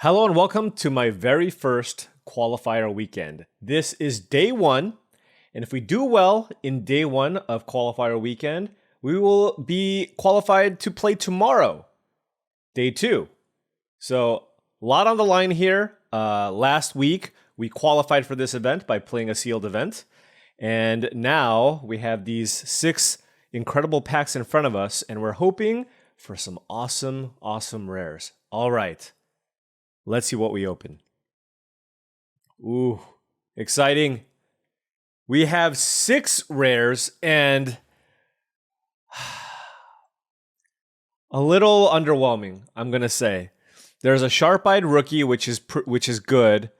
Hello and welcome to my very first qualifier weekend. This is day one, and if we do well in day one of qualifier weekend, we will be qualified to play tomorrow, day two. So, a lot on the line here. Last week, we qualified for this event by playing a sealed event, and now we have these 6 incredible packs in front of us, and we're hoping for some awesome rares. All right. Let's see what we open. Ooh, exciting. We have 6 rares and a little underwhelming, I'm going to say. There's a sharp-eyed rookie, which is good,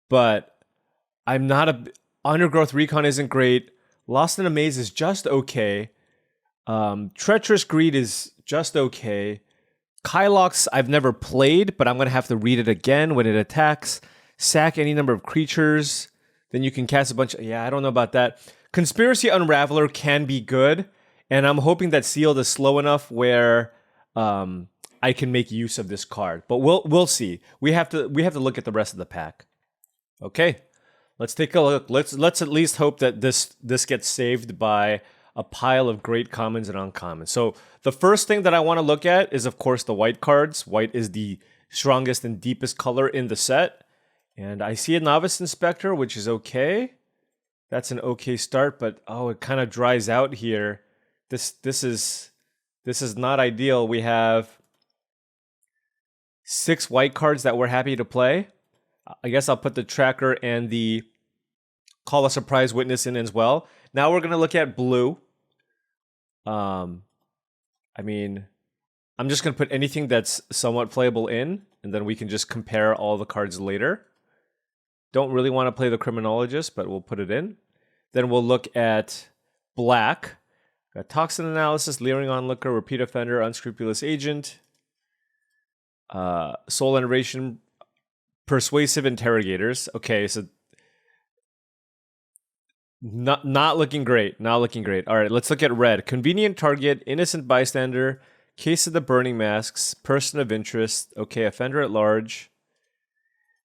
but I'm not a Undergrowth Recon isn't great. Lost in a Maze is just okay. Treacherous Greed is just okay. Kylox I've never played, but I'm going to have to read it again when it attacks. Sack any number of creatures. Then you can cast a bunch of... Yeah, I don't know about that. Conspiracy Unraveler can be good, and I'm hoping that Sealed is slow enough where I can make use of this card. But we'll see. We have to look at the rest of the pack. Okay, let's take a look. Let's at least hope that this gets saved by a pile of great commons and uncommons. So the first thing that I want to look at is, of course, the white cards. White is the strongest and deepest color in the set. And I see a Novice Inspector, which is okay. That's an okay start, but oh, it kind of dries out here. This is not ideal. We have 6 white cards that we're happy to play. I guess I'll put the Tracker and the Call a Surprise Witness in as well. Now we're going to look at blue. I mean, I'm just going to put anything that's somewhat playable in, and then we can just compare all the cards later. Don't really want to play the Criminologist, but we'll put it in. Then we'll look at black. Got Toxin Analysis, Leering Onlooker, Repeat Offender, Unscrupulous Agent, Soul Enervation, Persuasive Interrogators. Okay, so not looking great. Not looking great. All right, let's look at red. Convenient Target, Innocent Bystander, Case of the Burning Masks, Person of Interest. Okay, Offender at Large.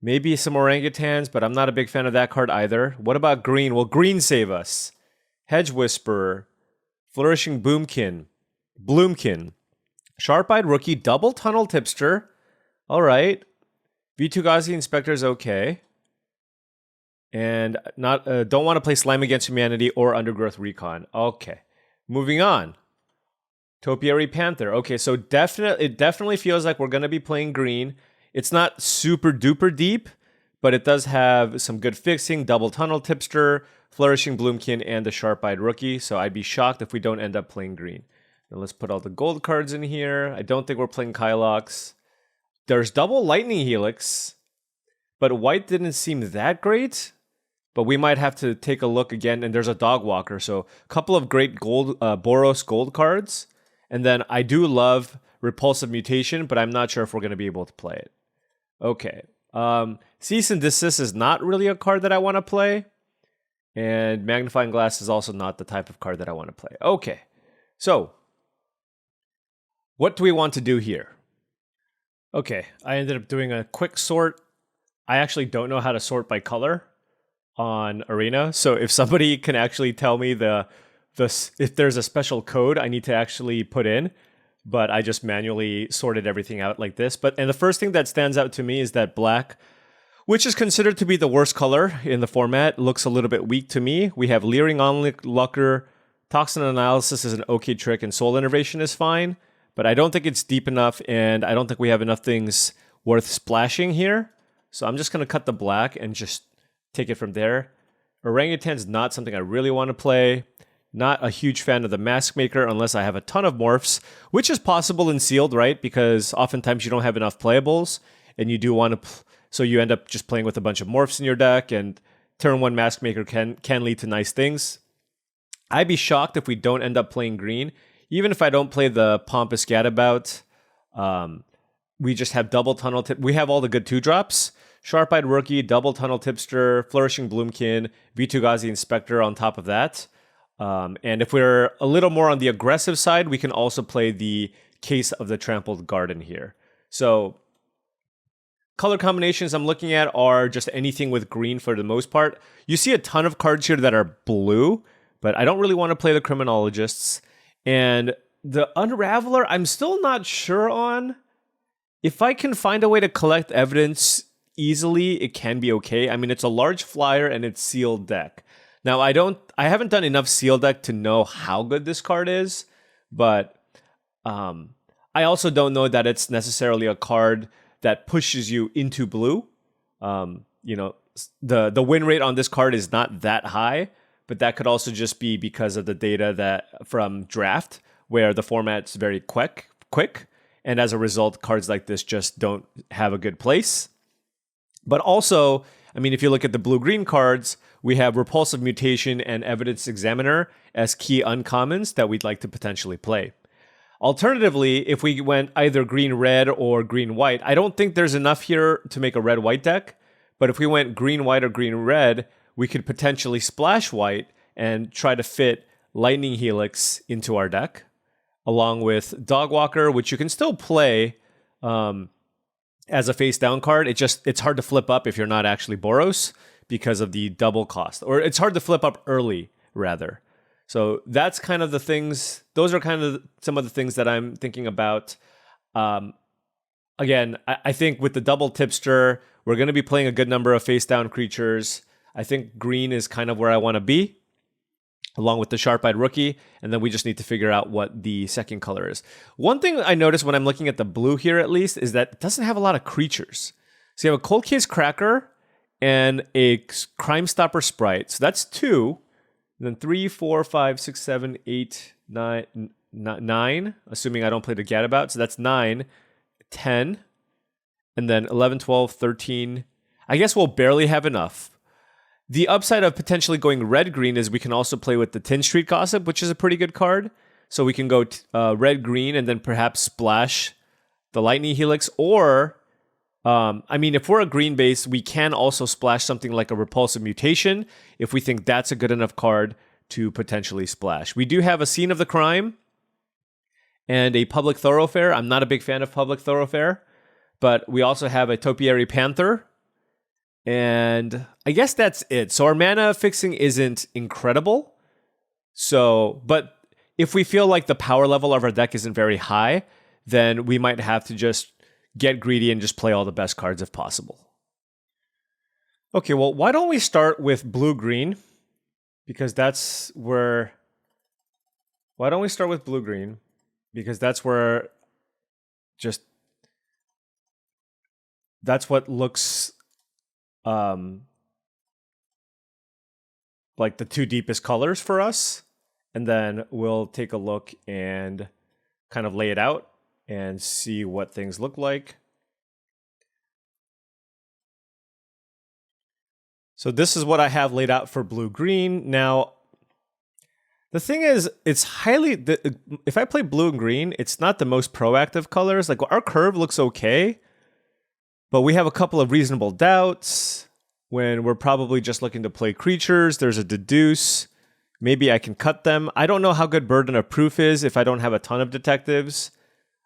Maybe some orangutans, but I'm not a big fan of that card either. What about green? Will green save us? Hedge Whisperer, Flourishing Bloomkin, Sharp-Eyed Rookie, Double Tunnel Tipster. All right. V2 Inspector is okay. And don't want to play Slime Against Humanity or Undergrowth Recon. Okay, moving on. Topiary Panther. Okay, so it definitely feels like we're going to be playing green. It's not super duper deep, but it does have some good fixing. Double Tunnel Tipster, Flourishing Bloomkin, and the Sharp-Eyed Rookie. So I'd be shocked if we don't end up playing green. Now let's put all the gold cards in here. I don't think we're playing Kylox. There's double Lightning Helix, but white didn't seem that great. But we might have to take a look again, and there's a Dog Walker. So a couple of great gold Boros gold cards. And then I do love Repulsive Mutation, but I'm not sure if we're going to be able to play it. Okay. Cease and Desist is not really a card that I want to play. And Magnifying Glass is also not the type of card that I want to play. Okay. So, what do we want to do here? Okay. I ended up doing a quick sort. I actually don't know how to sort by color on Arena. So if somebody can actually tell me if there's a special code I need to actually put in, but I just manually sorted everything out like this. And the first thing that stands out to me is that black, which is considered to be the worst color in the format, looks a little bit weak to me. We have Leering Onlooker, Toxin Analysis is an okay trick, and Soul Enervation is fine, but I don't think it's deep enough, and I don't think we have enough things worth splashing here. So I'm just going to cut the black and just take it from there. Orangutan's not something I really want to play. Not a huge fan of the Mask Maker unless I have a ton of morphs, which is possible in sealed, right? Because oftentimes you don't have enough playables, and you do want to... So you end up just playing with a bunch of morphs in your deck, and turn 1 Mask Maker can lead to nice things. I'd be shocked if we don't end up playing green. Even if I don't play the Pompous Gadabout, we just have Double Tunnel Tip. We have all the good 2-drops. Sharp-Eyed Rookie, Double Tunnel Tipster, Flourishing Bloomkin, V2 Inspector on top of that. And if we're a little more on the aggressive side, we can also play the Case of the Trampled Garden here. So color combinations I'm looking at are just anything with green for the most part. You see a ton of cards here that are blue, but I don't really want to play the Criminologists. And the Unraveler, I'm still not sure on. If I can find a way to collect evidence easily, it can be okay. I mean, it's a large flyer and it's sealed deck. Now, I haven't done enough sealed deck to know how good this card is, but I also don't know that it's necessarily a card that pushes you into blue. You know, the win rate on this card is not that high, but that could also just be because of the data that from draft, where the format's very quick, and as a result, cards like this just don't have a good place. But also, I mean, if you look at the blue-green cards, we have Repulsive Mutation and Evidence Examiner as key uncommons that we'd like to potentially play. Alternatively, if we went either green-red or green-white, I don't think there's enough here to make a red-white deck, but if we went green-white or green-red, we could potentially splash white and try to fit Lightning Helix into our deck, along with Dogwalker, which you can still play as a face-down card. It's hard to flip up if you're not actually Boros because of the double cost. Or it's hard to flip up early, rather. So that's kind of the things, those are kind of some of the things that I'm thinking about. Again, I think with the double tipster, we're going to be playing a good number of face-down creatures. I think green is kind of where I want to be, along with the Sharp-Eyed Rookie, and then we just need to figure out what the second color is. One thing I noticed when I'm looking at the blue here, at least, is that it doesn't have a lot of creatures. So you have a Cold Case Cracker and a Crime Stopper Sprite. So that's 2. And then 3, 4, 5, 6, 7, 8, 9, assuming I don't play the Gadabout. So that's 9, 10, and then 11, 12, 13. I guess we'll barely have enough. The upside of potentially going red-green is we can also play with the Tin Street Gossip, which is a pretty good card. So we can go red-green and then perhaps splash the Lightning Helix. Or, I mean, if we're a green base, we can also splash something like a Repulsive Mutation if we think that's a good enough card to potentially splash. We do have a Scene of the Crime and a Public Thoroughfare. I'm not a big fan of Public Thoroughfare, but we also have a Topiary Panther. And I guess that's it. So our mana fixing isn't incredible. So, but if we feel like the power level of our deck isn't very high, then we might have to just get greedy and just play all the best cards if possible. Okay, well, why don't we start with blue-green? Because that's where... Why don't we start with blue-green? Because that's where just... That's what looks... like the 2 deepest colors for us, and then we'll take a look and kind of lay it out and see what things look like. So this is what I have laid out for blue-green. Now, the thing is, it's highly... if I play blue and green, it's not the most proactive colors. Like, our curve looks okay, but we have a couple of reasonable doubts. When we're probably just looking to play creatures, there's a deduce. Maybe I can cut them. I don't know how good Burden of Proof is if I don't have a ton of detectives.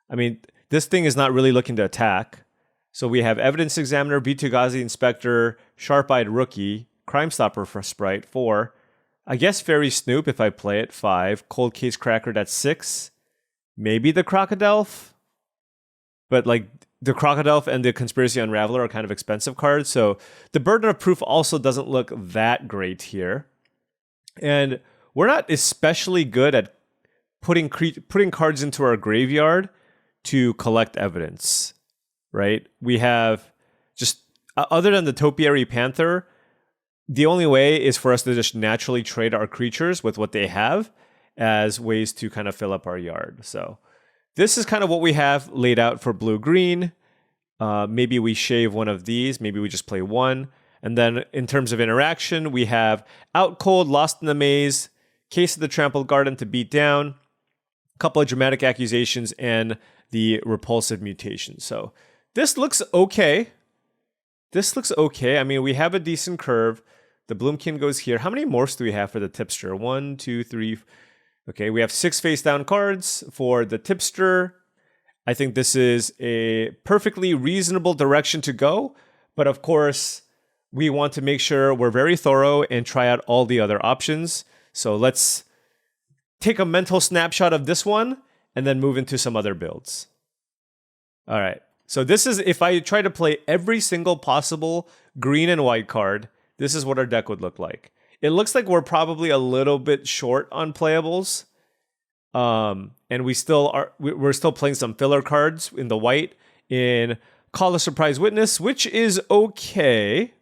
I mean, this thing is not really looking to attack. So we have Evidence Examiner, Bitugazi Inspector, Sharp-Eyed Rookie, Crime Stopper for Sprite, 4. I guess Fairy Snoop if I play it, 5. Cold Case Cracker, that's 6. Maybe the Crocodile. But like... the Crocodile and the Conspiracy Unraveler are kind of expensive cards, so the Burden of Proof also doesn't look that great here. And we're not especially good at putting cards into our graveyard to collect evidence, right? We have just, other than the Topiary Panther, the only way is for us to just naturally trade our creatures with what they have as ways to kind of fill up our yard. So this is kind of what we have laid out for blue-green. Maybe we shave one of these. Maybe we just play one. And then in terms of interaction, we have Out Cold, Lost in the Maze, Case of the Trampled Garden to beat down, a couple of Dramatic Accusations, and the Repulsive Mutation. So this looks okay. I mean, we have a decent curve. The Bloomkin goes here. How many morphs do we have for the tipster? 1, 2, 3... Okay, we have 6 face-down cards for the tipster. I think this is a perfectly reasonable direction to go. But of course, we want to make sure we're very thorough and try out all the other options. So let's take a mental snapshot of this one and then move into some other builds. All right. So this is, if I try to play every single possible green and white card, this is what our deck would look like. It looks like we're probably a little bit short on playables. And we're still playing some filler cards in the white in Call a Surprise Witness, which is okay.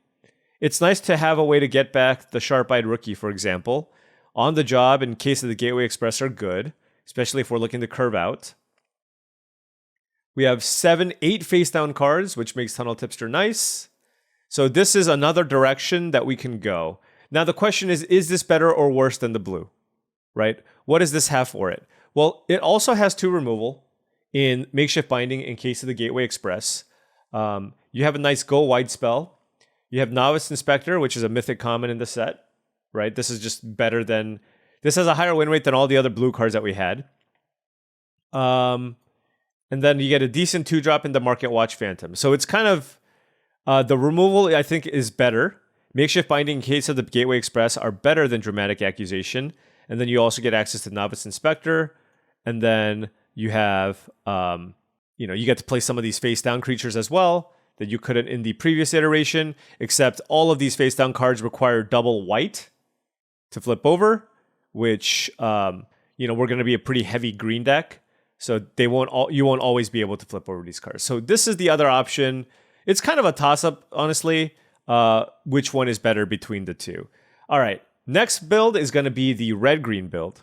It's nice to have a way to get back the Sharp-Eyed Rookie, for example. On the Job in case of the Gateway Express are good, especially if we're looking to curve out. We have 8 face-down cards, which makes Tunnel Tipster nice. So this is another direction that we can go. Now the question is this better or worse than the blue? Right? What does this have for it? Well, it also has 2 removal in Makeshift Binding in case of the Gateway Express. You have a nice Go Wide spell. You have Novice Inspector, which is a mythic common in the set. Right? This is just better than... This has a higher win rate than all the other blue cards that we had. And then you get a decent 2-drop in the Market Watch Phantom. So it's kind of... the removal, I think, is better. Makeshift Binding in case of the Gateway Express are better than Dramatic Accusation. And then you also get access to Novice Inspector. And then you have, you get to play some of these face-down creatures as well that you couldn't in the previous iteration, except all of these face-down cards require double white to flip over, which, we're going to be a pretty heavy green deck. So you won't always be able to flip over these cards. So this is the other option. It's kind of a toss-up, honestly, which one is better between the two. All right, next build is going to be the red-green build.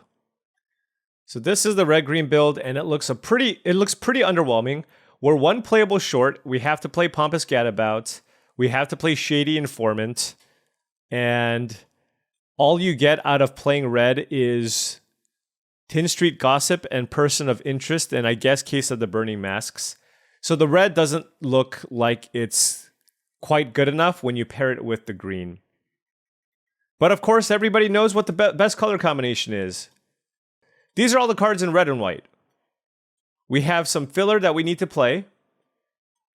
So this is the red-green build, and it looks pretty underwhelming. We're 1 playable short. We have to play Pompous Gadabout. We have to play Shady Informant. And all you get out of playing red is Tin Street Gossip and Person of Interest, and I guess Case of the Burning Masks. So the red doesn't look like it's quite good enough when you pair it with the green. But of course, everybody knows what the best color combination is. These are all the cards in red and white. We have some filler that we need to play,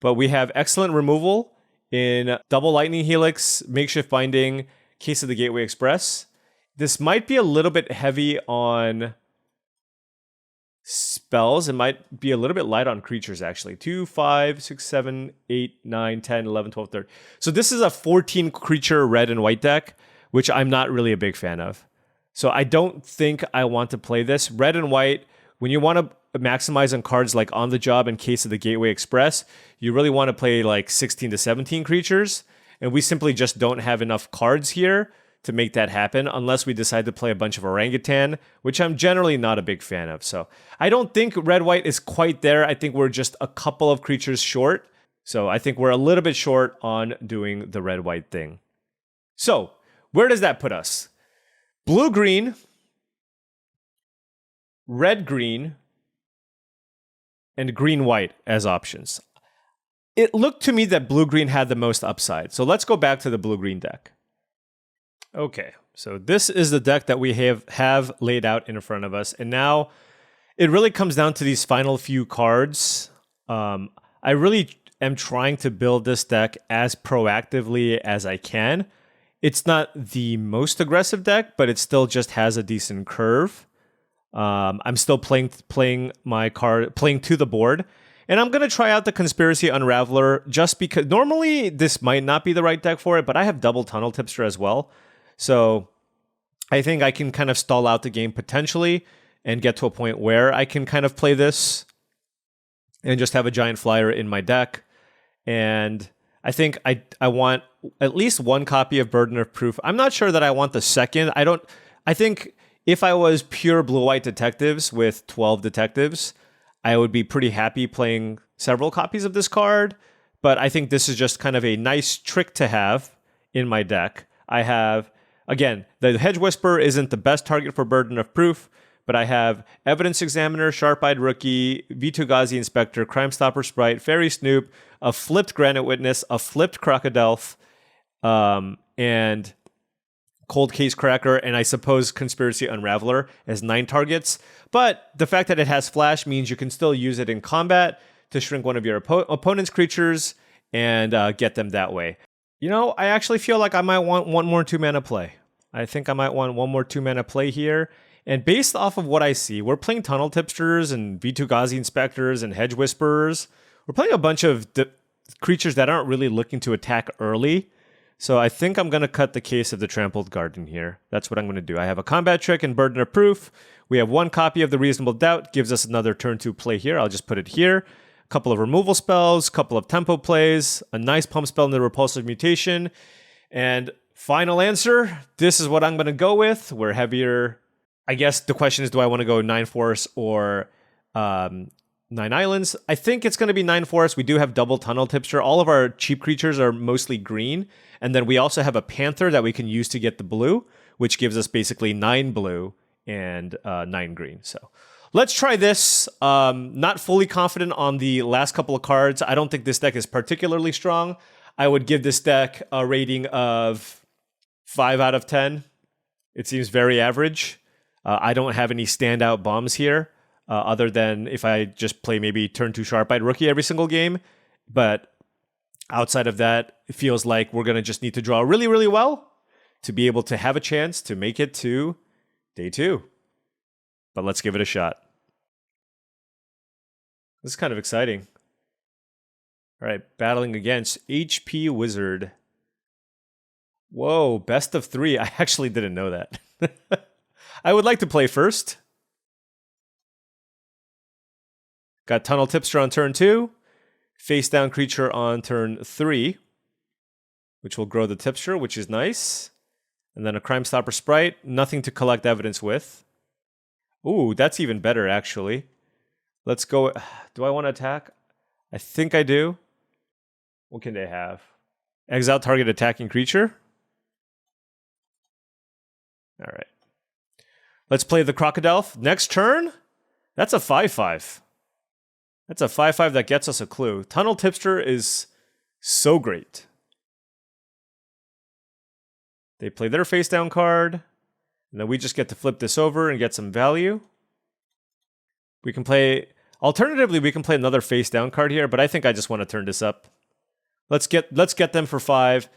but we have excellent removal in Double Lightning Helix, Makeshift Binding, Case of the Gateway Express. This might be a little bit heavy on spells. It might be a little bit light on creatures, actually. 2, 5, 6, 7, 8, 9, 10, 11, 12, 13. So this is a 14 creature red and white deck, which I'm not really a big fan of. So I don't think I want to play this. Red and white, when you want to maximize on cards like On the Job in case of the Gateway Express, you really want to play like 16 to 17 creatures. And we simply just don't have enough cards here to make that happen unless we decide to play a bunch of Orangutan, which I'm generally not a big fan of. So I don't think red-white is quite there. I think we're just a couple of creatures short. So I think we're a little bit short on doing the red-white thing. So where does that put us? Blue-green, red-green, and green-white as options. It looked to me that blue-green had the most upside. So let's go back to the blue-green deck. Okay, so this is the deck that we have laid out in front of us. And now it really comes down to these final few cards. I really am trying to build this deck as proactively as I can. It's not the most aggressive deck, but it still just has a decent curve. I'm still playing to the board. And I'm going to try out the Conspiracy Unraveler just because normally this might not be the right deck for it, but I have double Tunnel Tipster as well. So I think I can kind of stall out the game potentially and get to a point where I can kind of play this and just have a giant flyer in my deck. And I think I want at least 1 copy of Burden of Proof. I'm not sure that I want the second. I think if I was pure blue-white detectives with 12 detectives, I would be pretty happy playing several copies of this card. But I think this is just kind of a nice trick to have in my deck. I have, again, the Hedge Whisperer isn't the best target for Burden of Proof, but I have Evidence Examiner, Sharp-Eyed Rookie, Vitu-Ghazi Inspector, Crime Stopper Sprite, Fairy Snoop, a flipped Granite Witness, a flipped Crocodile, and Cold Case Cracker, and I suppose Conspiracy Unraveler as 9 targets. But the fact that it has Flash means you can still use it in combat to shrink one of your opponent's creatures and get them that way. You know, I actually feel like I might want one more 2-mana play. I think I might want one more 2-mana play here. And based off of what I see, we're playing Tunnel Tipsters and Vitu-Ghazi Inspectors and Hedge Whisperers. We're playing a bunch of creatures that aren't really looking to attack early. So I think I'm going to cut the case of the Trampled Garden here. That's what I'm going to do. I have a Combat Trick and Burden of Proof. We have 1 copy of the Reasonable Doubt. Gives us another turn 2 play here. I'll just put it here. A couple of removal spells, couple of tempo plays, a nice pump spell in the Repulsive Mutation. And final answer, this is what I'm going to go with. We're heavier. I guess the question is, do I want to go 9 Force or 9 Islands? I think it's going to be 9 Force. We do have double Tunnel Tipster. All of our cheap creatures are mostly green. And then we also have a Panther that we can use to get the blue, which gives us basically 9 blue and 9 green. So let's try this. Not fully confident on the last couple of cards. I don't think this deck is particularly strong. I would give this deck a rating of 5 out of 10. It seems very average. I don't have any standout bombs here, other than if I just play maybe turn 2 Sharp-Eyed Rookie every single game. But outside of that, it feels like we're going to just need to draw really, really well to be able to have a chance to make it to day 2. But let's give it a shot. This is kind of exciting. All right, battling against HP Wizard. Whoa, best of 3. I actually didn't know that. I would like to play first. Got Tunnel Tipster on turn 2. Face down creature on turn 3, which will grow the Tipster, which is nice. And then a Crime Stopper Sprite. Nothing to collect evidence with. Ooh, that's even better, actually. Let's go. Do I want to attack? I think I do. What can they have? Exile target attacking creature. All right. Let's play the Crocodile. Next turn? That's a 5/5. That's a 5/5 that gets us a clue. Tunnel Tipster is so great. They play their face down card, and then we just get to flip this over and get some value. We can play, alternatively, we can play another face down card here, but I think I just want to turn this up. Let's get them for 5,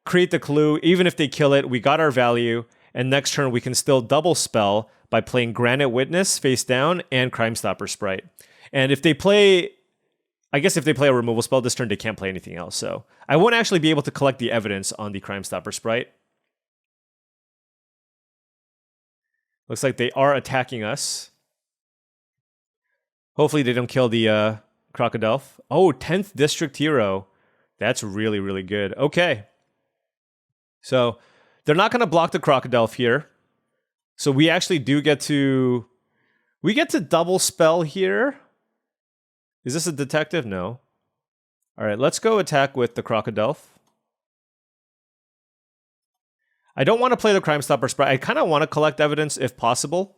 create the clue. Even if they kill it, we got our value, and next turn we can still double spell by playing Granite Witness face down and Crime Stopper Sprite. And if they play, I guess if they play a removal spell this turn, they can't play anything else. So I won't actually be able to collect the evidence on the Crime Stopper Sprite. Looks like they are attacking us. Hopefully they don't kill the Crocodile. Oh, 10th District Hero. That's really, really good. Okay. So they're not going to block the Crocodile here. So we actually do get to... We get to double spell here. Is this a detective? No. All right, let's go attack with the Crocodile. I don't want to play the Crime Stopper Sprite. I kind of want to collect evidence if possible.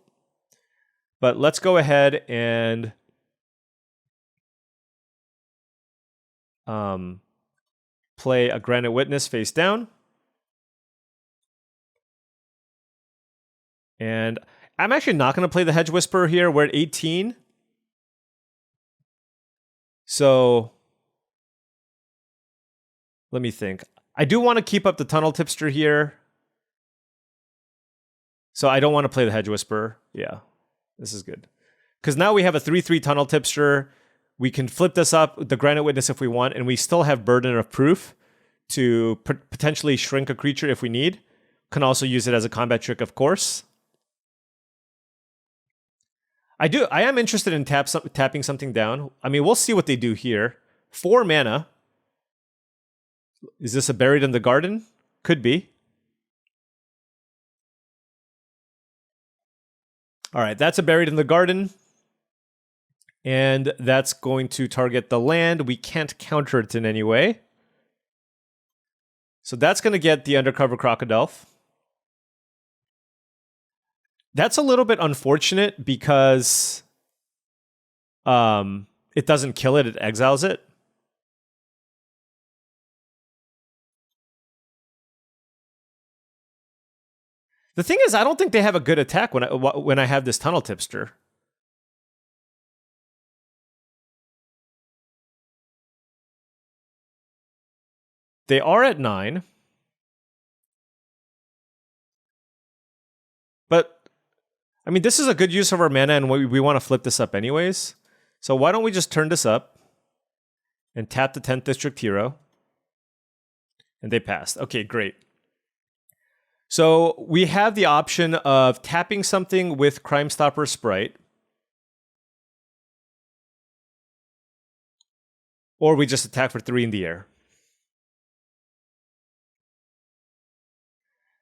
But let's go ahead and... play a Granite Witness face down. And I'm actually not going to play the Hedge Whisperer here. We're at 18. So let me think. I do want to keep up the Tunnel Tipster here. So I don't want to play the Hedge Whisperer. Yeah, this is good. Because now we have a 3/3 Tunnel Tipster. We can flip this up with the Granite Witness if we want, and we still have Burden of Proof to potentially shrink a creature if we need. Can also use it as a combat trick, of course. I am interested in tapping something down. I mean, we'll see what they do here. 4 mana. Is this a Buried in the Garden? Could be. All right, that's a Buried in the Garden. And that's going to target the land. We can't counter it in any way. So that's going to get the Undercover Crocodile. That's a little bit unfortunate because it doesn't kill it, it exiles it. The thing is, I don't think they have a good attack when I have this Tunnel Tipster. They are at 9. But, I mean, this is a good use of our mana, and we want to flip this up anyways. So why don't we just turn this up and tap the 10th District Hero. And they passed. Okay, great. So we have the option of tapping something with Crime Stopper Sprite. Or we just attack for 3 in the air.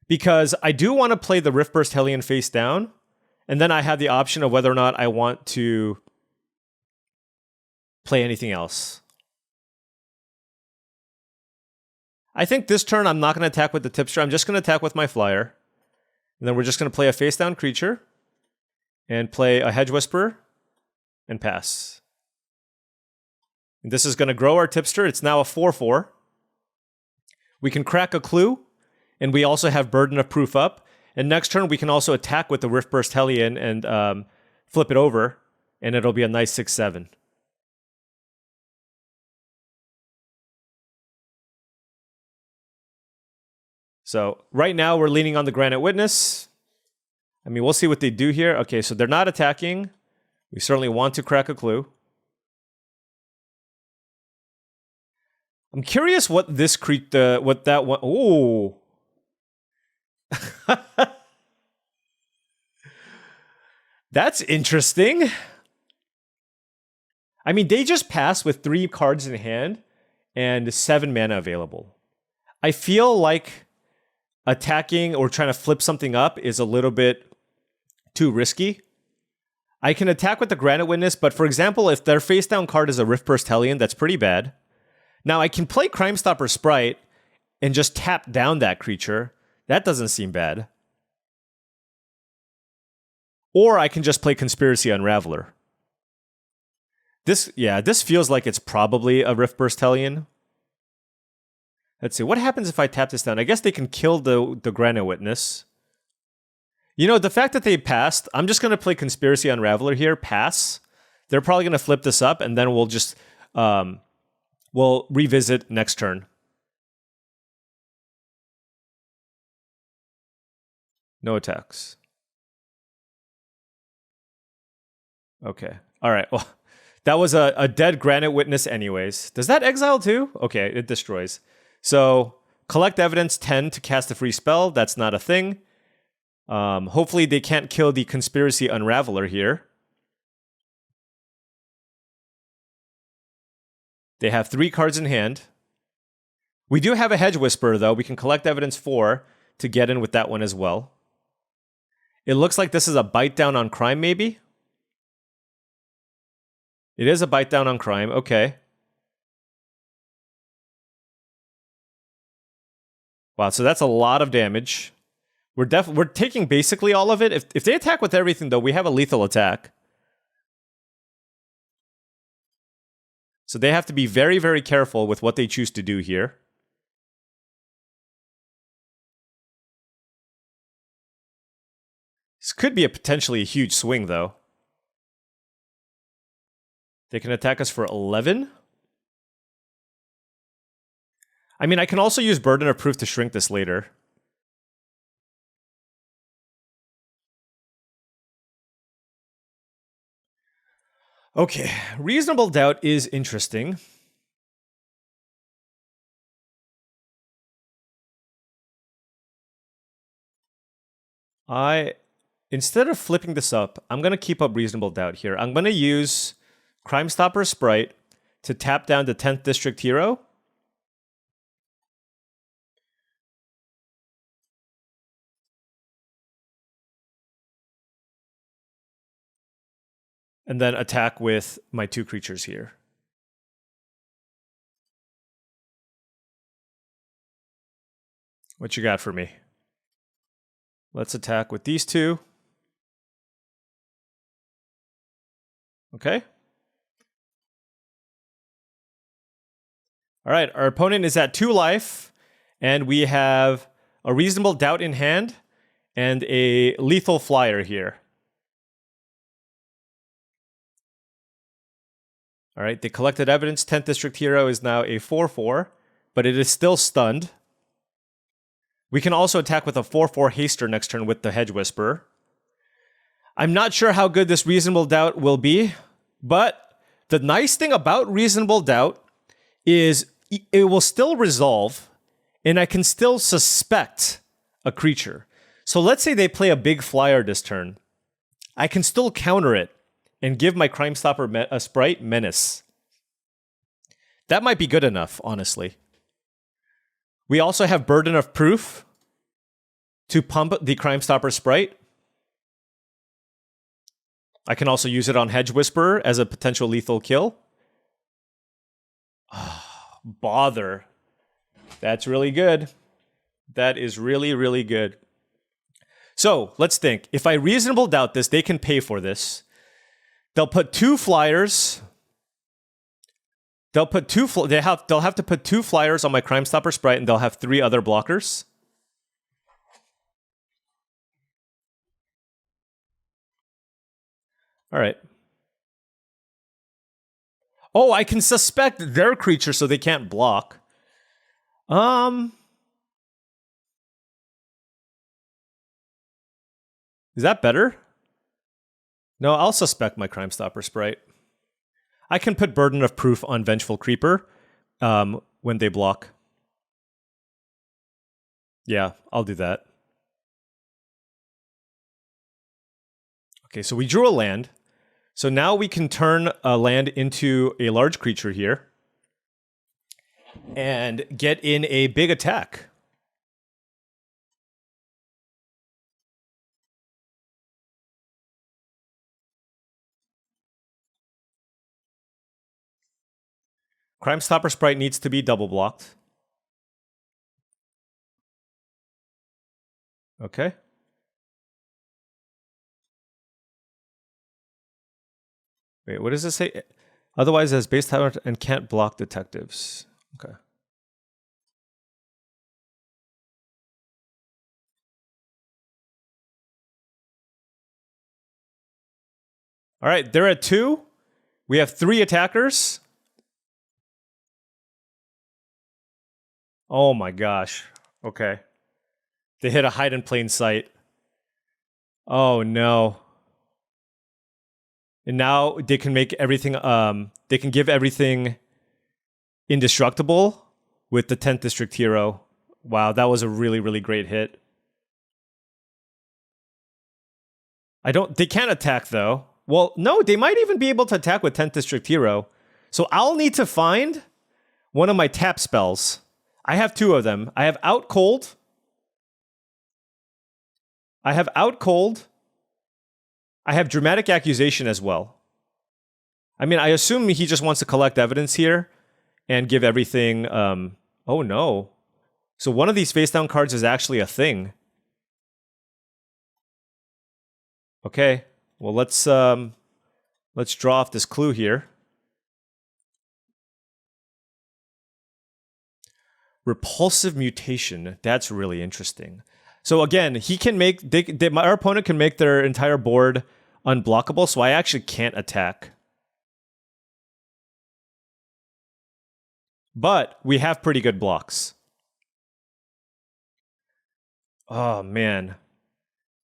Because I do want to play the Riftburst Hellion face down, and then I have the option of whether or not I want to play anything else. I think this turn I'm not going to attack with the Tipster, I'm just going to attack with my Flyer. And then we're just going to play a face down creature, and play a Hedge Whisperer, and pass. And this is going to grow our Tipster, it's now a 4/4. We can crack a Clue, and we also have Burden of Proof up. And next turn, we can also attack with the Riftburst Hellion and flip it over, and it'll be a nice 6/7. So right now, we're leaning on the Granite Witness. I mean, we'll see what they do here. Okay, so they're not attacking. We certainly want to crack a Clue. I'm curious what this what that one. Ooh. That's interesting. I mean, they just passed with 3 cards in hand and 7 mana available. I feel like attacking or trying to flip something up is a little bit too risky. I can attack with the Granite Witness, but for example, if their face down card is a Riftburst Hellion, that's pretty bad. Now, I can play Crime Stopper Sprite and just tap down that creature. That doesn't seem bad. Or I can just play Conspiracy Unraveler. This feels like it's probably a Riftburst Hellion. Let's see, what happens if I tap this down? I guess they can kill the Granite Witness. You know, the fact that they passed, I'm just going to play Conspiracy Unraveler here, pass. They're probably going to flip this up, and then we'll just, we'll revisit next turn. No attacks. Okay. All right. Well, that was a dead Granite Witness anyways. Does that exile too? Okay, it destroys. So, collect evidence 10 to cast a free spell. That's not a thing. Hopefully they can't kill the Conspiracy Unraveler here. They have 3 cards in hand. We do have a Hedge Whisperer, though. We can collect evidence 4 to get in with that one as well. It looks like this is a bite down on crime, maybe? It is a bite down on crime. Okay. Wow, so that's a lot of damage. We're taking basically all of it. If they attack with everything, though, we have a lethal attack. So they have to be very, very careful with what they choose to do here. This could be potentially a huge swing, though. They can attack us for 11. I mean, I can also use Burden of Proof to shrink this later. Okay, Reasonable Doubt is interesting. Instead of flipping this up, I'm going to keep up Reasonable Doubt here. I'm going to use Crime Stopper Sprite to tap down the 10th District Hero. And then attack with my 2 creatures here. What you got for me? Let's attack with these 2. Okay. All right, our opponent is at 2 life, and we have a Reasonable Doubt in hand, and a lethal flyer here. All right, the collected evidence 10th District Hero is now a 4/4, but it is still stunned. We can also attack with a 4/4 haster next turn with the Hedge Whisperer. I'm not sure how good this Reasonable Doubt will be, but the nice thing about Reasonable Doubt is it will still resolve, and I can still suspect a creature. So let's say they play a big flyer this turn. I can still counter it and give my Crime Stopper a Sprite Menace. That might be good enough, honestly. We also have Burden of Proof to pump the Crime Stopper Sprite. I can also use it on Hedge Whisperer as a potential lethal kill. Bother. That's really good. That is really, really good. So, let's think. If I Reasonable Doubt this, they can pay for this. They'll put 2 flyers. They'll have to put 2 flyers on my Crime Stopper Sprite, and they'll have 3 other blockers. All right. Oh, I can suspect their creature so they can't block. Is that better? No, I'll suspect my Crime Stopper Sprite. I can put Burden of Proof on Vengeful Creeper when they block. Yeah, I'll do that. Okay, so we drew a land. So now we can turn a land into a large creature here and get in a big attack. Crime Stopper Sprite needs to be double blocked. Okay. Wait, what does it say? Otherwise, it has base tower and can't block detectives. Okay. All right, they're at 2. We have 3 attackers. Oh my gosh. Okay. They hit a hide in plain sight. Oh no. And now they can make everything, they can give everything indestructible with the 10th District Hero. Wow, that was a really, really great hit. They can't attack though. Well, no, they might even be able to attack with 10th District Hero. So I'll need to find one of my tap spells. I have 2 of them. I have Out Cold. I have Dramatic Accusation as well. I mean, I assume he just wants to collect evidence here and give everything... oh no. So one of these face down cards is actually a thing. Okay. Well, let's draw off this clue here. Repulsive Mutation. That's really interesting. So again, he can make our opponent can make their entire board unblockable, so I actually can't attack. But we have pretty good blocks. Oh man.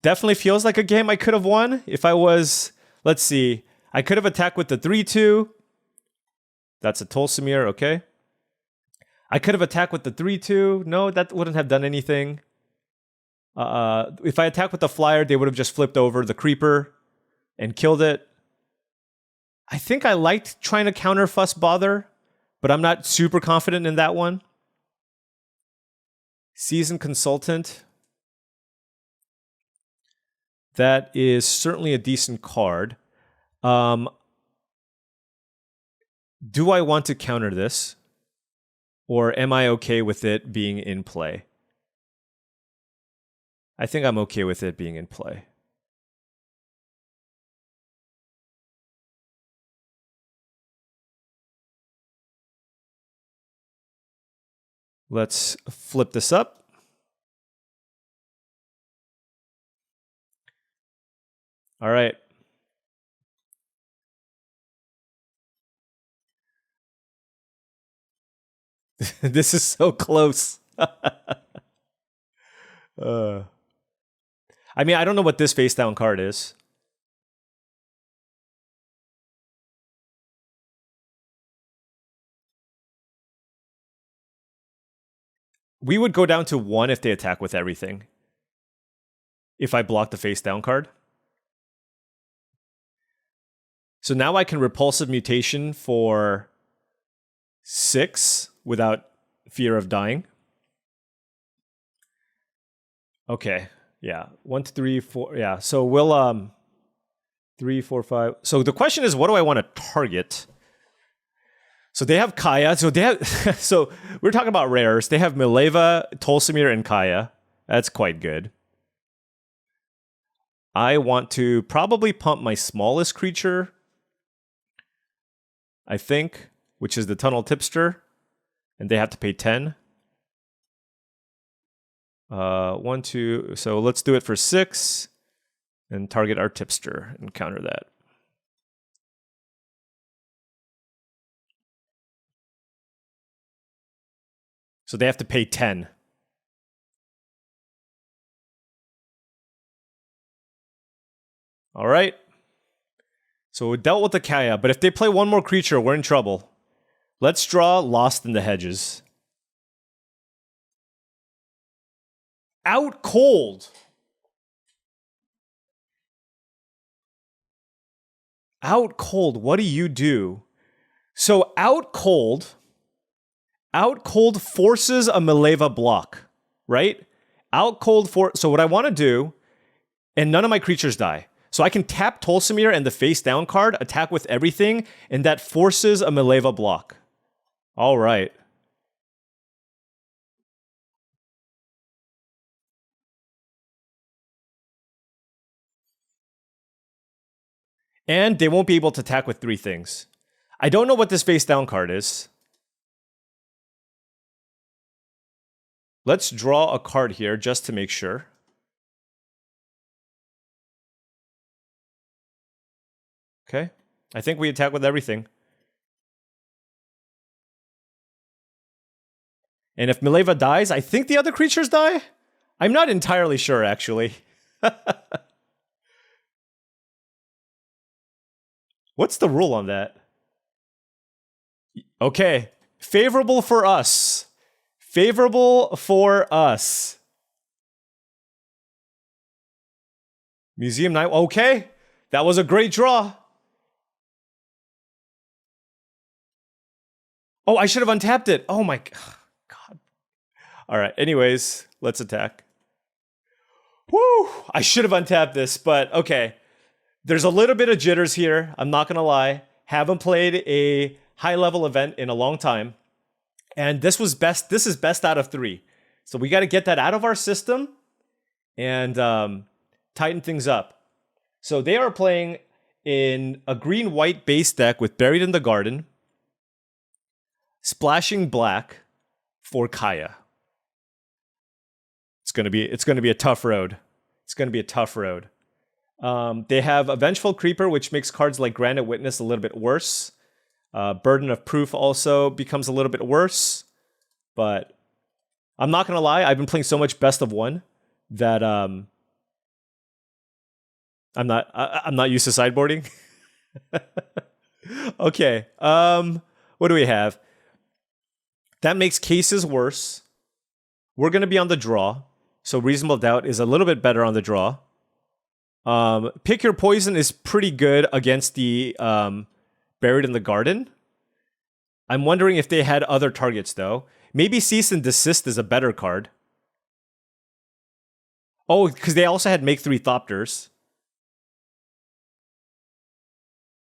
Definitely feels like a game I could have won if I was, let's see, I could have attacked with the 3/2. That's a Tolsimir, okay. I could have attacked with the 3/2. No, that wouldn't have done anything. If I attacked with the flyer, they would have just flipped over the creeper and killed it. I think I liked trying to counter Fuss Bother, but I'm not super confident in that one. Seasoned Consultant. That is certainly a decent card. Do I want to counter this? Or am I okay with it being in play? I think I'm okay with it being in play. Let's flip this up. All right. This is so close. I mean, I don't know what this face down card is. We would go down to 1 if they attack with everything. If I block the face down card. So now I can Repulsive Mutation for 6 without fear of dying. Okay. Yeah. 1, 2, 3, 4. Yeah. So we'll 3, 4, 5. So the question is, what do I want to target? So they have Kaya. So they have so we're talking about rares. They have Mileva, Tolsimir, and Kaya. That's quite good. I want to probably pump my smallest creature, I think, which is the Tunnel Tipster, and they have to pay 10. 1, 2. So let's do it for 6 and target our Tipster and counter that. So they have to pay 10. All right. So we dealt with the Kaya, but if they play one more creature, we're in trouble. Let's draw Lost in the Hedges. Out cold. Out cold. What do you do? So out cold forces a Mileva block, right? Out cold for. So what I want to do, and none of my creatures die. So I can tap Tolsimir and the face down card, attack with everything, and that forces a Mileva block. All right. And they won't be able to attack with 3 things. I don't know what this face down card is. Let's draw a card here just to make sure. Okay. I think we attack with everything. And if Mileva dies, I think the other creatures die? I'm not entirely sure, actually. What's the rule on that? Okay. Favorable for us. Favorable for us. Museum Night. Okay. That was a great draw. Oh, I should have untapped it. Oh my God. All right. Anyways, let's attack. Woo! I should have untapped this, but okay. There's a little bit of jitters here. I'm not going to lie. Haven't played a high-level event in a long time. And this was best. This is best out of 3. So we got to get that out of our system and tighten things up. So they are playing in a green-white base deck with Buried in the Garden, Splashing Black for Kaya. It's gonna be a tough road. It's gonna be a tough road. They have a Vengeful Creeper, which makes cards like Granite Witness a little bit worse. Burden of Proof also becomes a little bit worse. But I'm not gonna lie, I've been playing so much Best of 1 that I'm not used to sideboarding. Okay. What do we have? That makes cases worse. We're gonna be on the draw. So Reasonable Doubt is a little bit better on the draw. Pick Your Poison is pretty good against the Buried in the Garden. I'm wondering if they had other targets, though. Maybe Cease and Desist is a better card. Oh, because they also had Make 3 Thopters.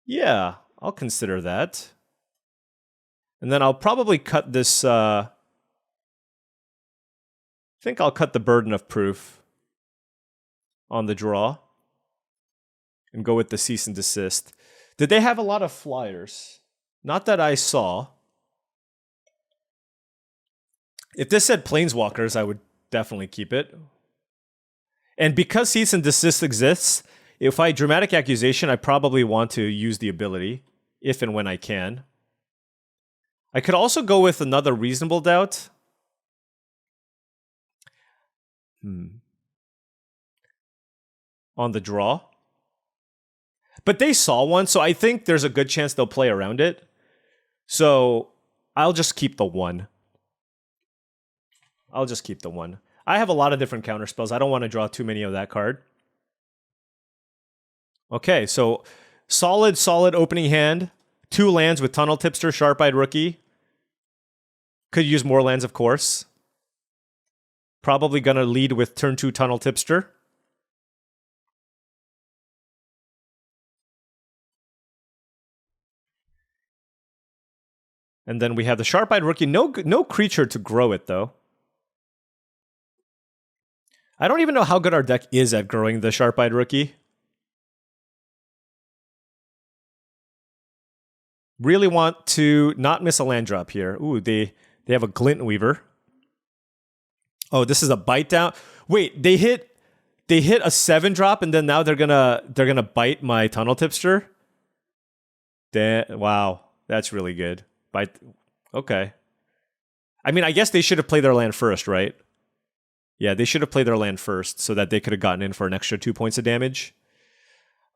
Yeah, I'll consider that. And then I'll probably cut this... I think I'll cut the Burden of Proof on the draw and go with the Cease and Desist. Did they have a lot of flyers? Not that I saw. If this said Planeswalkers, I would definitely keep it. And because Cease and Desist exists, if I Dramatic Accusation, I probably want to use the ability, if and when I can. I could also go with another Reasonable Doubt. On the draw. But they saw one, so I think there's a good chance they'll play around it. So I'll just keep the 1. I'll just keep the 1. I have a lot of different counter spells. I don't want to draw too many of that card. Okay, so solid opening hand. 2 lands with Tunnel Tipster, Sharp-Eyed Rookie. Could use more lands, of course. Probably going to lead with turn 2 Tunnel Tipster. And then we have the Sharp-Eyed Rookie. No creature to grow it, though. I don't even know how good our deck is at growing the Sharp-Eyed Rookie. Really want to not miss a land drop here. Ooh, they have a Glint Weaver. Oh, this is a bite down. Wait, they hit a 7 drop and then now they're gonna bite my Tunnel Tipster. Wow, that's really good. Okay. I mean, I guess they should have played their land first, right? Yeah, they should have played their land first so that they could have gotten in for an extra 2 points of damage.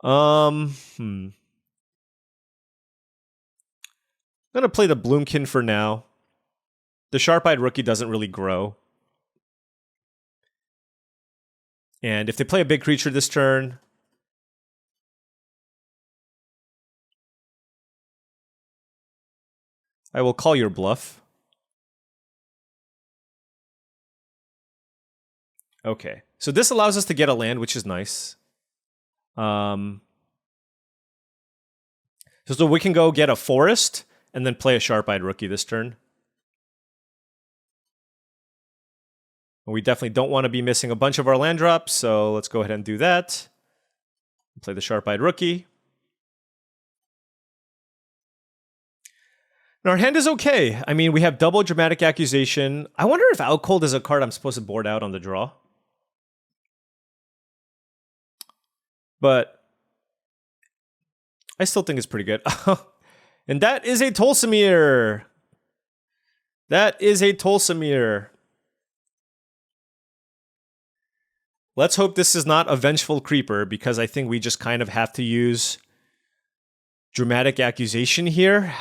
I'm gonna play the Bloomkin for now. The Sharp-Eyed Rookie doesn't really grow. And if they play a big creature this turn, I will call your bluff. Okay, so this allows us to get a land, which is nice. So we can go get a Forest and then play a Sharp-Eyed Rookie this turn. We definitely don't want to be missing a bunch of our land drops, so let's go ahead and do that. Play the Sharp-Eyed Rookie. And our hand is okay. I mean, we have double Dramatic Accusation. I wonder if Out Cold is a card I'm supposed to board out on the draw. But I still think it's pretty good. And that is a Tolsimir. That is a Tolsimir. Let's hope this is not a Vengeful Creeper, because I think we just kind of have to use Dramatic Accusation here.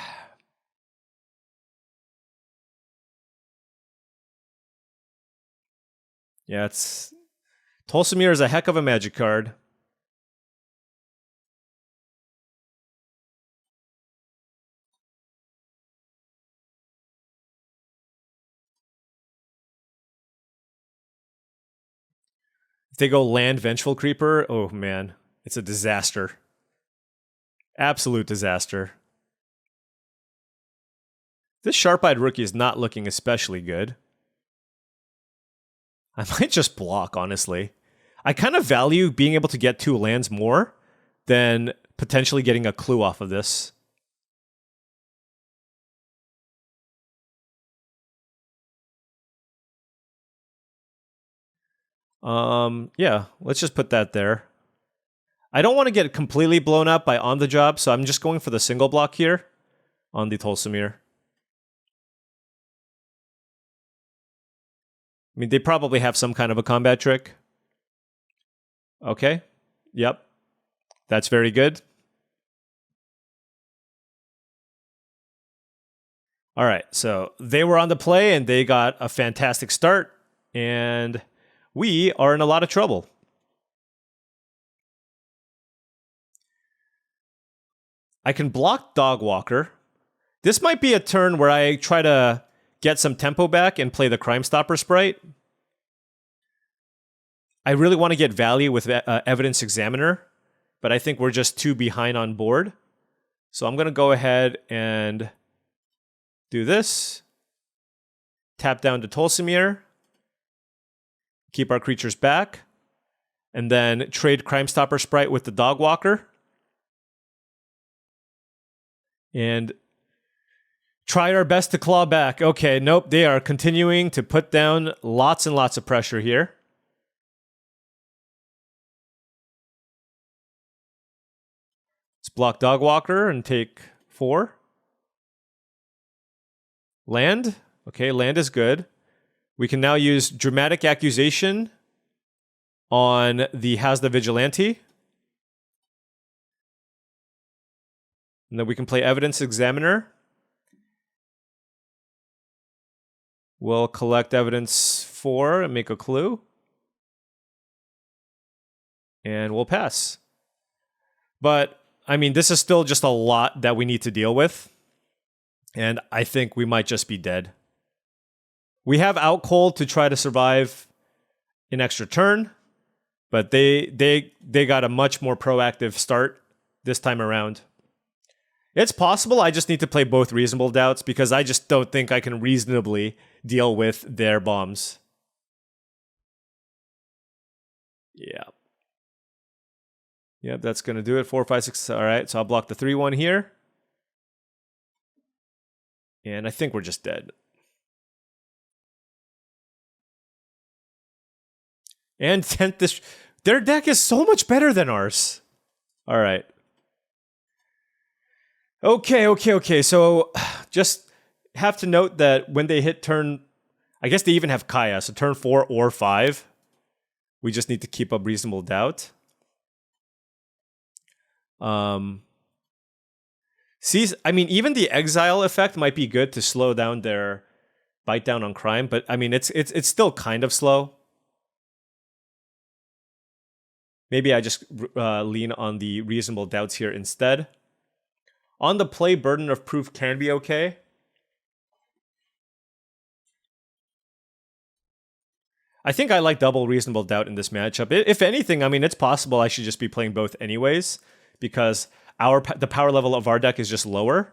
Yeah, Tolsimir is a heck of a Magic card. If they go land Vengeful Creeper, oh man, it's a disaster. Absolute disaster. This Sharp-Eyed Rookie is not looking especially good. I might just block, honestly. I kind of value being able to get 2 lands more than potentially getting a clue off of this. Yeah, let's just put that there. I don't want to get completely blown up by On the Job, so I'm just going for the single block here on the Tolsimir. I mean, they probably have some kind of a combat trick. Okay. Yep. That's very good. All right, so they were on the play and they got a fantastic start, and we are in a lot of trouble. I can block Dogwalker. This might be a turn where I try to get some tempo back and play the Crime Stopper Sprite. I really want to get value with Evidence Examiner, but I think we're just too behind on board. So I'm going to go ahead and do this. Tap down to Tolsimir. Keep our creatures back. And then trade Crime Stopper Sprite with the Dogwalker. And try our best to claw back. Okay, nope, they are continuing to put down lots and lots of pressure here. block Dog Walker and take 4. Land. Okay, land is good. We can now use Dramatic Accusation on the Has the Vigilante. And then we can play Evidence Examiner. We'll collect evidence 4 and make a clue. And we'll pass. But, I mean, this is still just a lot that we need to deal with. And I think we might just be dead. We have Out Cold to try to survive an extra turn. But they got a much more proactive start this time around. It's possible I just need to play both Reasonable Doubts because I just don't think I can reasonably deal with their bombs. Yeah. Yep, that's going to do it. 4, 5, 6. All right, so I'll block the 3-1 here. And I think we're just dead. And 10th, their deck is so much better than ours. All right. Okay. So just have to note that when they hit turn, I guess they even have Kaya, so turn 4 or 5. We just need to keep up Reasonable Doubt. See, I mean, even the exile effect might be good to slow down their bite down on crime, but I mean, it's still kind of slow. Maybe I just lean on the Reasonable Doubts here instead. On the play, Burden of Proof can be okay. I think I like double Reasonable Doubt in this matchup. If anything, I mean, it's possible I should just be playing both anyways, because the power level of our deck is just lower.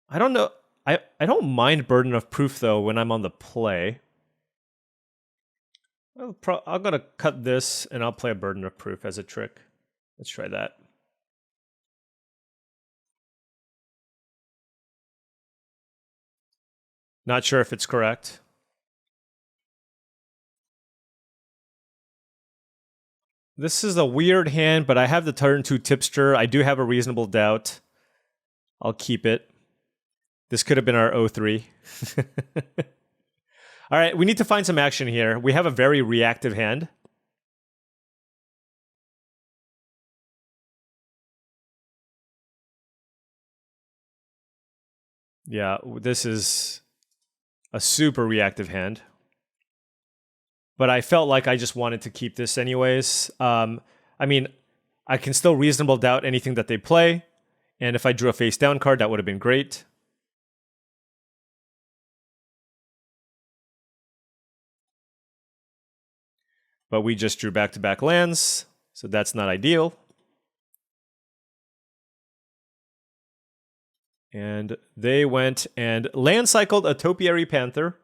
I don't know. I don't mind Burden of Proof, though, when I'm on the play. I'm going to cut this, and I'll play a Burden of Proof as a trick. Let's try that. Not sure if it's correct. This is a weird hand, but I have the turn 2 tipster. I do have a Reasonable Doubt. I'll keep it. This could have been our 0-3. All right, we need to find some action here. We have a very reactive hand. Yeah, this is a super reactive hand. But I felt like I just wanted to keep this anyways. I mean, I can still Reasonable Doubt anything that they play. And if I drew a face down card, that would have been great. But we just drew back-to-back lands, so that's not ideal. And they went and land cycled a Topiary Panther.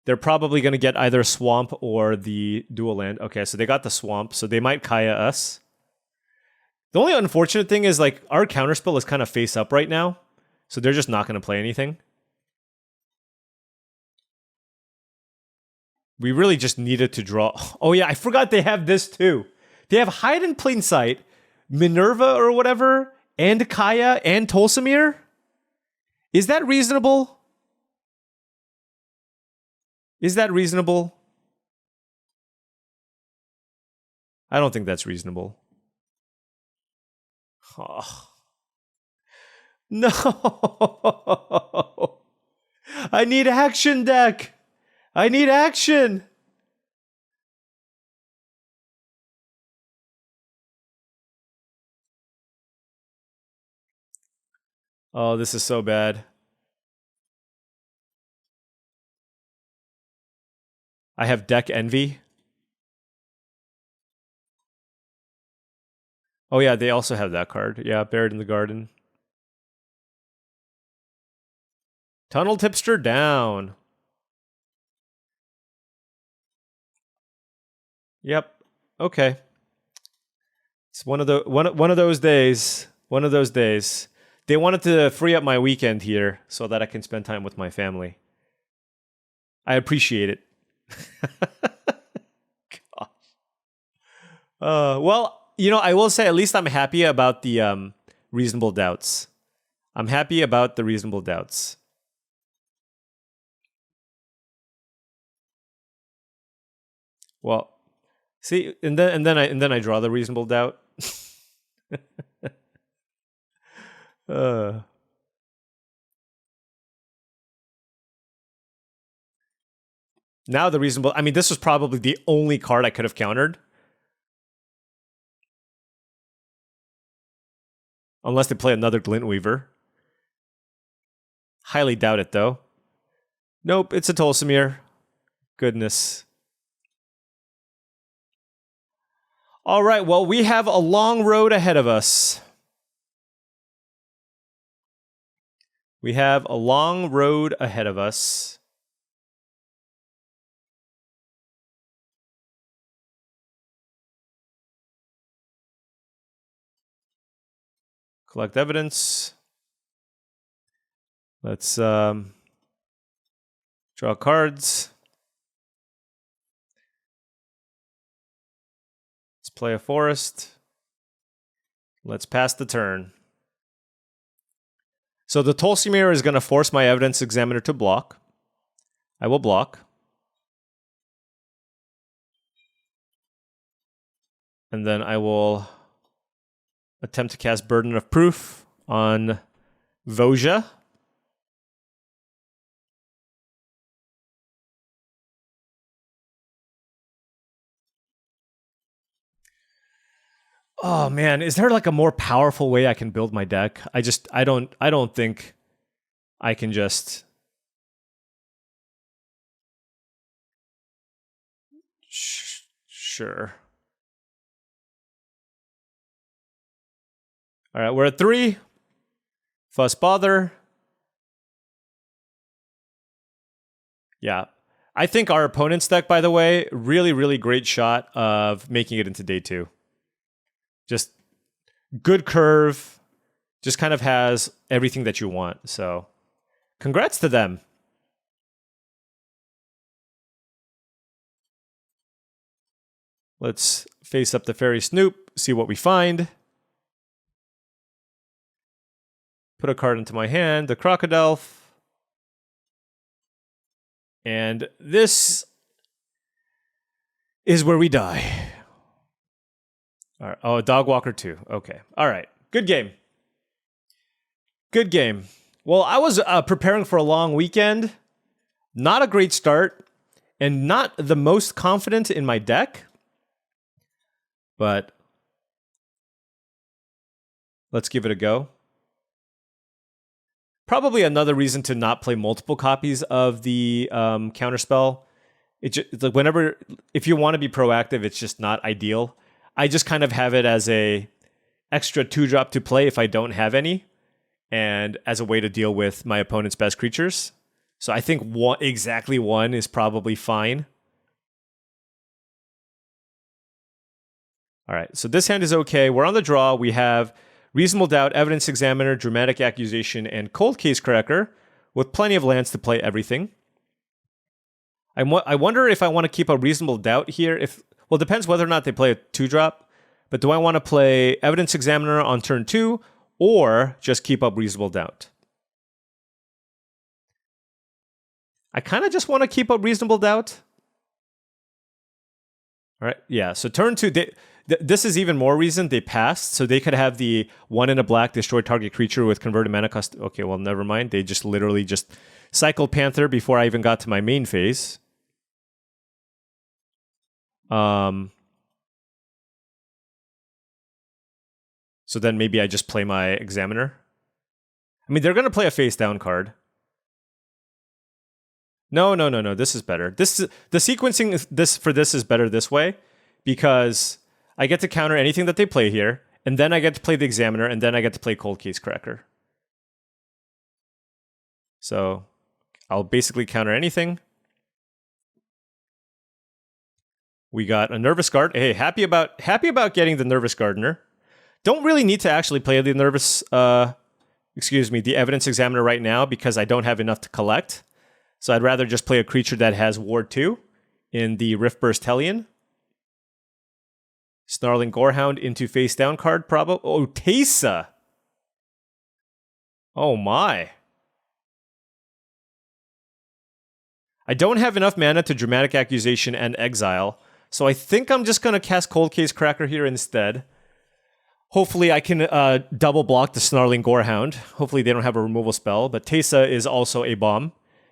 They're probably going to get either Swamp or the dual land. Okay, so they got the Swamp, so they might Kaya us. The only unfortunate thing is, like, our counterspell is kind of face up right now, so they're just not going to play anything. We really just needed to draw. Oh yeah, I forgot they have this too. They have Hide in Plain Sight, Minerva or whatever, and Kaya and Tolsimir? Is that reasonable? Is that reasonable? I don't think that's reasonable. Oh. No! I need action, deck! I need action! Oh, this is so bad. I have deck envy. Oh yeah, they also have that card. Yeah, Buried in the Garden. Tunnel Tipster down. Yep. Okay. It's one of those days. One of those days. They wanted to free up my weekend here so that I can spend time with my family. I appreciate it. Gosh. Well, you know, I will say at least I'm happy about the reasonable doubts. I'm happy about the reasonable doubts. Well, see, and then I draw the reasonable doubt. Now the reasonable. I mean, this was probably the only card I could have countered. Unless they play another Glintweaver. Highly doubt it, though. Nope, it's a Tolsimir. Goodness. All right, well, we have a long road ahead of us. We have a long road ahead of us. Collect evidence. Let's draw cards. Let's play a forest. Let's pass the turn. So the Tolsimir is going to force my evidence examiner to block. I will block. And then I will attempt to cast Burden of Proof on Voja. Oh man, is there like a more powerful way I can build my deck? I don't think I can just sure. All right, we're at 3. Fuss Bother. Yeah. I think our opponent's deck, by the way, really, really great shot of making it into day 2. Just good curve. Just kind of has everything that you want. So congrats to them. Let's face up the Fairy Snoop, see what we find. Put a card into my hand, the Crocodile. And this is where we die. All right. Oh, Dogwalker 2. Okay. All right. Good game. Good game. Well, I was preparing for a long weekend. Not a great start. And not the most confident in my deck. But let's give it a go. Probably another reason to not play multiple copies of the counterspell. It's like whenever, if you want to be proactive, it's just not ideal. I just kind of have it as a extra 2-drop to play if I don't have any, and as a way to deal with my opponent's best creatures. So I think exactly 1 is probably fine. All right, so this hand is okay. We're on the draw. We have Reasonable Doubt, Evidence Examiner, Dramatic Accusation, and Cold Case Cracker, with plenty of lands to play everything. I wonder if I want to keep a Reasonable Doubt here. Well, it depends whether or not they play a 2-drop. But do I want to play Evidence Examiner on turn 2 or just keep up Reasonable Doubt? I kind of just want to keep up Reasonable Doubt. All right, yeah, so turn 2, this is even more reason they passed. So they could have the 1 in a black, destroy target creature with converted mana cost. Okay, well, never mind. They just literally just cycled Panther before I even got to my main phase. So then maybe I just play my Examiner. I mean, they're going to play a face down card. No. This is better. The sequencing for this is better this way because I get to counter anything that they play here, and then I get to play the Examiner, and then I get to play Cold Case Cracker. So I'll basically counter anything. We got a Nervous Guard. Hey, happy about getting the Nervous Gardener. Don't really need to actually play the the Evidence Examiner right now because I don't have enough to collect. So I'd rather just play a creature that has Ward 2 in the Riftburst Hellion. Snarling Gorehound into face down card, probably. Oh, Teysa. Oh my. I don't have enough mana to Dramatic Accusation and Exile, so I think I'm just going to cast Cold Case Cracker here instead. Hopefully I can double block the Snarling Gorehound. Hopefully they don't have a removal spell, but Teysa is also a bomb.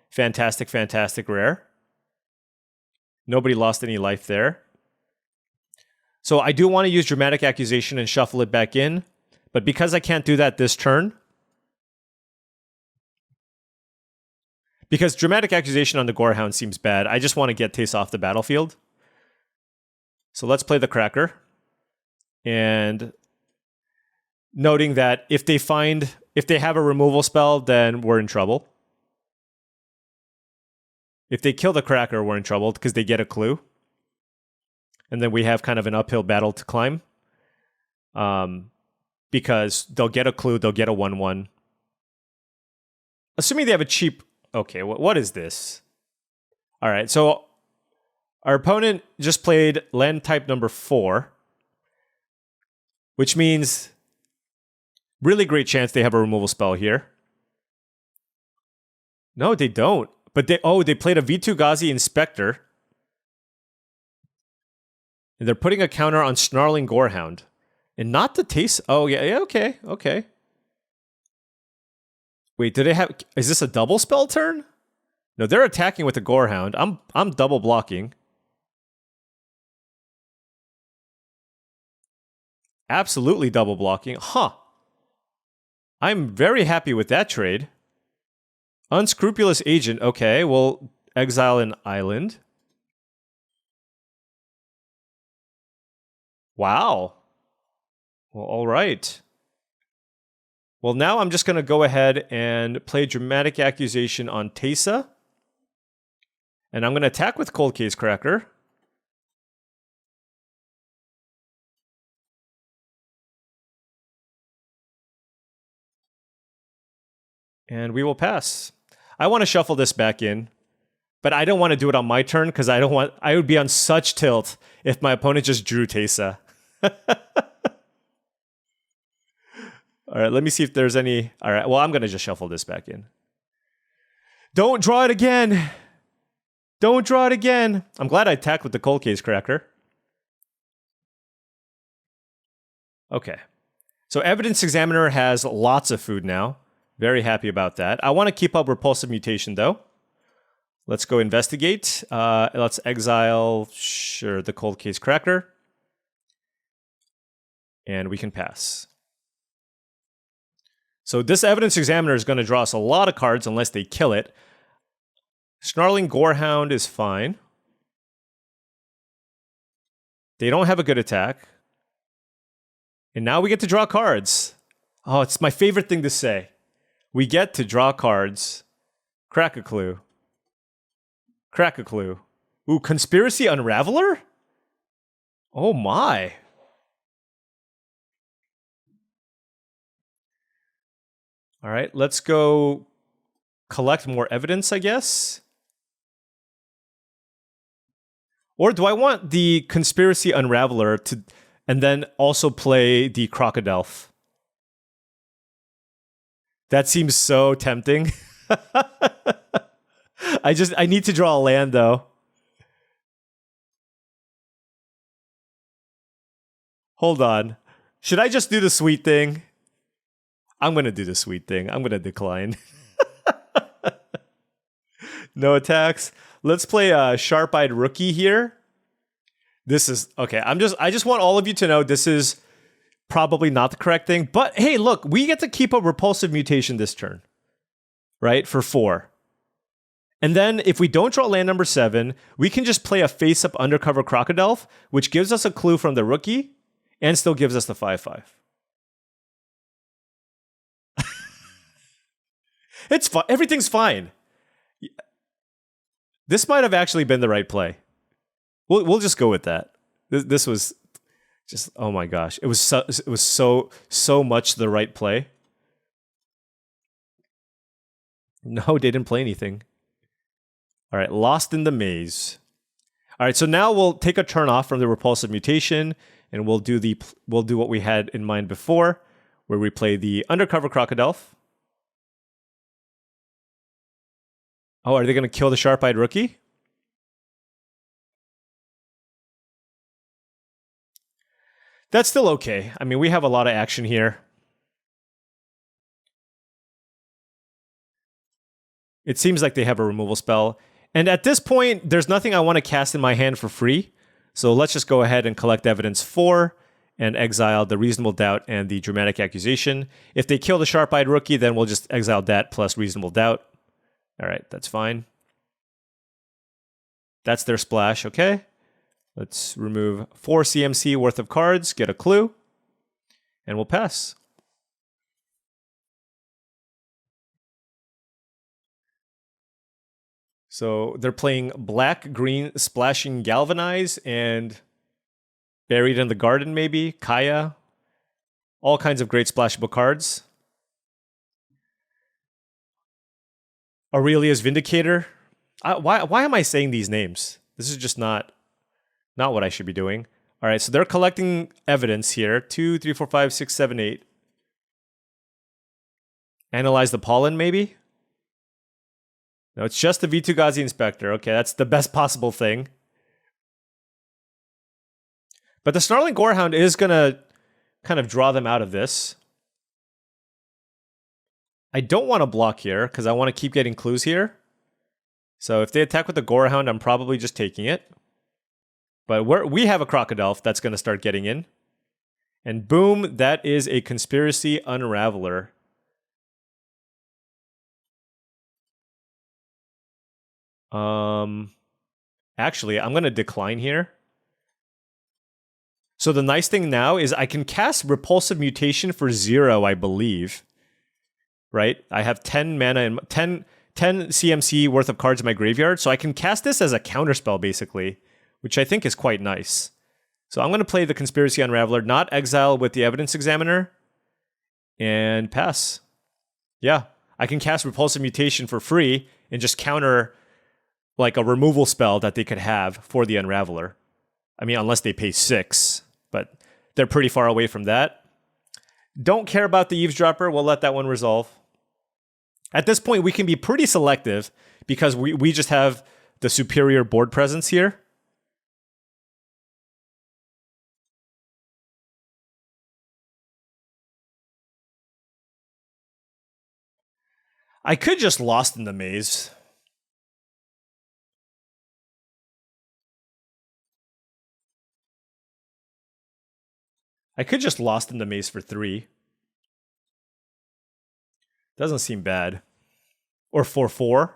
Fantastic, fantastic rare. Nobody lost any life there. So I do want to use Dramatic Accusation and shuffle it back in, but because I can't do that this turn, because Dramatic Accusation on the Gorehound seems bad, I just want to get Teysa off the battlefield. So let's play the Cracker. And noting that if they have a removal spell, then we're in trouble. If they kill the Cracker, we're in trouble because they get a clue. And then we have kind of an uphill battle to climb. Because they'll get a clue, they'll get a 1/1. Assuming they have a cheap... Okay, what is this? All right, so our opponent just played land type number 4, which means really great chance they have a removal spell here. No, they don't. But they played a Vitu-Ghazi Inspector. And they're putting a counter on Snarling Gorehound. And not the Teysa. Oh, yeah, okay. Wait, do they have... Is this a double spell turn? No, they're attacking with the Gorehound. I'm double blocking. Absolutely double blocking. Huh. I'm very happy with that trade. Unscrupulous Agent. Okay, well, exile an island. Wow. Well, all right. Well, now I'm just going to go ahead and play Dramatic Accusation on Teysa. And I'm going to attack with Cold Case Cracker. And we will pass. I want to shuffle this back in. But I don't want to do it on my turn because I would be on such tilt if my opponent just drew Teysa. All right, let me see if there's any... All right, well, I'm going to just shuffle this back in. Don't draw it again! Don't draw it again! I'm glad I attacked with the Cold Case Cracker. Okay. So Evidence Examiner has lots of food now. Very happy about that. I want to keep up Repulsive Mutation, though. Let's go investigate. Let's exile, sure, the Cold Case Cracker. And we can pass. So this Evidence Examiner is going to draw us a lot of cards unless they kill it. Snarling Gorehound is fine. They don't have a good attack. And now we get to draw cards. Oh, it's my favorite thing to say. We get to draw cards. Crack a clue. Crack a clue. Ooh, Conspiracy Unraveler? Oh my. All right, let's go collect more evidence, I guess. Or do I want the Conspiracy Unraveler to, and then also play the Crocodile? That seems so tempting. I need to draw a land, though. Hold on. Should I just do the sweet thing? I'm going to do the sweet thing. I'm going to decline. No attacks. Let's play a Sharp-Eyed Rookie here. This is... Okay, I just want all of you to know this is probably not the correct thing. But hey, look, we get to keep a Repulsive Mutation this turn. Right? For 4. And then if we don't draw land number 7, we can just play a face-up Undercover Crocodile, which gives us a clue from the rookie and still gives us the 5/5. It's fine. Everything's fine. This might have actually been the right play. We'll just go with that. This was just, oh my gosh. It was so much the right play. No, they didn't play anything. All right, Lost in the Maze. All right, so now we'll take a turn off from the Repulsive Mutation, and we'll do what we had in mind before, where we play the Undercover Crocodile. Oh, are they going to kill the Sharp-Eyed Rookie? That's still okay. I mean, we have a lot of action here. It seems like they have a removal spell. And at this point, there's nothing I want to cast in my hand for free. So let's just go ahead and collect evidence 4 and exile the Reasonable Doubt and the Dramatic Accusation. If they kill the Sharp-Eyed Rookie, then we'll just exile that plus Reasonable Doubt. All right, that's fine. That's their splash, okay. Let's remove 4 CMC worth of cards, get a clue, and we'll pass. So they're playing Black, Green, Splashing Galvanize, and Buried in the Garden, maybe, Kaya. All kinds of great splashable cards. Aurelia's Vindicator. Why am I saying these names? This is just not what I should be doing. All right, so they're collecting evidence here. 2, 3, 4, 5, 6, 7, 8. Analyze the Pollen, maybe? No, it's just the Vitu-Ghazi Inspector. Okay, that's the best possible thing. But the Snarling Gorehound is going to kind of draw them out of this. I don't want to block here, because I want to keep getting clues here. So if they attack with the Gorehound, I'm probably just taking it. But we have a Crocodile that's going to start getting in. And boom, that is a Conspiracy Unraveler. Actually, I'm going to decline here. So the nice thing now is I can cast Repulsive Mutation for 0, I believe. Right? I have 10 mana and 10 CMC worth of cards in my graveyard, so I can cast this as a counterspell, basically, which I think is quite nice. So I'm going to play the Conspiracy Unraveler, not exile with the Evidence Examiner, and pass. Yeah, I can cast Repulsive Mutation for free and just counter like a removal spell that they could have for the Unraveler. I mean, unless they pay 6, but they're pretty far away from that. Don't care about the Eavesdropper. We'll let that one resolve. At this point, we can be pretty selective because we just have the superior board presence here. I could just Lost in the Maze. I could just Lost in the Maze for 3. Doesn't seem bad. Or 4/4.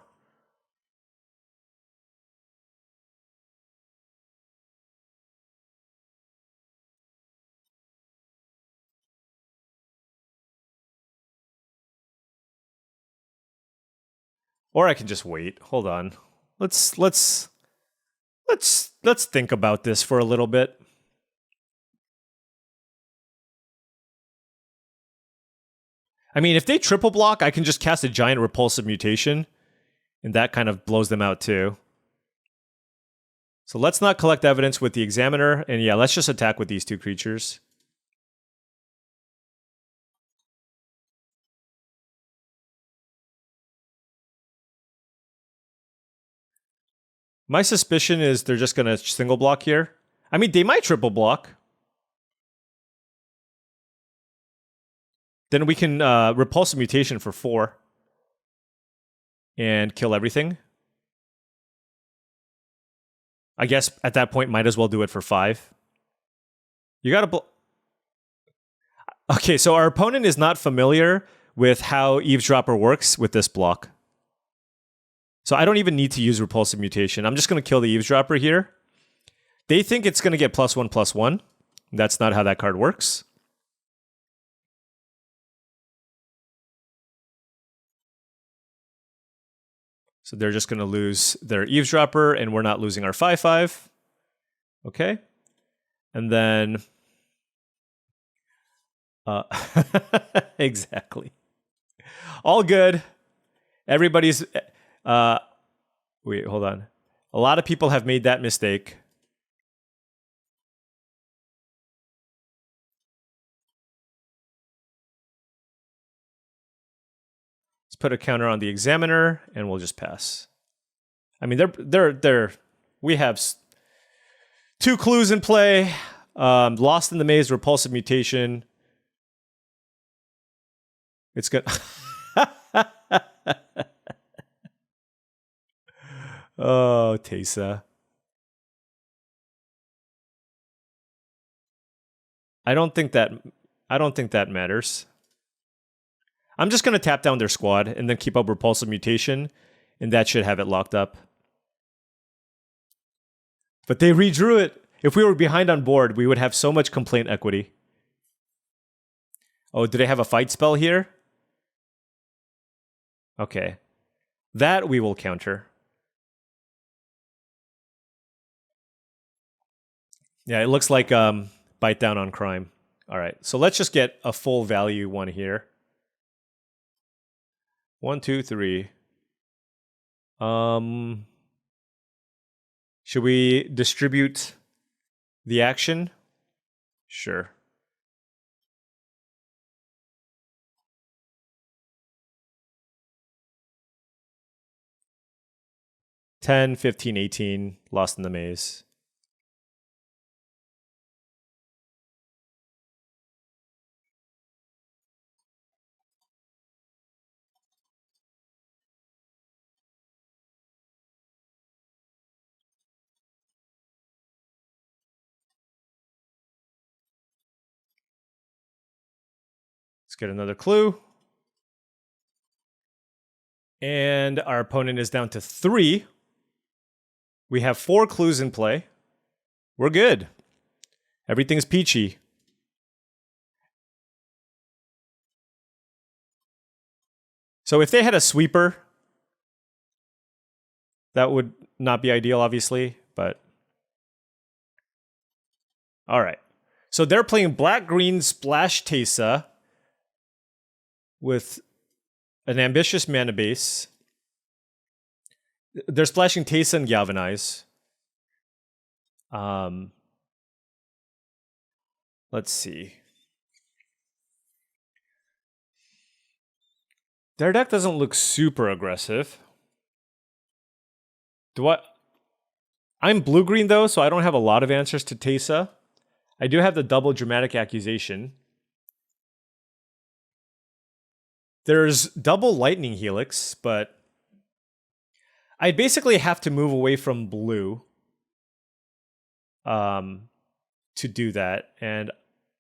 Or I can just wait. Hold on. Let's think about this for a little bit. I mean, if they triple block, I can just cast a giant Repulsive Mutation, and that kind of blows them out too. So let's not collect evidence with the Examiner, and yeah, let's just attack with these 2 creatures. My suspicion is they're just going to single block here. I mean, they might triple block. Then we can Repulsive Mutation for 4. And kill everything. I guess at that point, might as well do it for 5. You gotta... Okay, so our opponent is not familiar with how Eavesdropper works with this block. So I don't even need to use Repulsive Mutation. I'm just going to kill the Eavesdropper here. They think it's going to get +1/+1. That's not how that card works. So they're just going to lose their Eavesdropper, and we're not losing our 5/5. Okay. And then... exactly. All good. Everybody's... wait, hold on. A lot of people have made that mistake. put a counter on the examiner, and we'll just pass. I mean, we have 2 clues in play. Lost in the Maze, Repulsive Mutation. It's good. Oh, Teysa. I don't think that matters. I'm just going to tap down their squad and then keep up Repulsive Mutation, and that should have it locked up. But they redrew it. If we were behind on board, we would have so much complaint equity. Oh, do they have a fight spell here? Okay. That we will counter. Yeah, it looks like bite down on crime. All right, so let's just get a full value one here. 1, 2, 3. Should we distribute the action? Sure. $10, $15, $18, Lost in the Maze. Let's get another clue. And our opponent is down to 3. We have 4 clues in play. We're good. Everything's peachy. So if they had a sweeper, that would not be ideal, obviously, but... All right. So they're playing black-green Splash Teysa with an ambitious mana base. They're splashing Teysa and Galvanize. Let's see. Their deck doesn't look super aggressive. I'm blue-green, though, so I don't have a lot of answers to Teysa. I do have the double Dramatic Accusation. There's double Lightning Helix, but I basically have to move away from blue to do that, and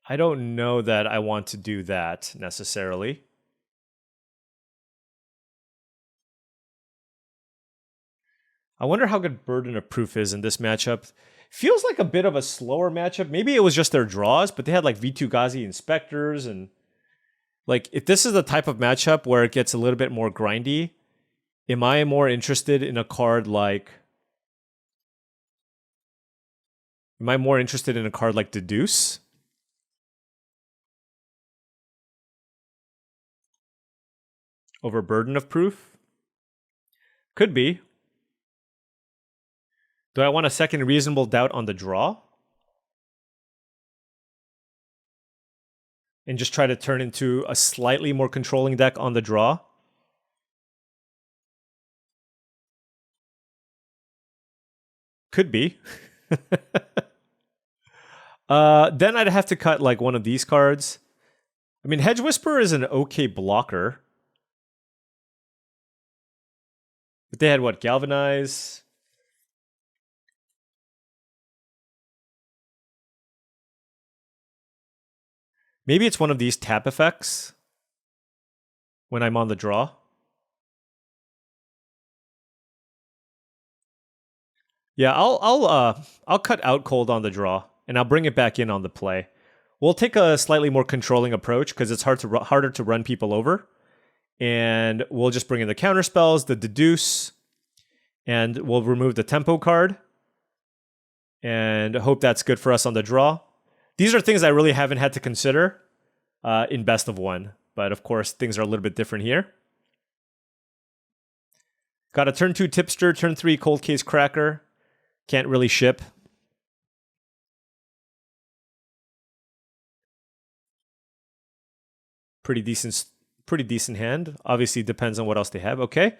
I don't know that I want to do that necessarily. I wonder how good Burden of Proof is in this matchup. Feels like a bit of a slower matchup. Maybe it was just their draws, but they had like V2 Ghazi Inspectors, and like if this is the type of matchup where it gets a little bit more grindy, am I more interested in a card like... Am I more interested in a card like Deduce? Over Burden of Proof? Could be. Do I want a second Reasonable Doubt on the draw? And just try to turn into a slightly more controlling deck on the draw? Could be. Then I'd have to cut like one of these cards. I mean, Hedge Whisperer is an okay blocker. But they had what? Galvanize? Maybe it's one of these tap effects when I'm on the draw. Yeah, I'll cut out cold on the draw, and I'll bring it back in on the play. We'll take a slightly more controlling approach because it's harder to run people over, and we'll just bring in the counter spells, the Deduce, and we'll remove the tempo card, and hope that's good for us on the draw. These are things I really haven't had to consider in best of one, but of course things are a little bit different here. Got a turn 2 Tipster, turn 3 Cold Case Cracker. Can't really ship. Pretty decent pretty decent hand. Obviously, depends on what else they have. Okay.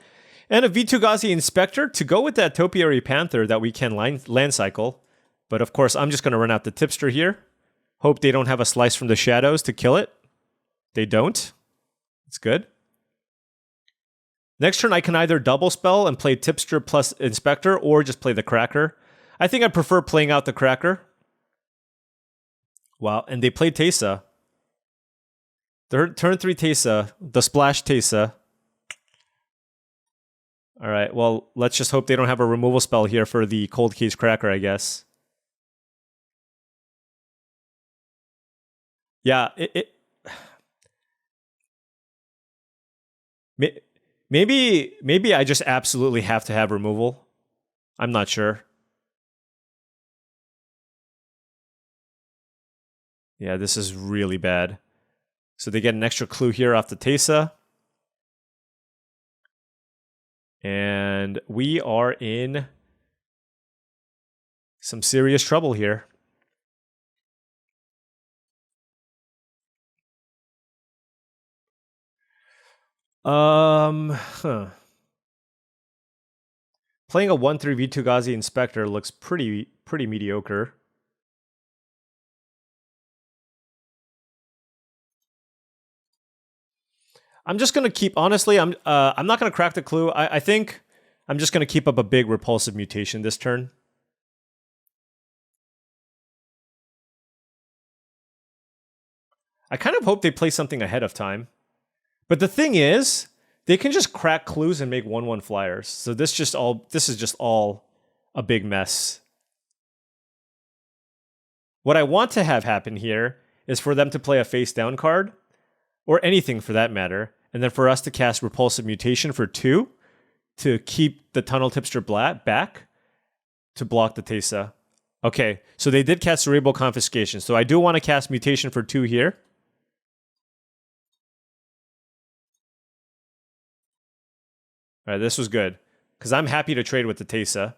And a Vitu-Ghazi Inspector to go with that Topiary Panther that we can land cycle. But of course, I'm just going to run out the Tipster here. Hope they don't have a Slice from the Shadows to kill it. They don't. It's good. Next turn, I can either double spell and play Tipster plus Inspector or just play the Cracker. I think I prefer playing out the Cracker. Wow, and they played Teysa. Turn 3 Teysa, the Splash Teysa. All right, well, let's just hope they don't have a removal spell here for the Cold Case Cracker, I guess. Yeah, maybe I just absolutely have to have removal. I'm not sure. Yeah, this is really bad. So they get an extra clue here off the Teysa. And we are in some serious trouble here. Playing a 1/3 Vitu-Ghazi Inspector looks pretty mediocre. I'm just gonna keep. Honestly, I'm not gonna crack the clue. I think I'm just gonna keep up a big Repulsive Mutation this turn. I kind of hope they play something ahead of time. But the thing is, they can just crack clues and make 1/1 flyers. So this is just all a big mess. What I want to have happen here is for them to play a face down card, or anything for that matter, and then for us to cast Repulsive Mutation for 2 to keep the Tunnel Tipster back to block the Teysa. Okay, so they did cast Cerebral Confiscation, so I do want to cast Mutation for 2 here. All right, this was good, because I'm happy to trade with the Teysa.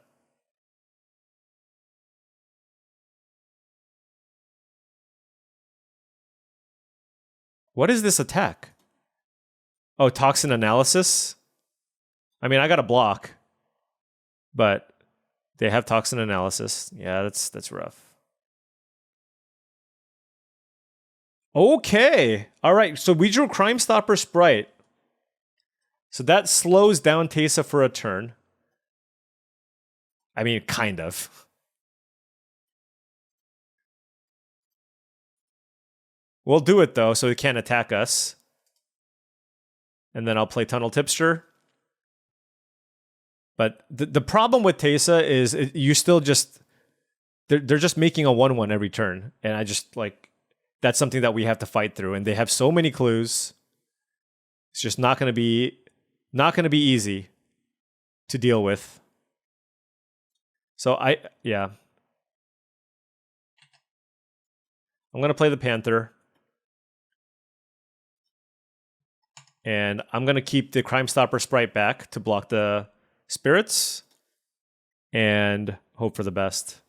What is this attack? Oh, Toxin Analysis? I mean, I got a block, but they have Toxin Analysis. Yeah, that's rough. Okay. All right, so we drew Crime Stopper Sprite. So that slows down Teysa for a turn. I mean, kind of. We'll do it, though, so it can't attack us. And then I'll play Tunnel Tipster. But the problem with Teysa is you still just... They're just making a 1/1 every turn. And I just, like... That's something that we have to fight through. And they have so many clues. It's just not going to be easy to deal with. So yeah. I'm going to play the Panther. And I'm going to keep the Crime Stopper Sprite back to block the spirits. And hope for the best.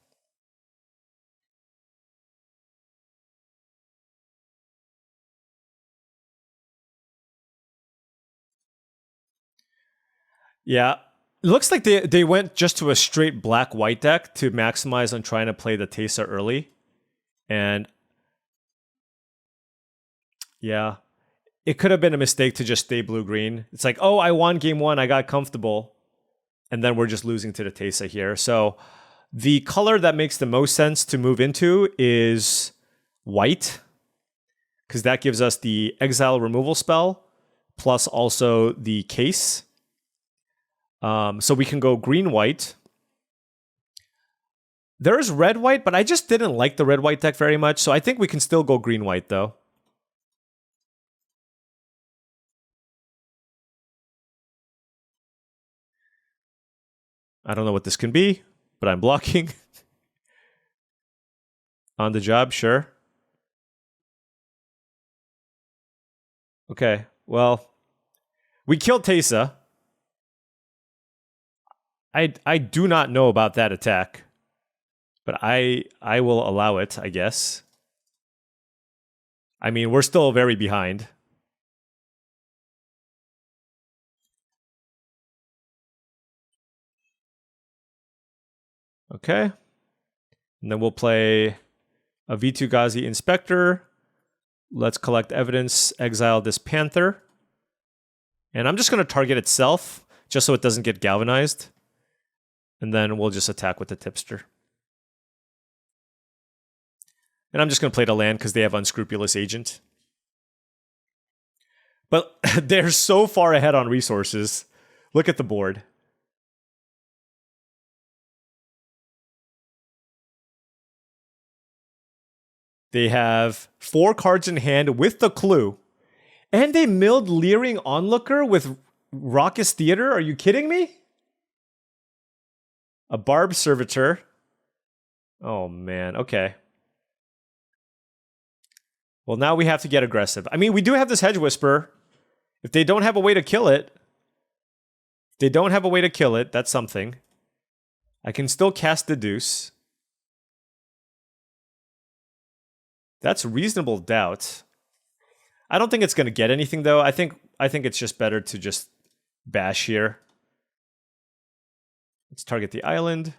Yeah. It looks like they went just to a straight black-white deck to maximize on trying to play the Teysa early. And yeah, it could have been a mistake to just stay blue-green. It's like, oh, I won game 1, I got comfortable. And then we're just losing to the Teysa here. So the color that makes the most sense to move into is white, because that gives us the exile removal spell, plus also the case. So we can go green-white. There's red-white, but I just didn't like the red-white deck very much, so I think we can still go green-white, though. I don't know what this can be, but I'm blocking. On the job, sure. Okay, well, we killed Teysa. I do not know about that attack, but I will allow it, I guess. I mean, we're still very behind. Okay. And then we'll play a V2 Ghazi Inspector. Let's collect evidence, exile this Panther. And I'm just going to target itself, just so it doesn't get galvanized. And then we'll just attack with the Tipster. And I'm just going to play the land because they have Unscrupulous Agent. But they're so far ahead on resources. Look at the board. They have 4 cards in hand with the clue. And they milled Leering Onlooker with Raucous Theater? Are you kidding me? A Barb Servitor. Oh, man. Okay. Well, now we have to get aggressive. I mean, we do have this Hedge Whisper. If they don't have a way to kill it... that's something. I can still cast the Deuce. That's Reasonable Doubt. I don't think it's going to get anything, though. I think it's just better to just bash here. Let's target the island.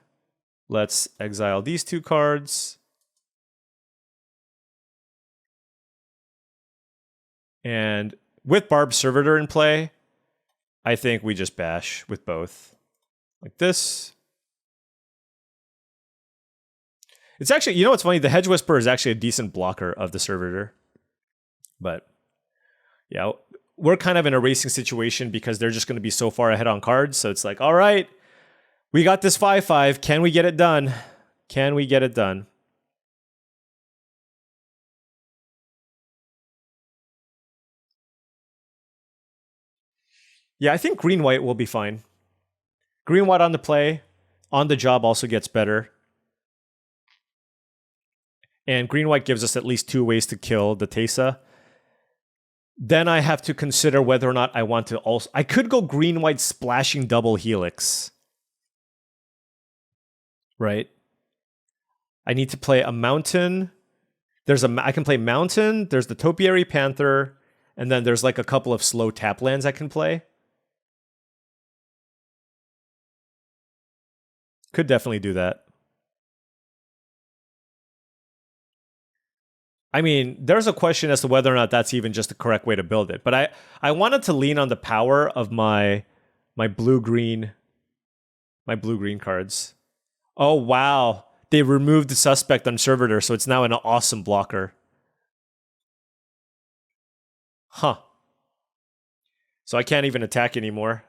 Let's exile these 2 cards. And with Barb Servitor in play, I think we just bash with both. Like this. It's actually, you know what's funny? The Hedge Whisperer is actually a decent blocker of the Servitor. But, yeah, we're kind of in a racing situation because they're just going to be so far ahead on cards. So it's like, all right, we got this 5-5. Can we get it done? Can we get it done? Yeah, I think green-white will be fine. Green-white on the play. On the job also gets better. And green-white gives us at least 2 ways to kill the Teysa. Then I have to consider whether or not I want to also... I could go green-white splashing double Helix. Right? I need to play a mountain. I can play mountain. There's the Topiary Panther. And then there's like a couple of slow tap lands I can play. Could definitely do that. I mean, there's a question as to whether or not that's even just the correct way to build it. But I wanted to lean on the power of my blue-green cards. Oh, wow. They removed the Suspect on Servitor, so it's now an awesome blocker. Huh. So I can't even attack anymore.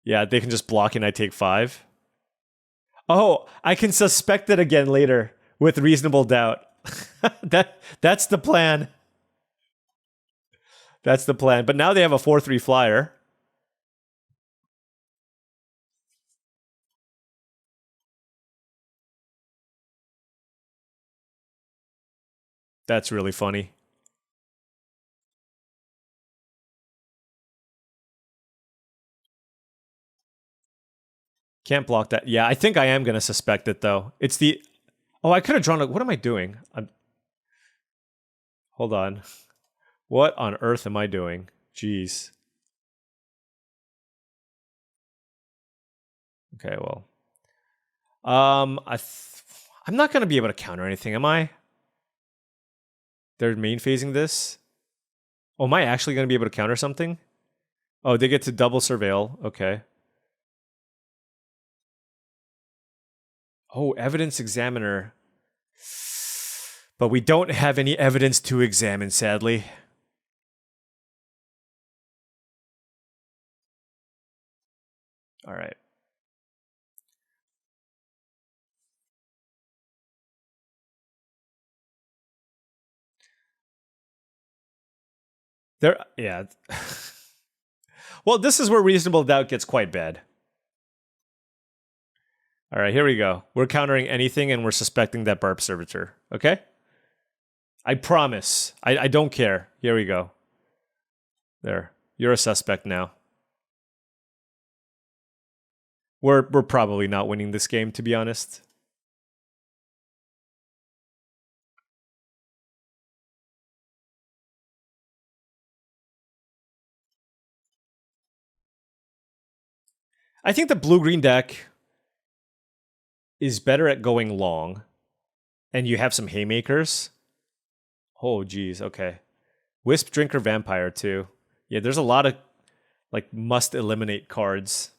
Yeah, they can just block and I take 5. Oh, I can suspect it again later with Reasonable Doubt. That's the plan. That's the plan. But now they have a 4/3 flyer. That's really funny. Can't block that. Yeah, I think I am going to suspect it, though. It's the... Oh, I could have drawn... What am I doing? Hold on. What on earth am I doing? Jeez. Okay, well. I'm not going to be able to counter anything, am I? They're main phasing this? Oh, am I actually going to be able to counter something? Oh, they get to double surveil. Okay. Oh, evidence examiner. But we don't have any evidence to examine, sadly. All right. Yeah. Well, this is where Reasonable Doubt gets quite bad. All right, here we go. We're countering anything and we're suspecting that Barb Servitor. Okay? I promise. I don't care. Here we go. There. You're a suspect now. We're probably not winning this game, to be honest. I think the blue-green deck is better at going long, and you have some haymakers. Oh, geez. Okay. Wisp, Drinker, Vampire too. Yeah, there's a lot of like must eliminate cards.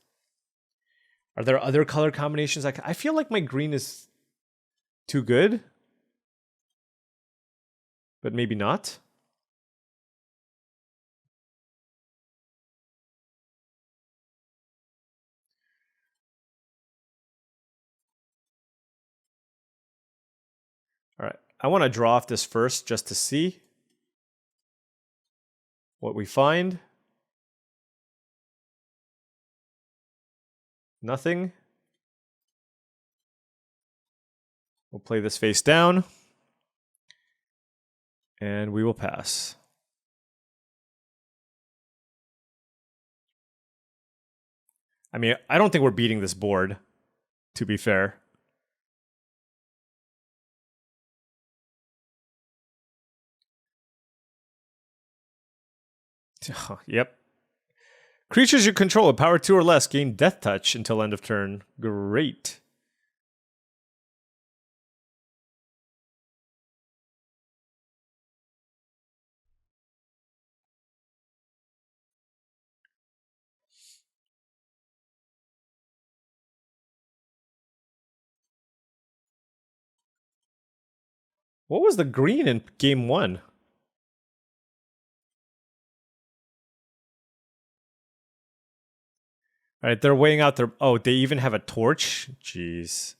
Are there other color combinations? I feel like my green is too good, but maybe not. All right. I want to draw off this first just to see what we find. Nothing. We'll play this face down. And we will pass. I mean, I don't think we're beating this board, to be fair. Yep. Creatures you control at power 2 or less gain Death Touch until end of turn. Great. What was the green in game 1? All right, they're weighing out their... Oh, they even have a torch? Jeez.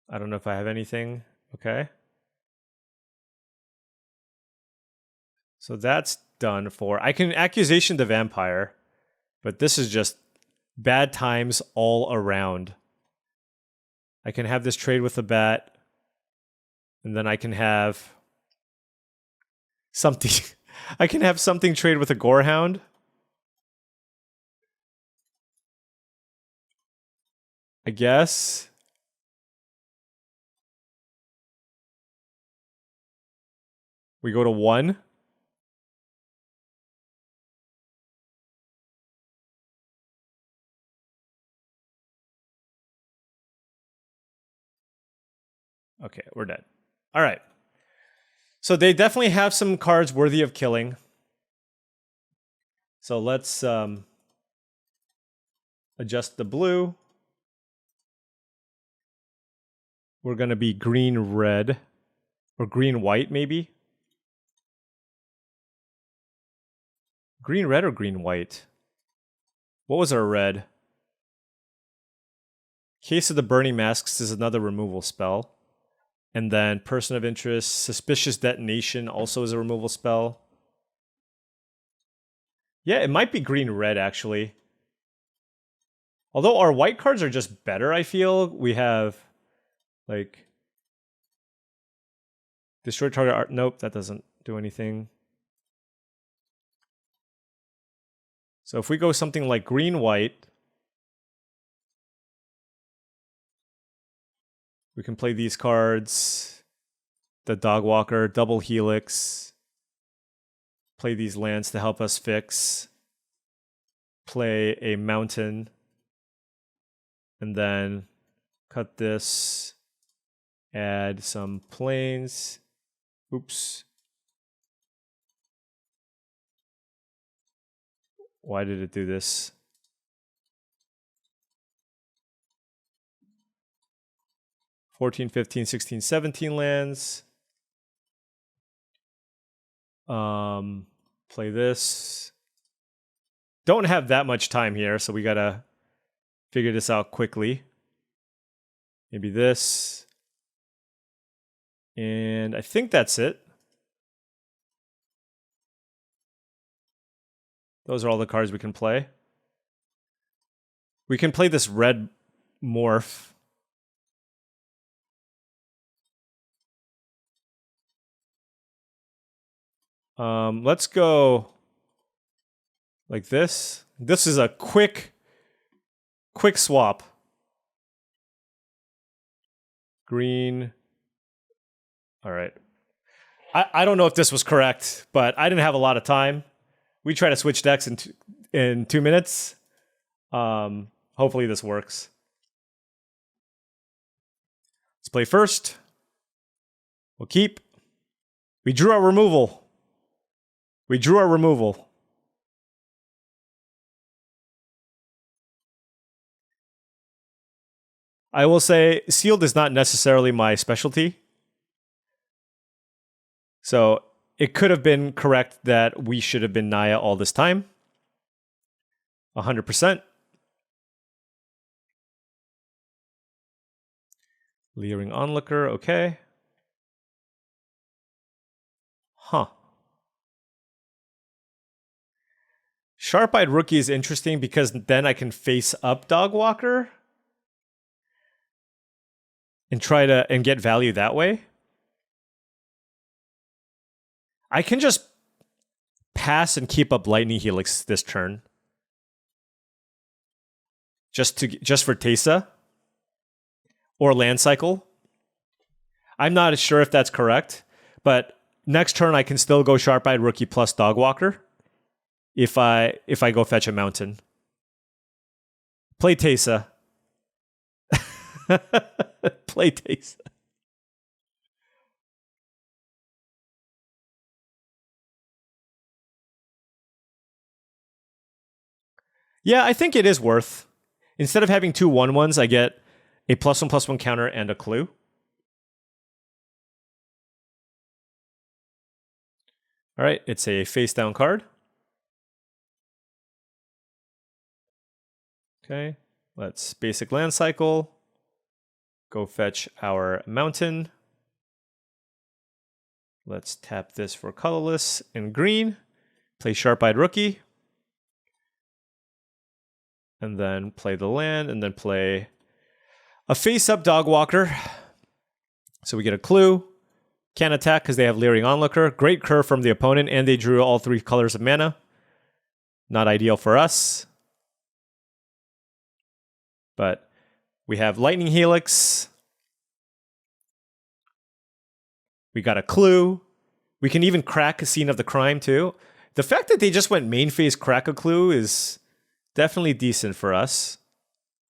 I don't know if I have anything. Okay. So that's done for. I can Accusation the Vampire, but this is just bad times all around. I can have this trade with the bat, and then I can have something. I can have something trade with a Gorehound. I guess. We go to 1. Okay, we're dead. All right. So they definitely have some cards worthy of killing. So let's adjust the blue. We're going to be green-red. Or green-white, maybe? Green-red or green-white? What was our red? Case of the Burning Masks is another removal spell. And then Person of Interest, Suspicious Detonation also is a removal spell. Yeah, it might be green-red, actually. Although our white cards are just better, I feel. We have, like... Destroy target art. Nope, that doesn't do anything. So if we go something like green-white, we can play these cards. The Dogwalker, Double Helix. Play these lands to help us fix. Play a mountain. And then cut this. Add some plains. Oops. Why did it do this? $14, $15, $16, $17 lands. Play this. Don't have that much time here, so we gotta figure this out quickly. Maybe this. And I think that's it. Those are all the cards we can play. We can play this red morph. Let's go like this. This is a quick swap. Green. All right. I don't know if this was correct, but I didn't have a lot of time. We try to switch decks in 2 minutes. Hopefully this works. Let's play first. We'll keep. We drew our removal. We drew our removal. I will say sealed is not necessarily my specialty. So it could have been correct that we should have been Naya all this time. 100%. Leering Onlooker, okay. Huh. Sharp-Eyed Rookie is interesting because then I can face up Dogwalker and try to get value that way. I can just pass and keep up Lightning Helix this turn. Just for Teysa or Land Cycle. I'm not sure if that's correct, but next turn I can still go Sharp-Eyed Rookie plus Dogwalker if I go fetch a mountain. Play Teysa. Play Teysa. Yeah, I think it is worth. Instead of having 2 1/1s, I get a +1/+1 counter and a clue. All right, it's a face down card. Okay, let's basic land cycle. Go fetch our mountain. Let's tap this for colorless and green. Play Sharp-Eyed Rookie. And then play the land, and then play a face-up Dogwalker. So we get a clue. Can't attack because they have Leering Onlooker. Great curve from the opponent, and they drew all 3 colors of mana. Not ideal for us. But we have Lightning Helix. We got a clue. We can even crack a Scene of the Crime, too. The fact that they just went main phase crack a clue is definitely decent for us.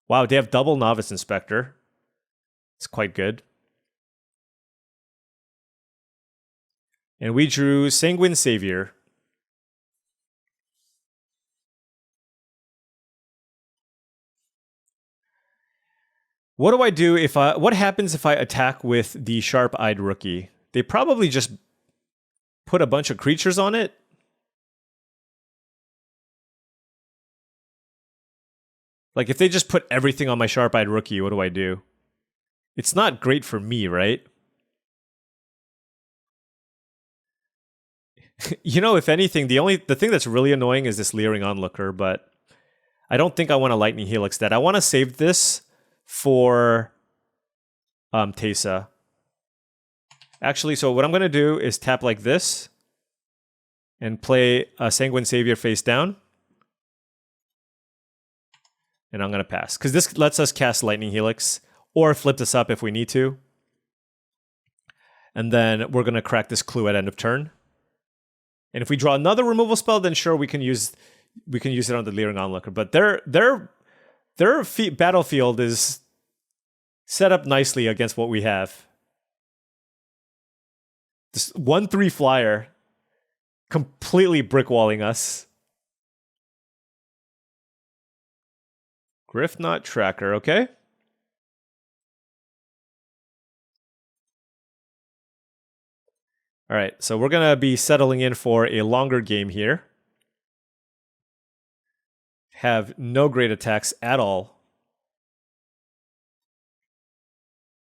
Wow, they have double Novice Inspector. It's quite good. And we drew Sanguine Savior. What do I do if what happens if I attack with the Sharp-Eyed Rookie? They probably just put a bunch of creatures on it. Like, if they just put everything on my Sharp-Eyed Rookie, what do I do? It's not great for me, right? You know, if anything, the thing that's really annoying is this Leering Onlooker, but I don't think I want to Lightning Helix that. I want to save this for Teysa. Actually, so what I'm going to do is tap like this and play a Sanguine Savior face down. And I'm going to pass. Because this lets us cast Lightning Helix or flip this up if we need to. And then we're going to crack this clue at end of turn. And if we draw another removal spell, then sure, we can use it on the Leering Onlooker. But their battlefield is set up nicely against what we have. This 1/3 flyer completely brickwalling us. Griffknot Tracker, okay. All right, so we're going to be settling in for a longer game here. Have no great attacks at all.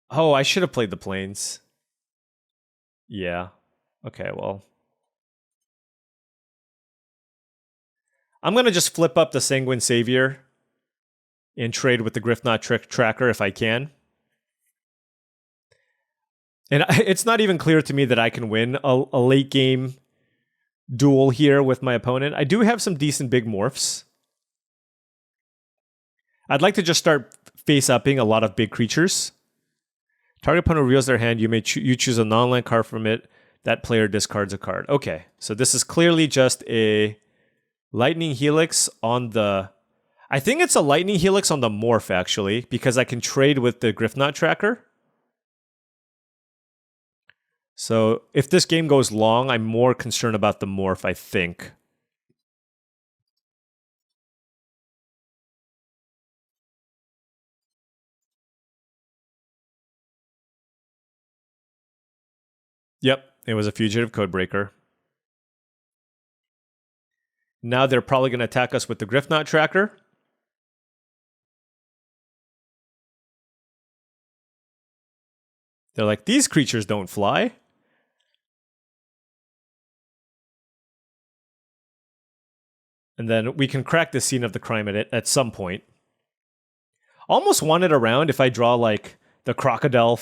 Oh, I should have played the Plains. Yeah. Okay, well. I'm going to just flip up the Sanguine Savior and trade with the Griffknot Tracker if I can. And it's not even clear to me that I can win a late game duel here with my opponent. I do have some decent big morphs. I'd like to just start face-upping a lot of big creatures. Target opponent reveals their hand. You choose a non-land card from it that player discards a card. Okay, so this is clearly just a Lightning Helix on the... I think it's a Lightning Helix on the Morph, actually, because I can trade with the Griffnot tracker. So if this game goes long, I'm more concerned about the Morph, I think. Yep, it was a Fugitive Codebreaker. Now they're probably going to attack us with the Griffnot tracker. They're like, these creatures don't fly. And then we can crack the scene of the crime at some point. Almost want it around if I draw like the Crocodile.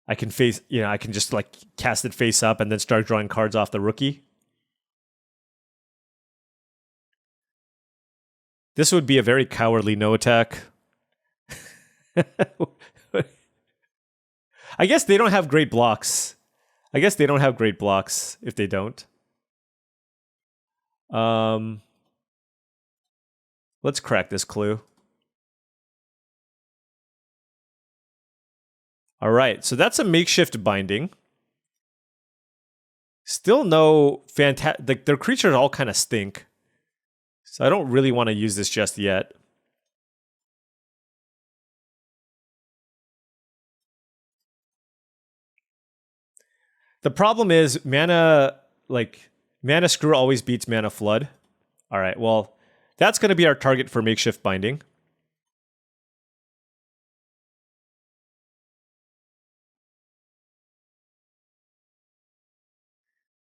I can face, I can just like cast it face up and then start drawing cards off the rookie. This would be a very cowardly no attack. I guess they don't have great blocks. If they don't. Let's crack this clue. All right, so that's a makeshift binding. Still no fantastic... Their creatures all kind of stink. So I don't really want to use this just yet. The problem is mana screw always beats mana flood. All right, well, that's going to be our target for makeshift binding.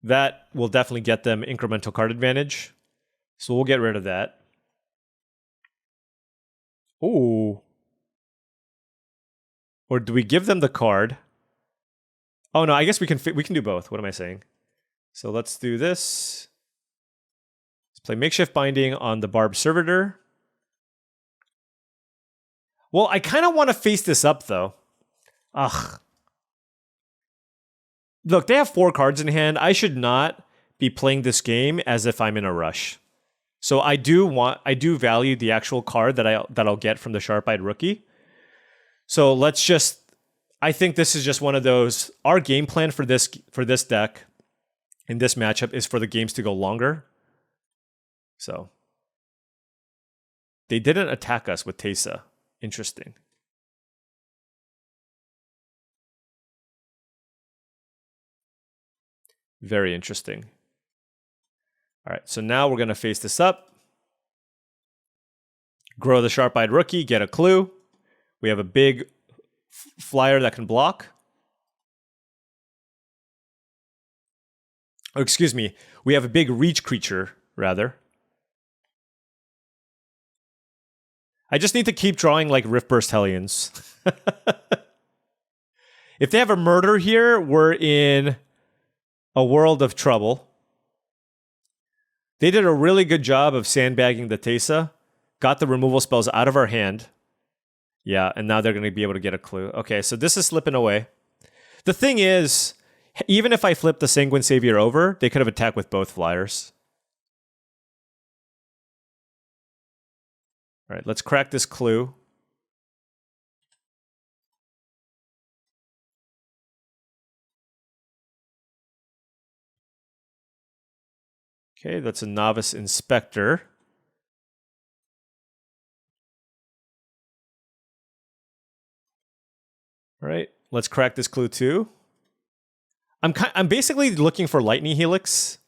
That will definitely get them incremental card advantage. So we'll get rid of that. Ooh. Or do we give them the card? Oh no, I guess we can do both. What am I saying? So let's do this. Let's play makeshift binding on the Barb Servitor. Well, I kind of want to face this up though. Ugh. Look, they have 4 cards in hand. I should not be playing this game as if I'm in a rush. So I do value the actual card that I'll get from the Sharp-Eyed Rookie. So let's just... I think this is just one of those... Our game plan for this deck in this matchup is for the games to go longer. So they didn't attack us with Teysa. Interesting. Very interesting. All right, so now we're going to face this up. Grow the Sharp-Eyed Rookie, get a clue. We have a big flyer that can block. Oh, excuse me. We have a big reach creature, rather. I just need to keep drawing like Riftburst Hellions. If they have a murder here, we're in a world of trouble. They did a really good job of sandbagging the Teysa. Got the removal spells out of our hand. Yeah, and now they're going to be able to get a clue. Okay, so this is slipping away. The thing is, even if I flip the Sanguine Savior over, they could have attacked with both flyers. All right, let's crack this clue. Okay, that's a Novice Inspector. All right, let's crack this clue too. I'm basically looking for Lightning Helix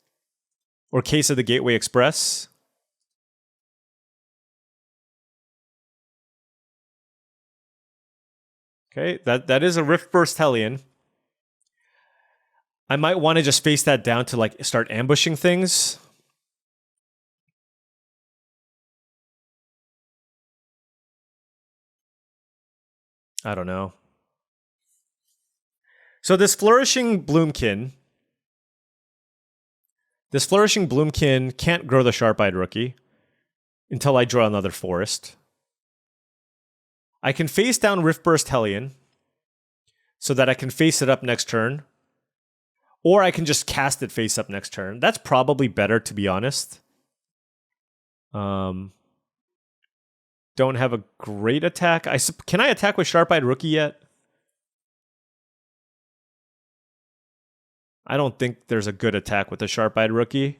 or Case of the Gateway Express. Okay, that is a Riftburst Hellion. I might want to just face that down to like start ambushing things. I don't know. So this Flourishing Bloomkin can't grow the Sharp-Eyed Rookie until I draw another forest. I can face down Riftburst Hellion so that I can face it up next turn. Or I can just cast it face up next turn. That's probably better, to be honest. Don't have a great attack. Can I attack with Sharp-Eyed Rookie yet? I don't think there's a good attack with the Sharp-Eyed Rookie.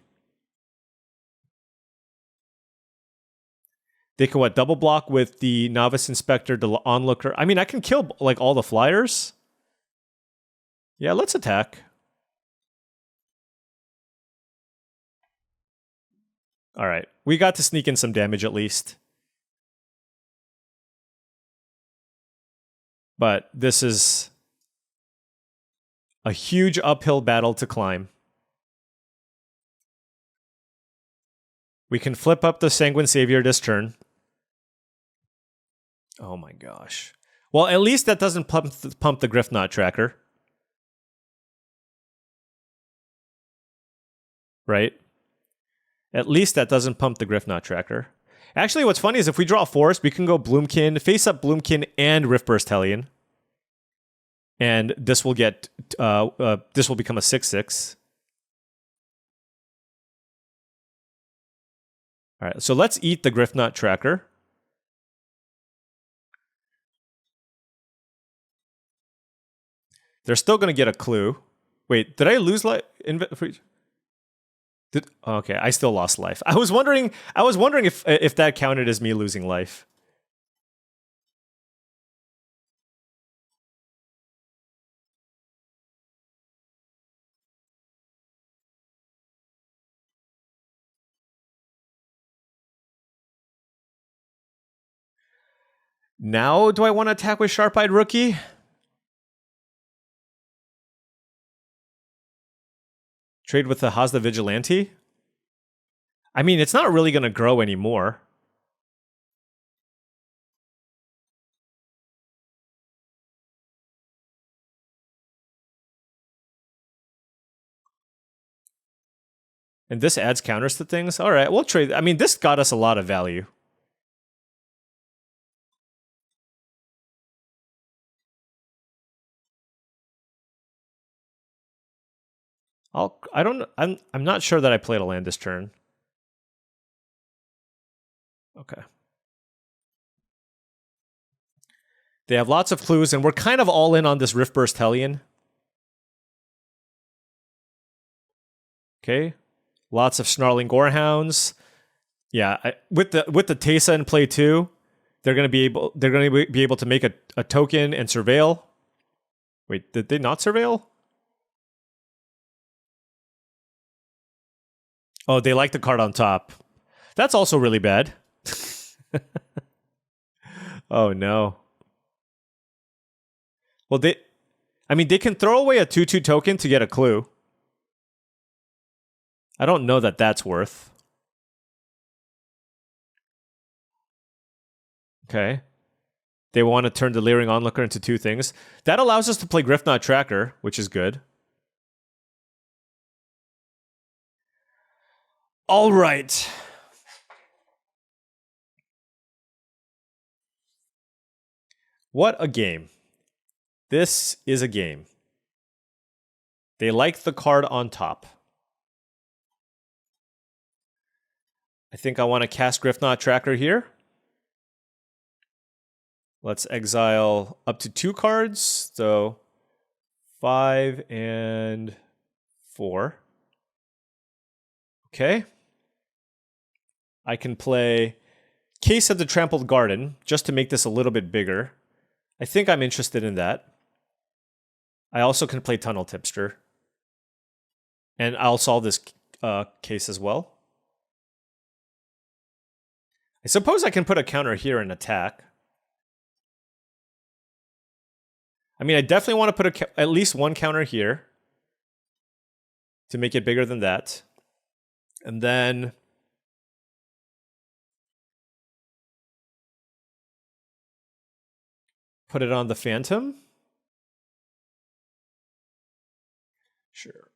They can what, double block with the Novice Inspector, the Onlooker. I mean, I can kill like all the flyers. Yeah, let's attack. All right, we got to sneak in some damage at least. But this is a huge uphill battle to climb. We can flip up the Sanguine Savior this turn. Oh my gosh. Well, at least that doesn't pump the Griffknot tracker. Right? At least that doesn't pump the Griffknot tracker. Actually, what's funny is if we draw a forest, we can go Bloomkin, face up Bloomkin, and Riftburst Hellion. And this will get this will become a 6/6. All right, so let's eat the Griffknot tracker. They're still going to get a clue. Wait, did I lose life? Okay, I still lost life. I was wondering if that counted as me losing life. Now, do I want to attack with Sharp-Eyed Rookie? Trade with the Hazda Vigilante? I mean, it's not really going to grow anymore. And this adds counters to things? All right, we'll trade. I mean, this got us a lot of value. I'm not sure that I played a land this turn. Okay. They have lots of clues, and we're kind of all in on this Riftburst Hellion. Okay. Lots of Snarling Gorehounds. Yeah, with the Teysa in play too, they're going to be able to make a token and surveil. Wait, did they not surveil? Oh, they like the card on top. That's also really bad. Oh no. Well, they can throw away a 2/2 token to get a clue. I don't know that that's worth. Okay. They want to turn the Leering Onlooker into two things. That allows us to play Griffknot Tracker, which is good. All right. What a game. This is a game. They like the card on top. I think I want to cast Griffknot Tracker here. Let's exile up to 2 cards. So 5 and 4. Okay. I can play Case of the Trampled Garden just to make this a little bit bigger. I think I'm interested in that. I also can play Tunnel Tipster. And I'll solve this case as well. I suppose I can put a counter here and attack. I mean, I definitely want to put at least one counter here to make it bigger than that. And then put it on the Phantom. Sure.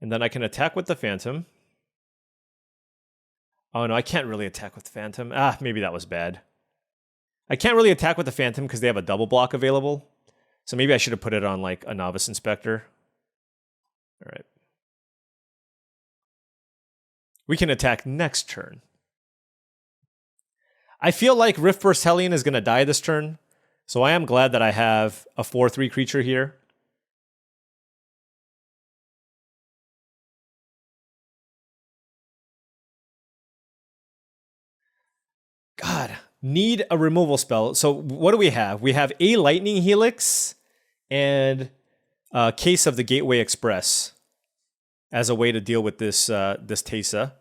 And then I can attack with the Phantom. Oh no, I can't really attack with the Phantom. Maybe that was bad. I can't really attack with the Phantom because they have a double block available. So maybe I should have put it on like a novice inspector. All right. We can attack next turn. I feel like Riftburst Hellion is going to die this turn. So I am glad that I have a 4/3 creature here. God, need a removal spell. So what do we have? We have a Lightning Helix and a Case of the Gateway Express as a way to deal with this this Teysa.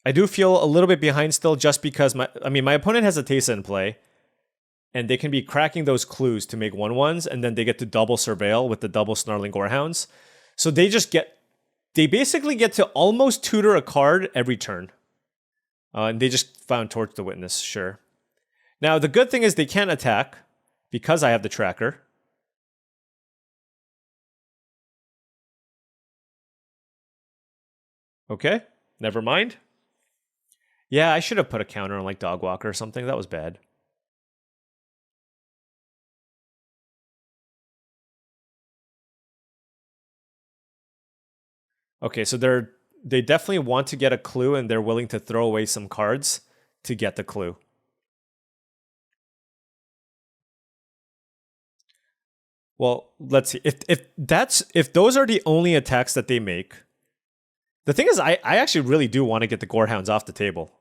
I do feel a little bit behind still just because my opponent has a Teysa in play. And they can be cracking those clues to make 1/1s, and then they get to double surveil with the double Snarling Gorehounds. So they basically get to almost tutor a card every turn. And they just found Torch the Witness, sure. Now, the good thing is they can't attack because I have the tracker. Okay, never mind. Yeah, I should have put a counter on like Dogwalker or something. That was bad. Okay, so they definitely want to get a clue and they're willing to throw away some cards to get the clue. Well, let's see. If those are the only attacks that they make, the thing is I actually really do want to get the Gorehounds off the table.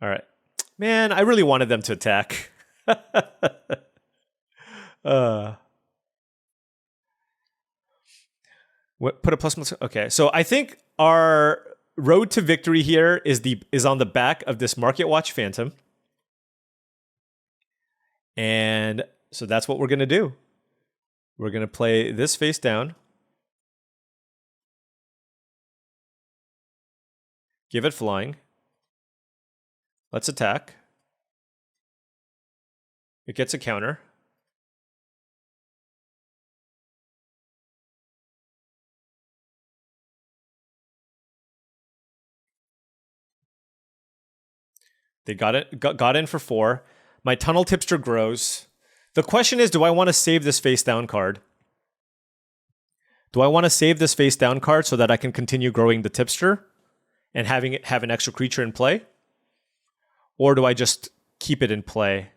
All right. Man, I really wanted them to attack. What, put a plus. Okay, so I think our road to victory here is on the back of this Market Watch Phantom. And so that's what we're going to do. We're going to play this face down. Give it flying. Let's attack. It gets a counter. They got in for 4. My Tunnel Tipster grows. The question is, do I want to save this face down card? Do I want to save this face down card so that I can continue growing the Tipster and having it have an extra creature in play? Or do I just keep it in play?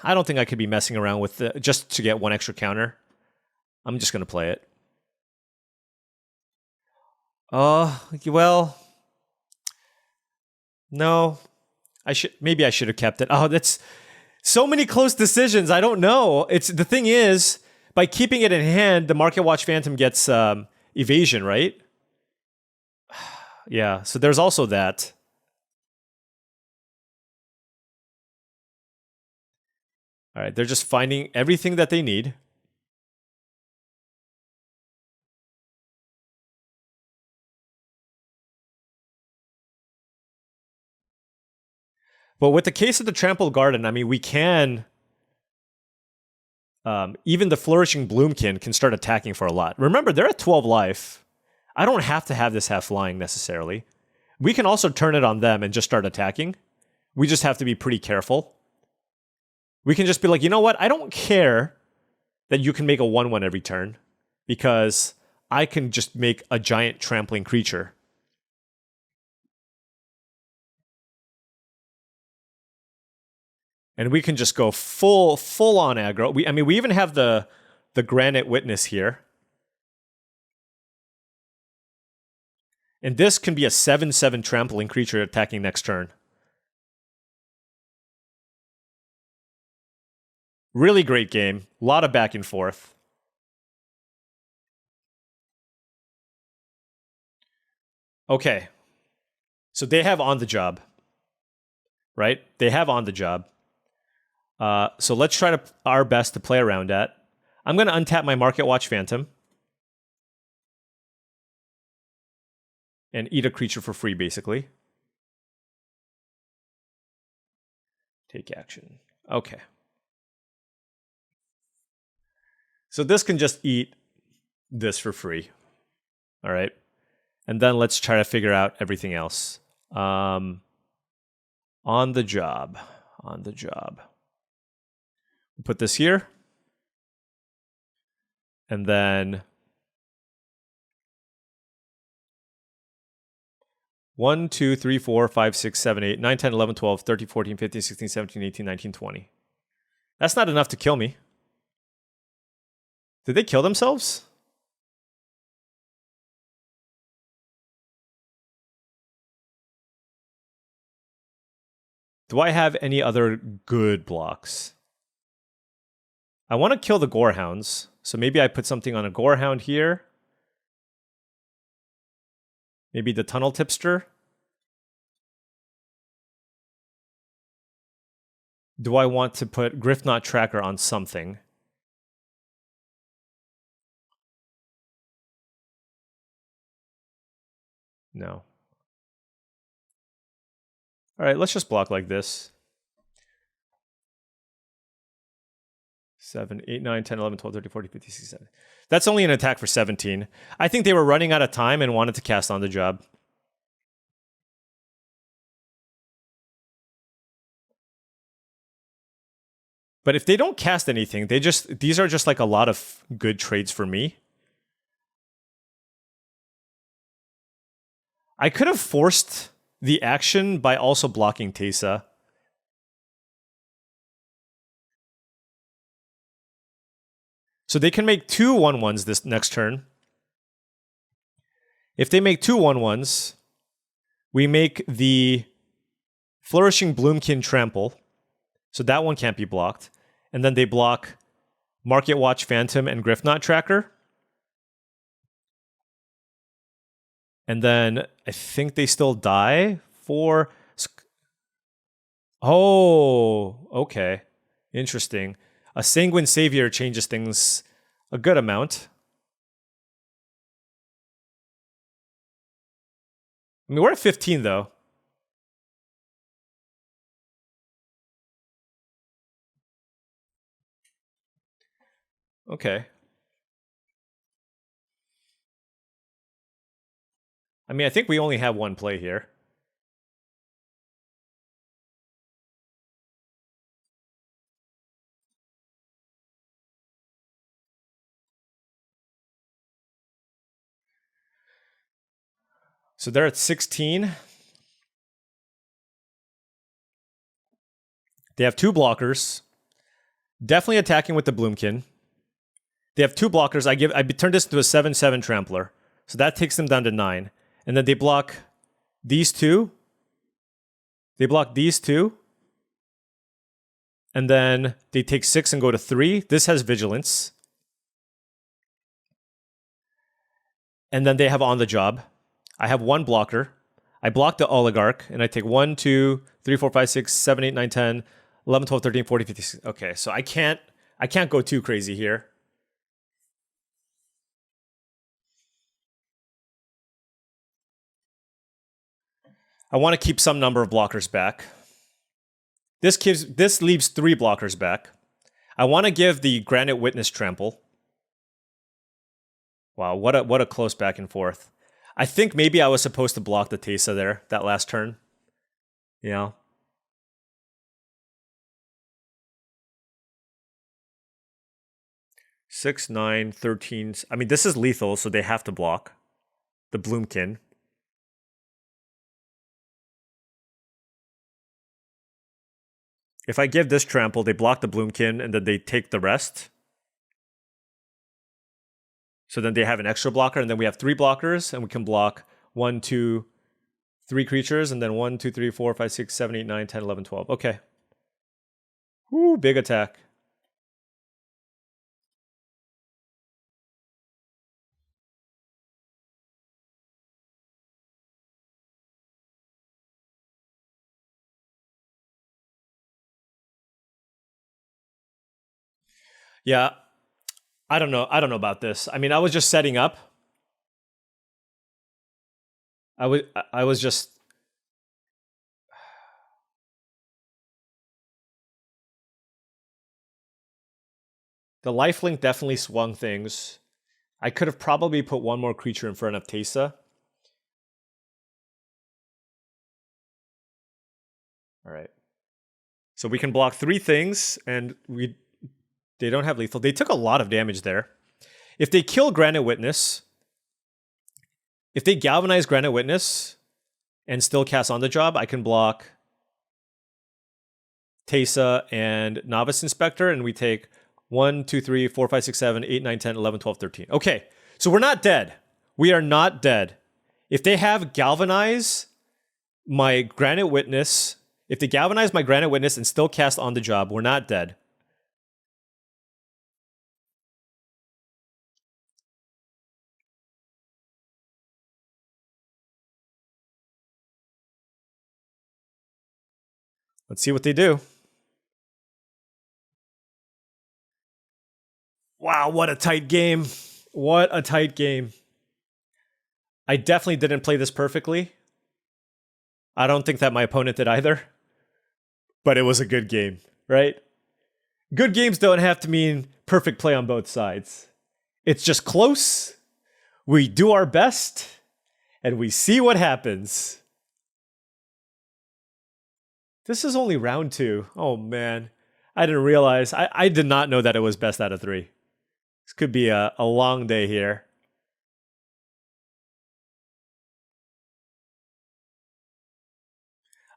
I don't think I could be messing around with it just to get 1 extra counter. I'm just going to play it. Well, no. Maybe I should have kept it. Oh, that's so many close decisions. I don't know. The thing is, by keeping it in hand, the Market Watch Phantom gets evasion, right? Yeah, so there's also that. All right, they're just finding everything that they need. But with the Case of the Trampled Garden, I mean, we can... even the Flourishing Bloomkin can start attacking for a lot. Remember, they're at 12 life. I don't have to have this half flying necessarily. We can also turn it on them and just start attacking. We just have to be pretty careful. We can just be like, you know what? I don't care that you can make a 1/1 every turn because I can just make a giant trampling creature. And we can just go full on aggro. We even have the Granite Witness here. And this can be a 7/7 trampling creature attacking next turn. Really great game. A lot of back and forth. Okay. So they have On the Job. Right? They have On the Job. So let's try our best to play around that. I'm going to untap my Market Watch Phantom. And eat a creature for free, basically. Take action. Okay. So this can just eat this for free. All right. And then let's try to figure out everything else. On the job. On the job. We'll put this here. And then 1, 2, 3, 4, 5, 6, 7, 8, 9, 10, 11, 12, 13, 14, 15, 16, 17, 18, 19, 20. That's not enough to kill me. Did they kill themselves? Do I have any other good blocks? I want to kill the Gorehounds. So maybe I put something on a Gorehound here. Maybe the Tunnel Tipster. Do I want to put Griffknot Tracker on something? No. All right, let's just block like this. 7, 8, 9, 10, 11, 12, 13, 14, 15, 16, 17. That's only an attack for 17. I think they were running out of time and wanted to cast on the job. But if they don't cast anything, these are just like a lot of good trades for me. I could have forced the action by also blocking Teysa. So they can make 2 1/1s this next turn. If they make 2 1/1s, we make the Flourishing Bloomkin Trample. So that one can't be blocked. And then they block Market Watch Phantom and Griffknot Tracker. And then I think they still die for... Oh, okay. Interesting. A Sanguine Savior changes things a good amount. I mean, we're at 15, though. Okay. I mean, I think we only have one play here. So they're at 16. They have 2 blockers. Definitely attacking with the Bloomkin. They have 2 blockers. I turn this into a 7/7 Trampler. So that takes them down to 9. And then they block these 2. They block these 2. And then they take 6 and go to 3. This has Vigilance. And then they have On the Job. I have 1 blocker. I block the Oligarch, and I take 1, 2, 3, 4, 5, 6, 7, 8, 9, 10, 11, 12, 13, 14, 15, 16. Okay, so I can't go too crazy here. I want to keep some number of blockers back. This leaves 3 blockers back. I want to give the Granite Witness Trample. Wow, what a close back and forth. I think maybe I was supposed to block the Teysa there, that last turn. Yeah. Six, 9, 13. I mean, this is lethal, so they have to block the Bloomkin. If I give this Trample, they block the Bloomkin, and then they take the rest. So then they have an extra blocker, and then we have 3 blockers, and we can block 1, 2, 3 creatures, and then 1, 2, 3, 4, 5, 6, 7, 8, 9, 10, 11, 12. Okay. Woo, big attack. Yeah, I don't know about this. I mean, I was just setting up. I was just... The lifelink definitely swung things. I could have probably put 1 more creature in front of Teysa. All right. So we can block 3 things, and they don't have lethal. They took a lot of damage there. If they kill Granite Witness, if they galvanize Granite Witness and still cast On the Job, I can block Teysa and Novice Inspector, and we take 1, 2, 3, 4, 5, 6, 7, 8, 9, 10, 11, 12, 13. Okay, so we're not dead. We are not dead. If they have Galvanize my Granite Witness, if they galvanize my Granite Witness and still cast On the Job, we're not dead. Let's see what they do. Wow, what a tight game. What a tight game. I definitely didn't play this perfectly. I don't think that my opponent did either. But it was a good game, right? Good games don't have to mean perfect play on both sides. It's just close. We do our best, and we see what happens. This is only round 2. Oh, man. I didn't realize. I did not know that it was best out of 3. This could be a long day here.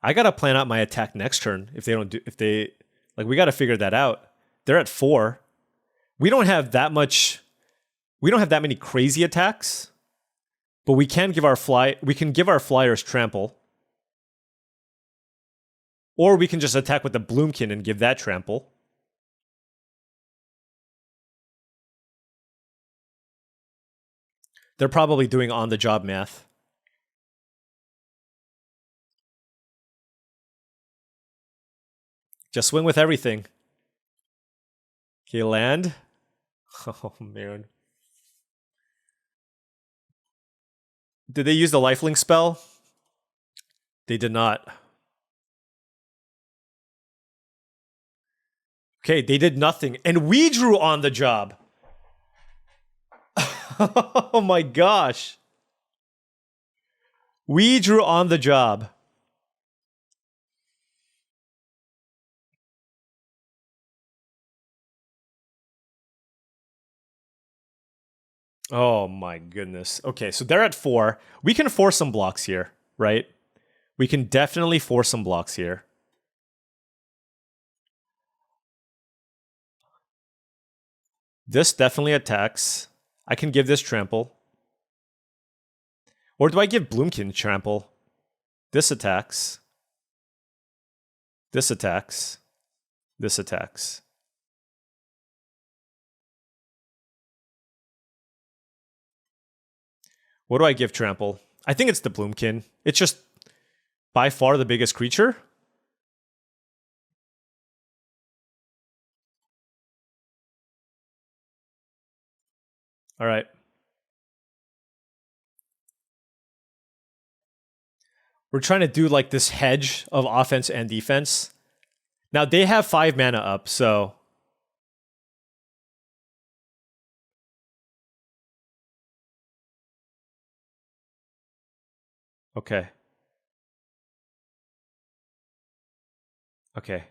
I gotta plan out my attack next turn if we gotta figure that out. They're at 4. We don't have that many crazy attacks, but we can give our flyers trample. Or we can just attack with the Bloomkin and give that trample. They're probably doing on-the-job math. Just swing with everything. Okay, land. Oh, man. Did they use the lifelink spell? They did not. Okay, they did nothing. And we drew On the Job. Oh my gosh. We drew On the Job. Oh my goodness. Okay, so they're at 4. We can force some blocks here, right? We can definitely force some blocks here. This definitely attacks. I can give this trample. Or do I give Bloomkin trample? This attacks. This attacks. This attacks. What do I give trample? I think it's the Bloomkin. It's just by far the biggest creature. All right. We're trying to do like this hedge of offense and defense. Now they have 5 mana up, so okay. Okay.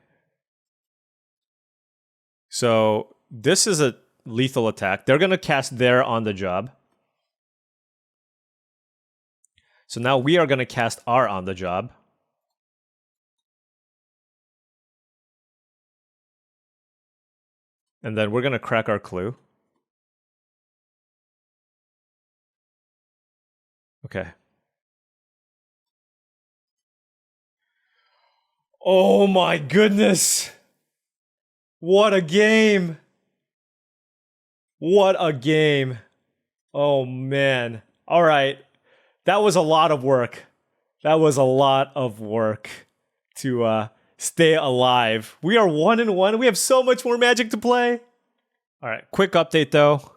So this is a lethal attack. They're going to cast their On the Job. So now we are going to cast our On the Job. And then we're going to crack our clue. Okay. Oh my goodness. What a game. What a game. Oh man. All right. That was a lot of work. That was a lot of work to stay alive. We are 1-1. We have so much more Magic to play. All right. Quick update though.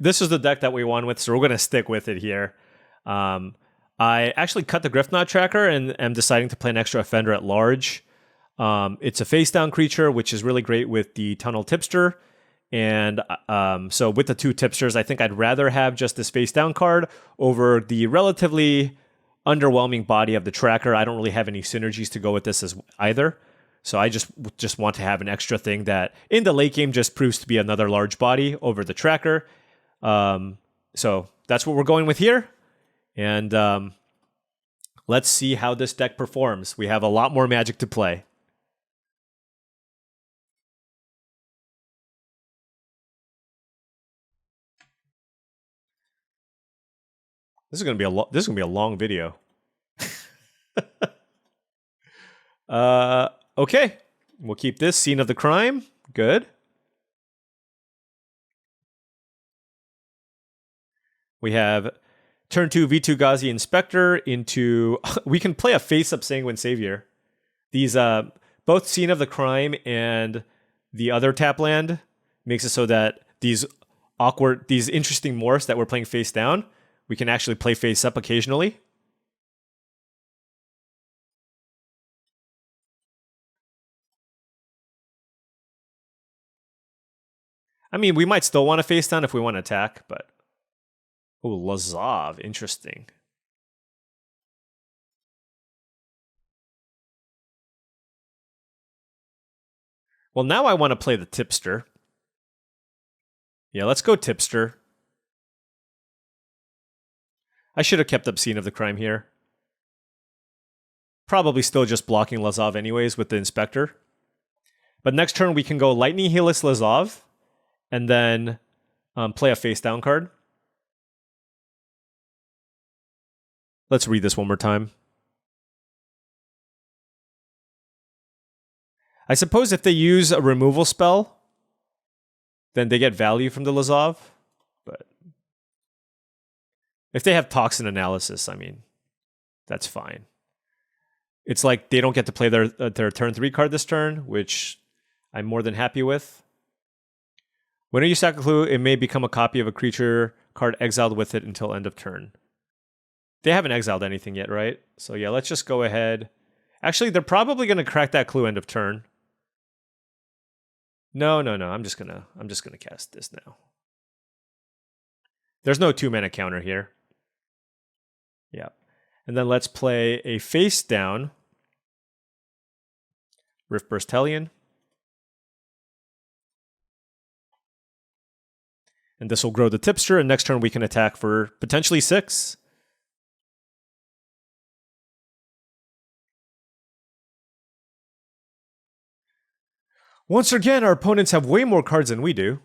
This is the deck that we won with, so we're going to stick with it here. I actually cut the Griffknot tracker and am deciding to play an extra Offender at large. It's a face-down creature, which is really great with the Tunnel Tipster. And so with the 2 tipsters, I think I'd rather have just this face-down card over the relatively underwhelming body of the tracker. I don't really have any synergies to go with this as either. So I just want to have an extra thing that in the late game just proves to be another large body over the tracker. So that's what we're going with here. And let's see how this deck performs. We have a lot more Magic to play. This is gonna be a long video. Okay, we'll keep this scene of the crime. Good. We have turn 2 V2 Inspector into. We can play a face-up Sanguine Savior. These both scene of the crime and the other tap land makes it so that these interesting morphs that we're playing face down, we can actually play face up occasionally. I mean, we might still want to face down if we want to attack, but... Oh, Lazav, interesting. Well, now I want to play the Tipster. Yeah, let's go Tipster. I should have kept up Scene of the Crime here. Probably still just blocking Lazav anyways with the Inspector. But next turn we can go Lightning Helix Lazav, and then play a face down card. Let's read this one more time. I suppose if they use a removal spell, then they get value from the Lazav. But if they have Toxin Analysis, I mean, that's fine. It's like they don't get to play their turn 3 card this turn, which I'm more than happy with. Whenever you sack a clue, it may become a copy of a creature card exiled with it until end of turn. They haven't exiled anything yet, right? So yeah, let's just go ahead. Actually, they're probably going to crack that clue end of turn. No. I'm just gonna cast this now. There's no 2-mana counter here. Yeah. And then let's play a face down Riftburst Hellion. And this will grow the Tipster, and next turn we can attack for potentially 6. Once again, our opponents have way more cards than we do.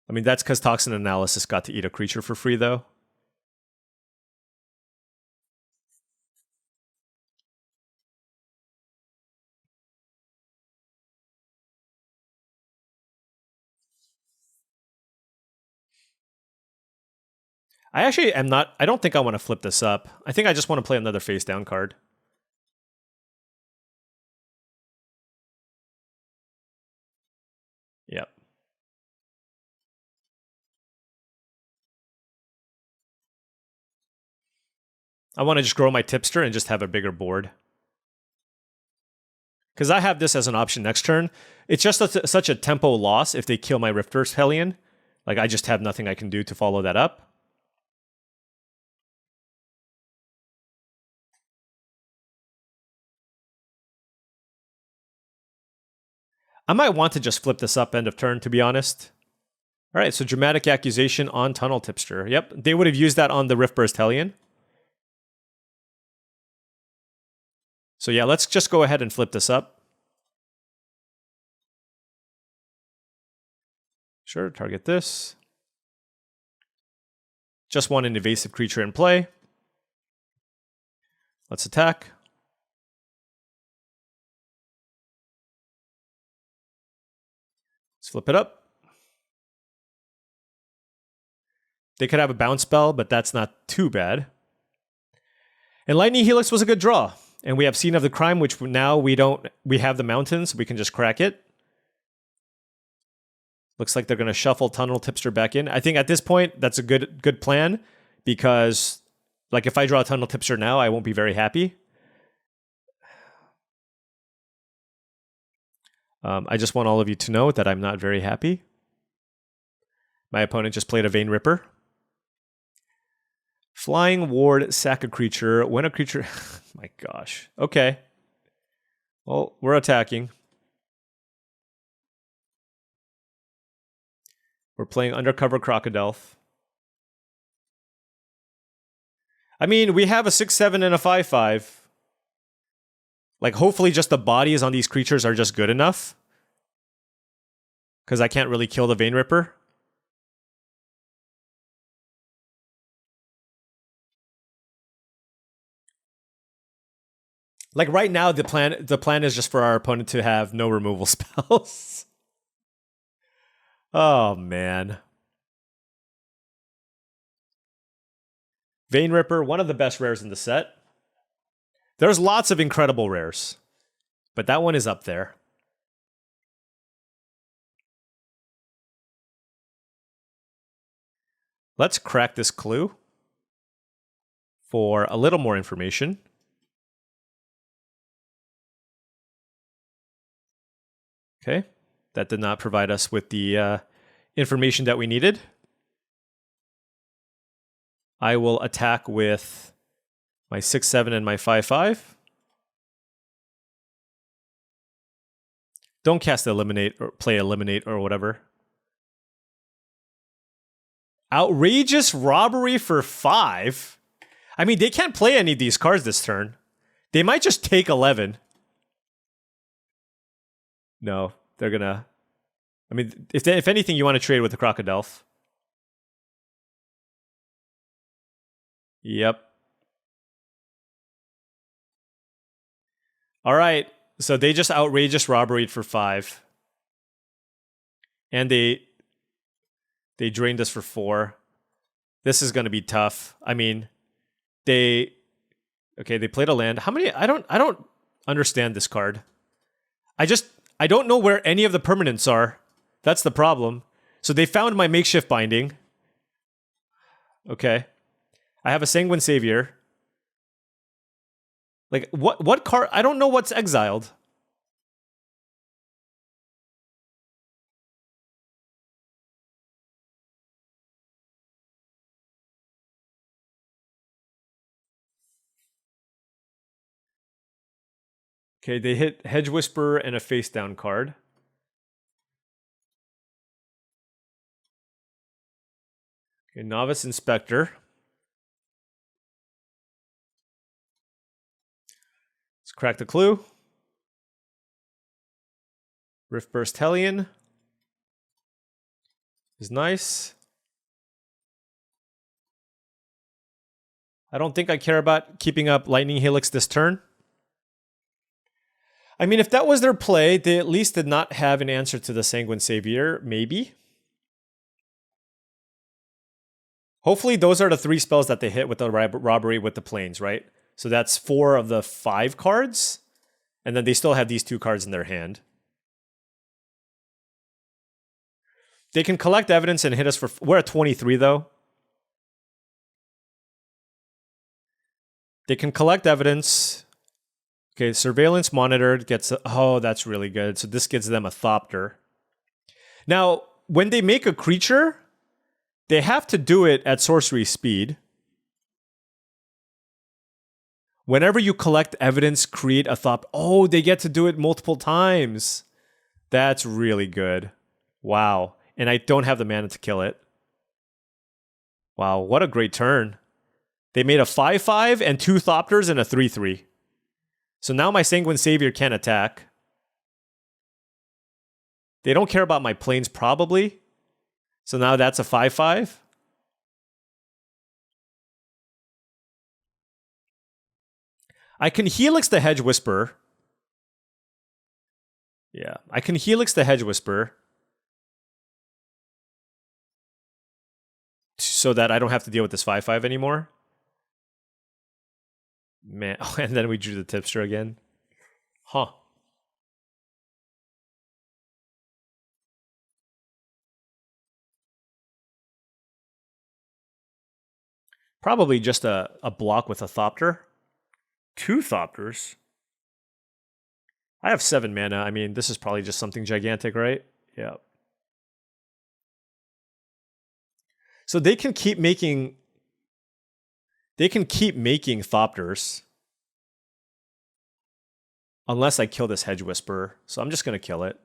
I mean, that's because Toxin Analysis got to eat a creature for free, though. I actually am not... I don't think I want to flip this up. I think I just want to play another face down card. Yep. I want to just grow my Tipster and just have a bigger board. Because I have this as an option next turn. It's just such a tempo loss if they kill my Riftburst Hellion. Like, I just have nothing I can do to follow that up. I might want to just flip this up end of turn, to be honest. All right, so Dramatic Accusation on Tunnel Tipster. Yep, they would have used that on the Riftburst Hellion. So yeah, let's just go ahead and flip this up. Sure, target this. Just want an invasive creature in play. Let's attack. Let's flip it up. They could have a bounce spell, but that's not too bad. And Lightning Helix was a good draw. And we have Scene of the Crime, which now we have the mountains, so we can just crack it. Looks like they're going to shuffle Tunnel Tipster back in. I think at this point, that's a good plan, because like if I draw a Tunnel Tipster now, I won't be very happy. I just want all of you to know that I'm not very happy. My opponent just played a Vein Ripper. Flying ward, sack a creature. When a creature... My gosh. Okay. Well, we're attacking. We're playing Undercover Crocodile. I mean, we have a 6/7 and a 5/5. Like, hopefully just the bodies on these creatures are just good enough. Because I can't really kill the Vein Ripper. Like, right now, the plan is just for our opponent to have no removal spells. Oh, man. Vein Ripper, one of the best rares in the set. There's lots of incredible rares, but that one is up there. Let's crack this clue for a little more information. Okay, that did not provide us with the information that we needed. I will attack with my 6/7 and my 5/5. Don't cast Eliminate or play Eliminate or whatever. Outrageous Robbery for 5? I mean, they can't play any of these cards this turn. They might just take 11. No, they're gonna... I mean, if anything, you want to trade with the Crocodile. Yep. All right, so they just Outrageous Robbery for 5. And they drained us for 4. This is going to be tough. I mean, they played a land. How many? I don't understand this card. I don't know where any of the permanents are. That's the problem. So they found my Makeshift Binding. Okay. I have a Sanguine Savior. Like, what card? I don't know what's exiled. Okay, they hit Hedge Whisperer and a face down card. Okay, Novice Inspector. Let's crack the clue. Riftburst Hellion is nice. I don't think I care about keeping up Lightning Helix this turn. I mean, if that was their play, they at least did not have an answer to the Sanguine Savior, maybe. Hopefully those are the 3 spells that they hit with the robbery with the planes, right? So that's 4 of the 5 cards. And then they still have these 2 cards in their hand. They can collect evidence and hit us for... We're at 23, though. They can collect evidence... Okay, Surveillance Monitored gets... Oh, that's really good. So this gives them a Thopter. Now, when they make a creature, they have to do it at sorcery speed. Whenever you collect evidence, create a Thopter. Oh, they get to do it multiple times. That's really good. Wow. And I don't have the mana to kill it. Wow, what a great turn. They made a 5/5 and 2 Thopters and a 3/3. So now my Sanguine Savior can attack. They don't care about my planes, probably. So now that's a 5/5. I can Helix the Hedge Whisperer. Yeah, I can Helix the Hedge Whisperer. So that I don't have to deal with this 5/5 anymore. Man, and then we drew the tipster again. Huh. Probably just a block with a Thopter. 2 Thopters. I have 7 mana. I mean, this is probably just something gigantic, right? Yeah. So they can keep making... They can keep making Thopters. Unless I kill this Hedge Whisperer. So I'm just going to kill it.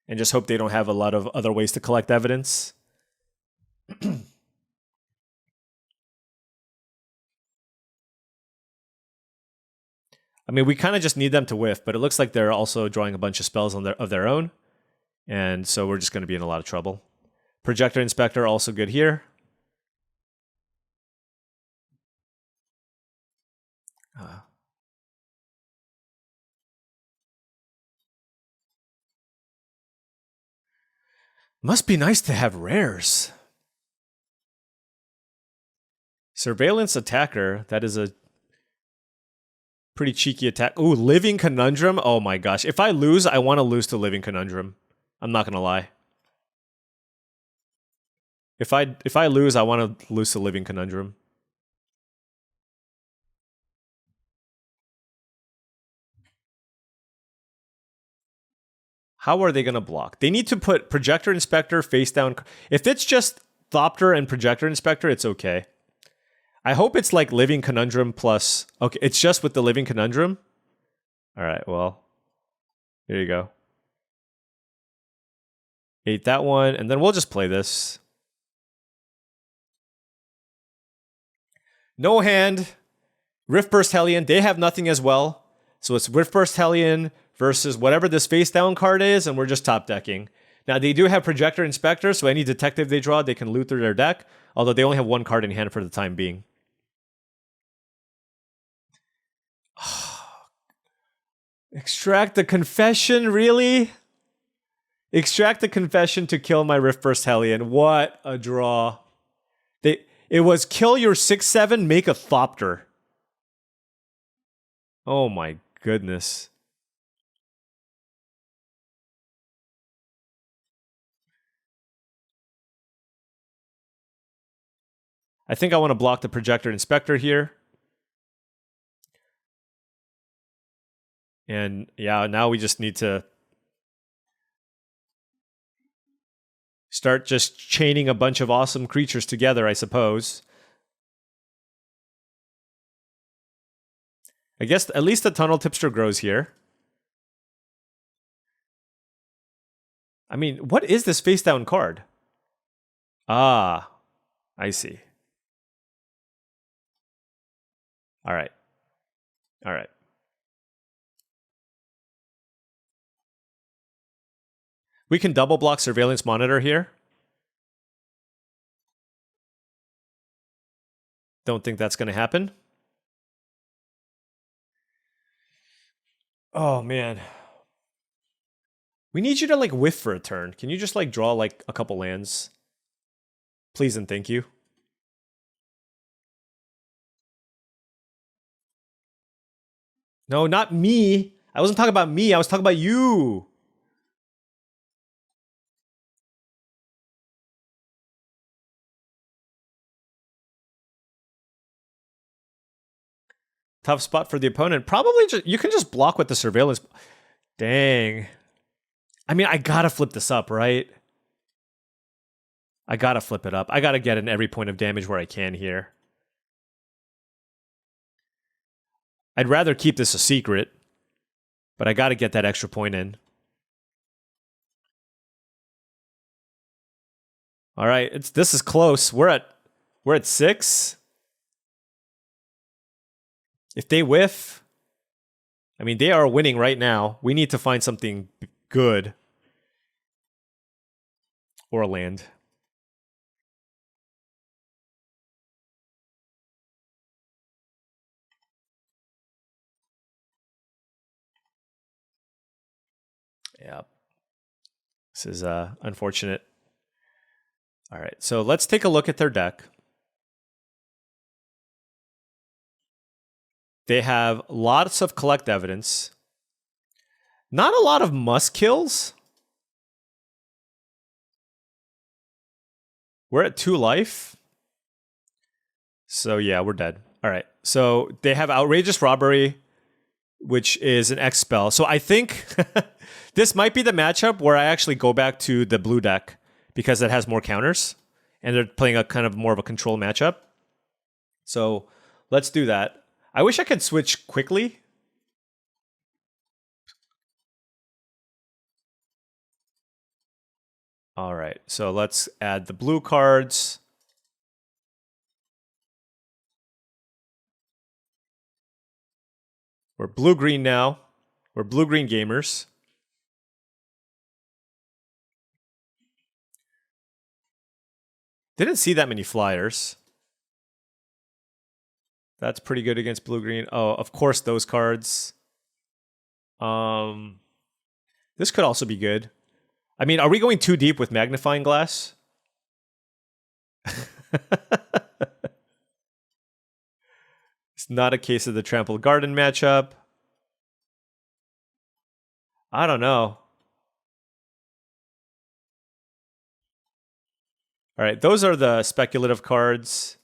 And just hope they don't have a lot of other ways to collect evidence. I mean, we kind of just need them to whiff, but it looks like they're also drawing a bunch of spells on of their own. And so we're just going to be in a lot of trouble. Projector Inspector also good here. Must be nice to have rares. Surveillance Attacker. That is a pretty cheeky attack. Ooh, Living Conundrum. Oh my gosh. If I lose, I want to lose to Living Conundrum. I'm not going to lie. If I lose, I want to lose to Living Conundrum. How are they going to block? They need to put Projector Inspector face down. If it's just Thopter and Projector Inspector, it's okay. I hope it's like Living Conundrum plus... Okay, it's just with the Living Conundrum? Alright, well. Here you go. Ate that one, and then we'll just play this. No hand. Riftburst Hellion, they have nothing as well. So it's Riftburst Hellion versus whatever this face down card is, and we're just top decking. Now, they do have Projector Inspector, so any detective they draw, they can loot through their deck, although they only have one card in hand for the time being. Extract the Confession, really? Extract the Confession to kill my Riftburst Hellion. What a draw. It was kill your 6/7, make a Thopter. Oh my goodness. I think I want to block the Projector Inspector here. And yeah, now we just need to start just chaining a bunch of awesome creatures together, I suppose. I guess at least the Tunnel Tipster grows here. I mean, what is this face down card? Ah, I see. All right. All right. We can double block Surveillance Monitor here. Don't think that's going to happen. Oh, man. We need you to, like, whiff for a turn. Can you just, like, draw, like, a couple lands? Please and thank you. No, not me. I wasn't talking about me. I was talking about you. Tough spot for the opponent. Probably just, you can just block with the Surveillance. Dang. I mean, I gotta flip this up, right? I gotta flip it up. I gotta get in every point of damage where I can here. I'd rather keep this a secret, but I gotta get that extra point in. All right, this is close. We're at 6. If they whiff, I mean, they are winning right now. We need to find something good. Or a land. Yeah. This is unfortunate. All right, so let's take a look at their deck. They have lots of collect evidence. Not a lot of must kills. We're at 2 life. So yeah, we're dead. All right. So they have Outrageous Robbery, which is an X spell. So I think this might be the matchup where I actually go back to the blue deck because it has more counters, and they're playing a kind of more of a control matchup. So let's do that. I wish I could switch quickly. All right, so let's add the blue cards. We're blue-green now. We're blue-green gamers. Didn't see that many flyers. That's pretty good against blue-green. Oh, of course, those cards. This could also be good. I mean, are we going too deep with magnifying glass? It's not a case of the trampled garden matchup. I don't know. All right, those are the speculative cards.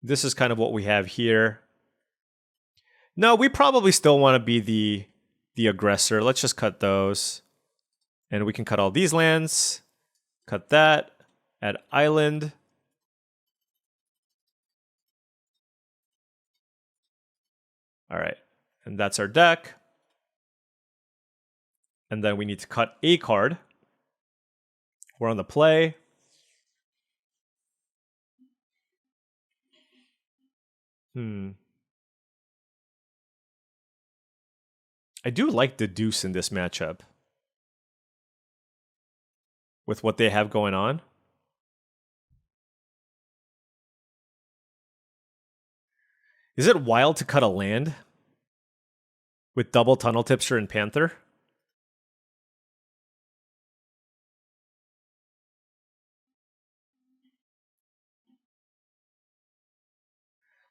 This is kind of what we have here. No, we probably still want to be the aggressor. Let's just cut those. And we can cut all these lands. Cut that. Add island. All right, and that's our deck. And then we need to cut a card. We're on the play. I do like the deuce in this matchup. With what they have going on. Is it wild to cut a land? With double Tunnel Tipster and Panther?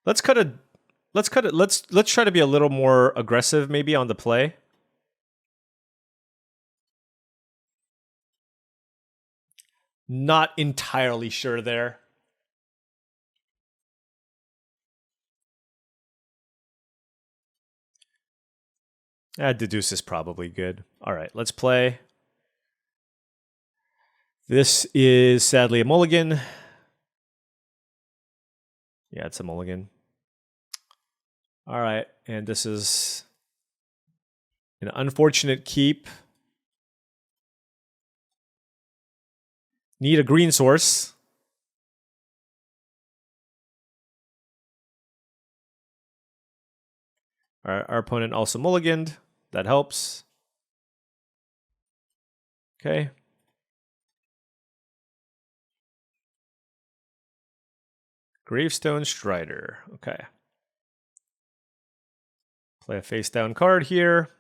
Let's try to be a little more aggressive maybe on the play. Not entirely sure there. Deduce is probably good. All right, let's play. This is sadly a mulligan. Yeah, it's a mulligan. All right, and this is an unfortunate keep. Need a green source. Our opponent also mulliganed. That helps. Okay. Gravestone Strider. Okay. Play a face down card here.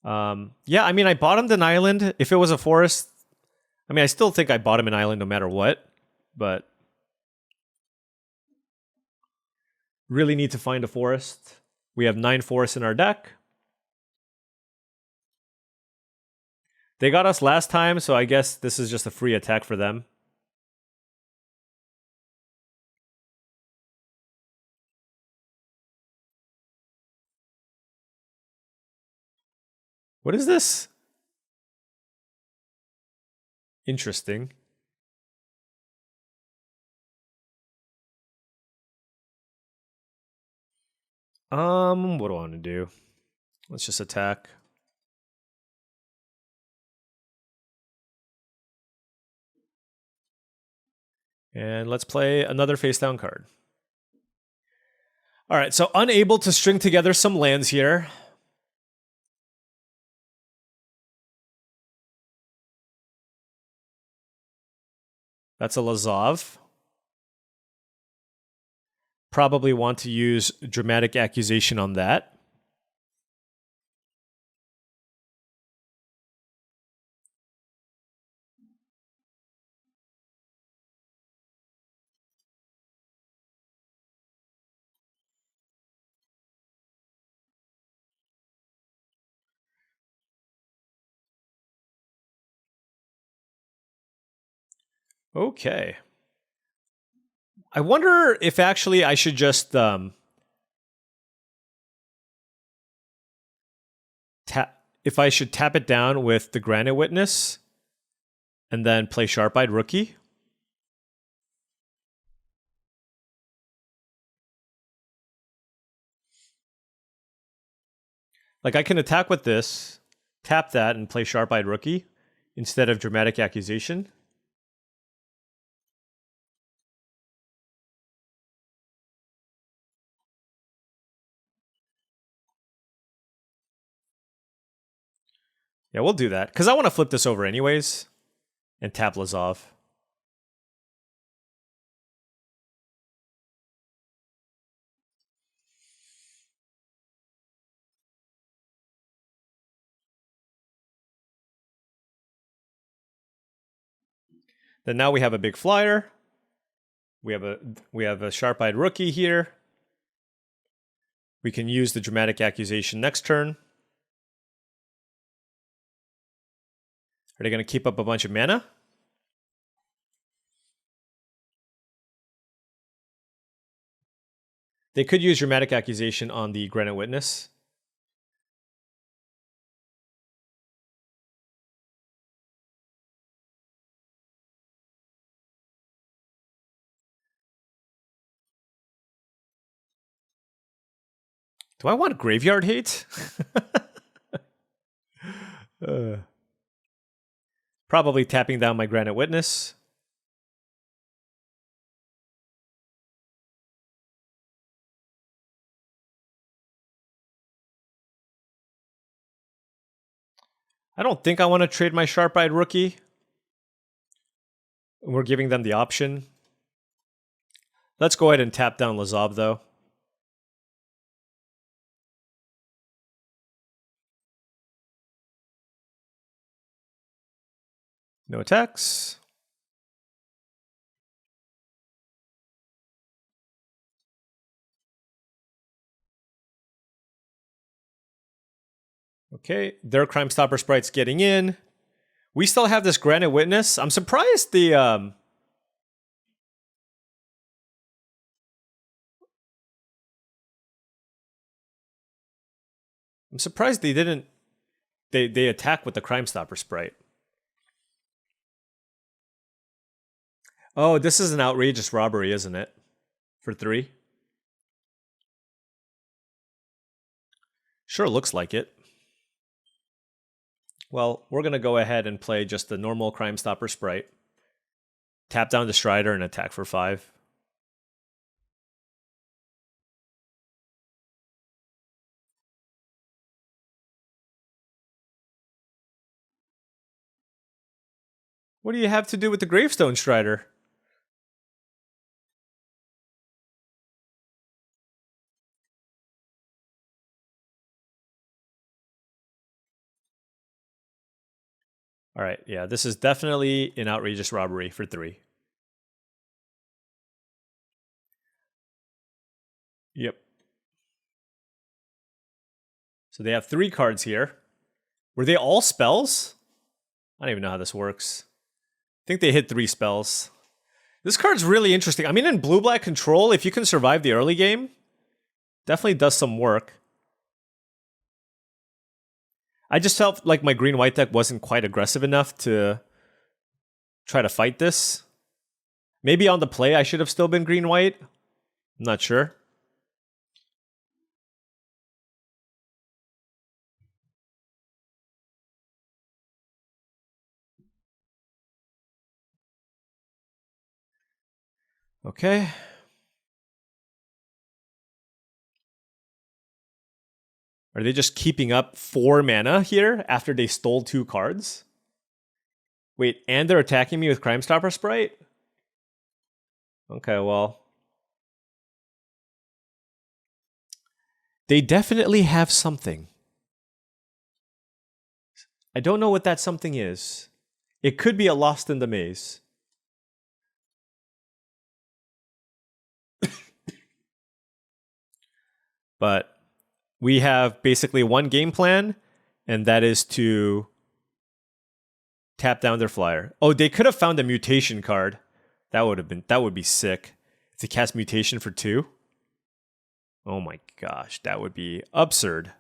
Yeah, I mean, I bottomed an island. If it was a forest, I mean, I still think I bottom an island no matter what, but really need to find a forest. We have 9 forests in our deck. They got us last time, so I guess this is just a free attack for them. What is this? Interesting. What do I want to do? Let's just attack. And let's play another face down card. All right, so unable to string together some lands here. That's a Lazov. Probably want to use Dramatic Accusation on that. Okay. I wonder if actually I should just if I should tap it down with the Granite Witness And then play Sharp-Eyed Rookie. Like, I can attack with this, tap that, and play Sharp-Eyed Rookie instead of Dramatic Accusation. Yeah, we'll do that. Because I want to flip this over anyways. And tap Lazov. Then now we have a big flyer. We have a Sharp-Eyed Rookie here. We can use the Dramatic Accusation next turn. Are they going to keep up a bunch of mana? They could use Dramatic Accusation on the Granite Witness. Do I want Graveyard Hate? Probably tapping down my Granite Witness. I don't think I want to trade my Sharp-Eyed Rookie. We're giving them the option. Let's go ahead and tap down Lazov, though. No attacks. Okay, their Crime Stopper Sprite's getting in. We still have this Granite Witness. I'm surprised the I'm surprised they didn't they attack with the Crime Stopper Sprite. Oh, this is an outrageous robbery, isn't it? For 3. Sure looks like it. Well, we're going to go ahead and play just the normal Crime Stopper Sprite. Tap down the Strider and attack for 5. What do you have to do with the Gravestone Strider? All right, yeah, this is definitely an outrageous robbery for 3. Yep. So they have 3 cards here. Were they all spells? I don't even know how this works. I think they hit 3 spells. This card's really interesting. I mean, in blue-black control, if you can survive the early game, definitely does some work. I just felt like my green-white deck wasn't quite aggressive enough to try to fight this. Maybe on the play I should have still been green-white. I'm not sure. Okay. Are they just keeping up 4 mana here after they stole 2 cards? Wait, and they're attacking me with Crime Stopper Sprite? Okay, well. They definitely have something. I don't know what that something is. It could be a Lost in the Maze. But we have basically one game plan, and that is to tap down their flyer. Oh, they could have found a mutation card. That would be sick. To cast mutation for 2. Oh my gosh, that would be absurd.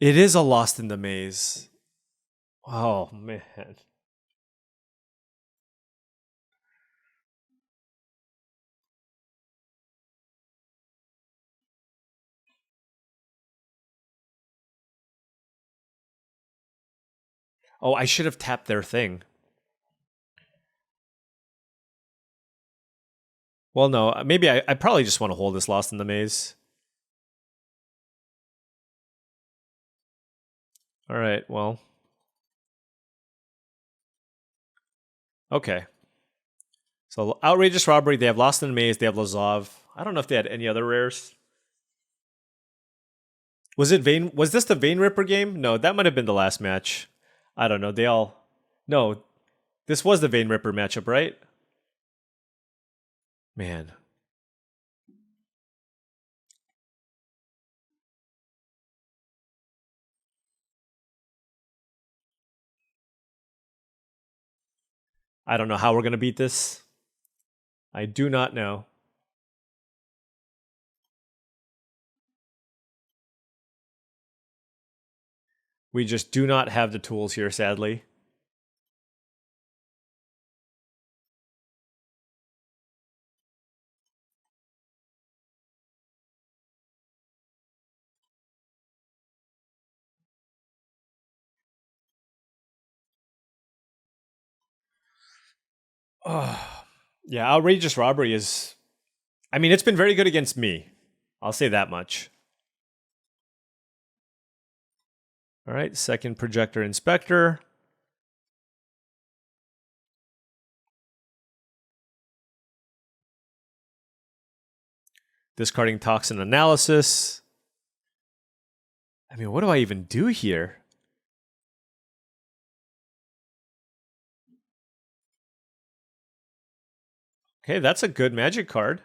It is a Lost in the Maze. Oh, man. Oh, I should have tapped their thing. Well, no, maybe I probably just want to hold this Lost in the Maze. All right, well. Okay. So Outrageous Robbery, they have Lost in the Maze, they have Lazov. I don't know if they had any other rares. Was it Vein? Was this the Vein Ripper game? No, that might have been the last match. I don't know. They all. No, this was the Vein Ripper matchup, right? Man. I don't know how we're going to beat this. I do not know. We just do not have the tools here, sadly. Oh, yeah, Outrageous Robbery is. I mean, it's been very good against me. I'll say that much. All right, second Projector Inspector. Discarding Toxin Analysis. I mean, what do I even do here? Okay, that's a good Magic card.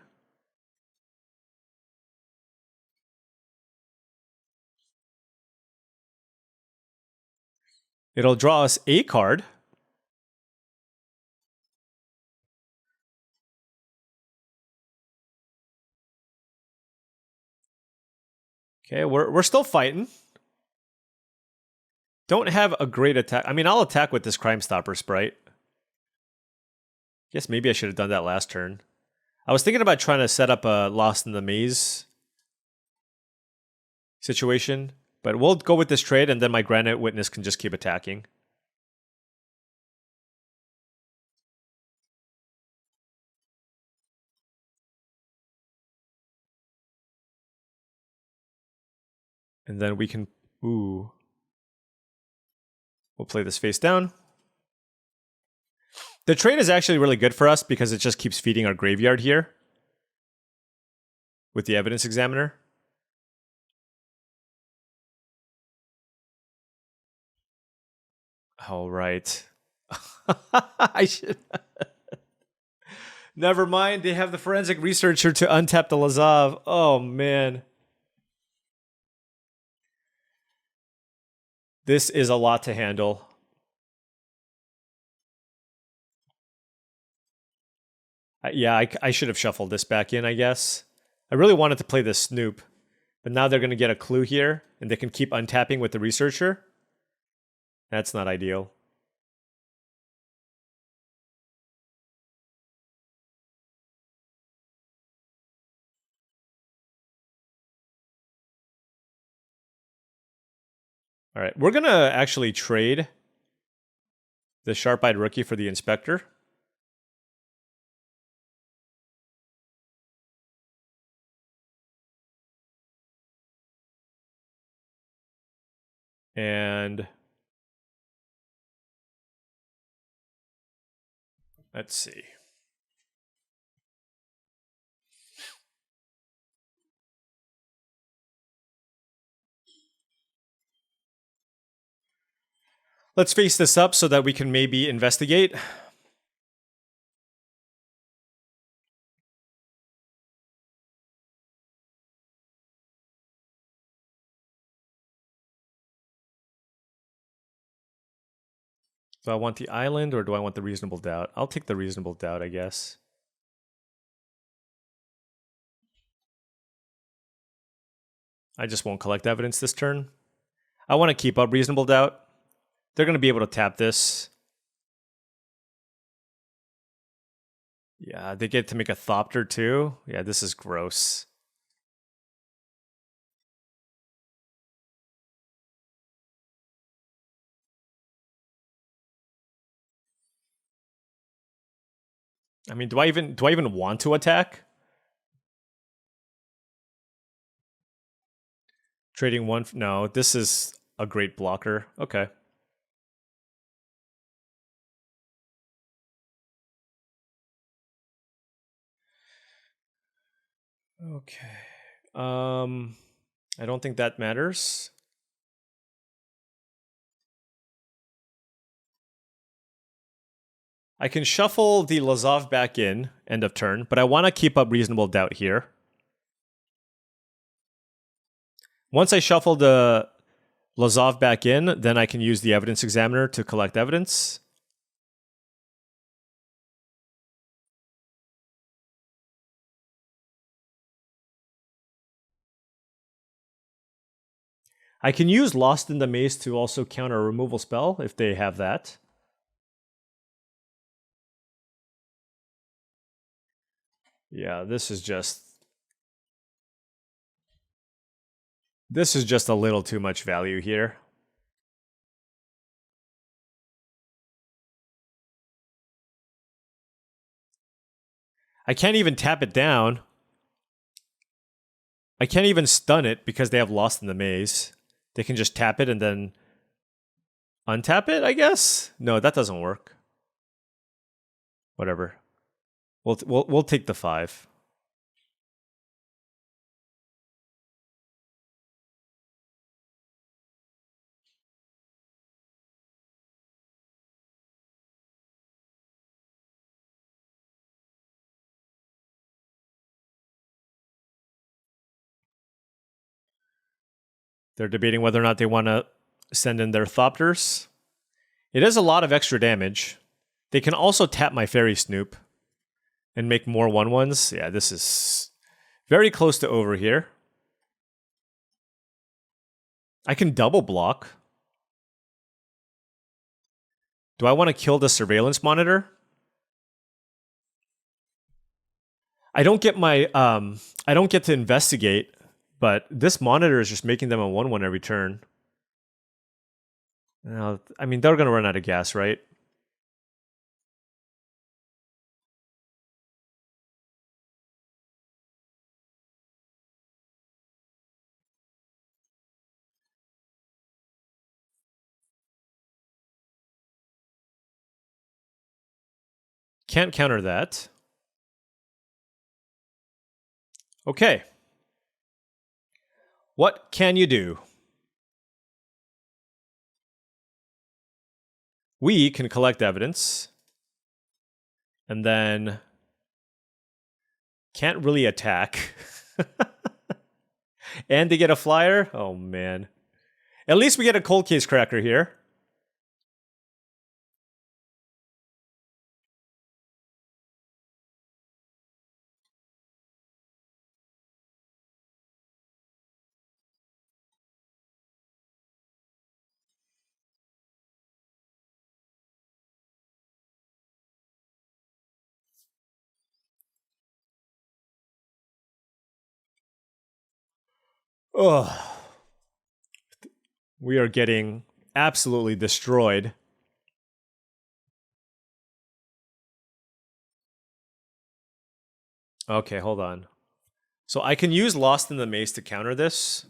It'll draw us a card. Okay, we're still fighting. Don't have a great attack. I mean, I'll attack with this Crime Stopper Sprite. Guess maybe I should have done that last turn. I was thinking about trying to set up a Lost in the Maze situation, but we'll go with this trade, and then my Granite Witness can just keep attacking. And then we can... Ooh. We'll play this face down. The trade is actually really good for us because it just keeps feeding our graveyard here with the Evidence Examiner. All right. I should... Never mind, they have the Forensic Researcher to untap the Lazov. Oh, man. This is a lot to handle. Yeah, I should have shuffled this back in, I guess. I really wanted to play this Snoop, but now they're going to get a clue here, and they can keep untapping with the Researcher. That's not ideal. All right, we're going to actually trade the Sharp-Eyed Rookie for the Inspector. And let's see. Let's face this up so that we can maybe investigate. Do I want the island or do I want the reasonable doubt? I'll take the reasonable doubt, I guess. I just won't collect evidence this turn. I want to keep up reasonable doubt. They're going to be able to tap this. Yeah, they get to make a Thopter too. Yeah, this is gross. I mean, do I even want to attack? Trading one. No, this is a great blocker. Okay. Okay. I don't think that matters. I can shuffle the Lazov back in, end of turn, but I want to keep up reasonable doubt here. Once I shuffle the Lazov back in, then I can use the evidence examiner to collect evidence. I can use Lost in the Maze to also counter a removal spell if they have that. Yeah, this is just a little too much value here. I can't even tap it down. I can't even stun it because they have Lost in the Maze. They can just tap it and then untap it, I guess? No, that doesn't work. Whatever. We'll take the 5. They're debating whether or not they want to send in their Thopters. It is a lot of extra damage. They can also tap my Fairy Snoop and make more 1/1s. Yeah, this is very close to over here. I can double block. Do I want to kill the surveillance monitor? I don't get to investigate, but this monitor is just making them a 1/1 every turn. I mean, they're going to run out of gas, right? Can't counter that. Okay. What can you do? We can collect evidence. And then can't really attack. And they get a flyer? Oh, man. At least we get a cold case cracker here. Ugh. We are getting absolutely destroyed. Okay, hold on. So I can use Lost in the Maze to counter this.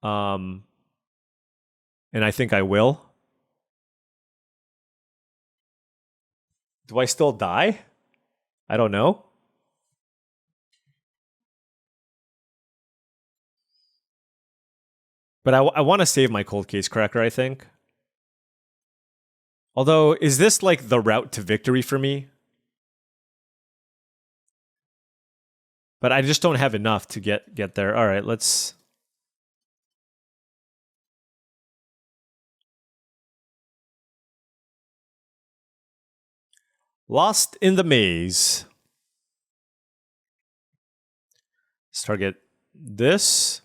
And I think I will. Do I still die? I don't know. But I want to save my cold case cracker, I think. Although, is this like the route to victory for me? But I just don't have enough to get there. All right, let's... Lost in the Maze. Let's target this.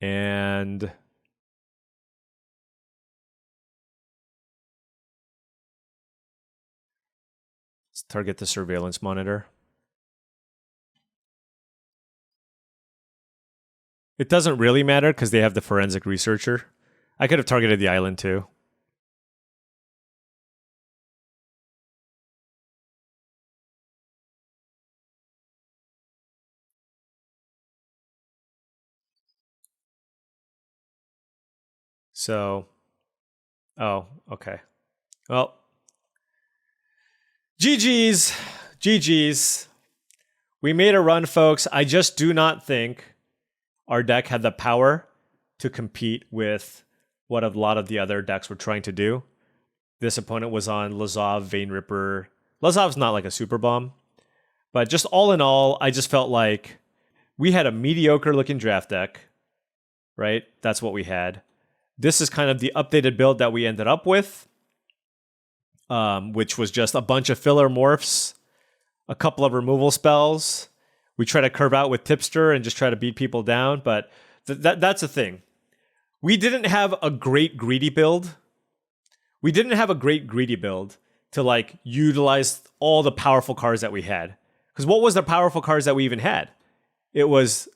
And let's target the surveillance monitor. It doesn't really matter because they have the forensic researcher. I could have targeted the island too. So, oh, okay. Well, GG's. GG's. We made a run, folks. I just do not think our deck had the power to compete with what a lot of the other decks were trying to do. This opponent was on Lazov, Vein Ripper. Lazov's not like a super bomb. But just all in all, I just felt like we had a mediocre looking draft deck, right? That's what we had. This is kind of the updated build that we ended up with, which was just a bunch of filler morphs, a couple of removal spells. We try to curve out with Tipster and just try to beat people down, but that's the thing. We didn't have a great greedy build. We didn't have a great greedy build to like utilize all the powerful cards that we had. Because what was the powerful cards that we even had? It was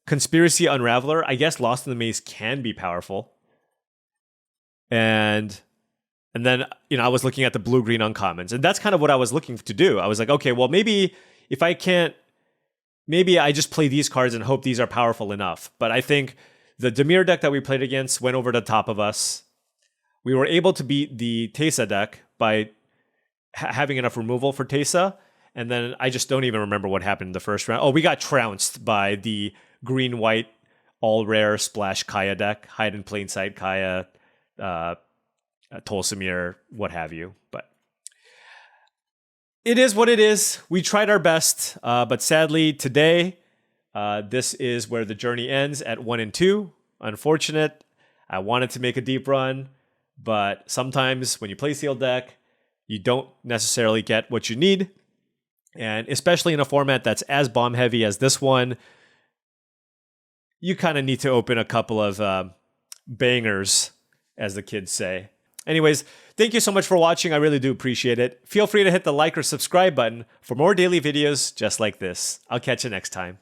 Conspiracy Unraveler. I guess Lost in the Maze can be powerful. And then, I was looking at the blue-green uncommons. And that's kind of what I was looking to do. I was like, okay, well, maybe if I can't, maybe I just play these cards and hope these are powerful enough. But I think the Dimir deck that we played against went over the top of us. We were able to beat the Teysa deck by having enough removal for Teysa. And then I just don't even remember what happened in the first round. Oh, we got trounced by the green-white all-rare splash Kaya deck. Hide in plain sight Kaya, Tolsimir, what have you. But it is what it is. We tried our best. But sadly, today, this is where the journey ends at 1 and 2. Unfortunate. I wanted to make a deep run. But sometimes when you play sealed deck, you don't necessarily get what you need. And especially in a format that's as bomb heavy as this one, you kind of need to open a couple of bangers, as the kids say. Anyways, thank you so much for watching. I really do appreciate it. Feel free to hit the like or subscribe button for more daily videos just like this. I'll catch you next time.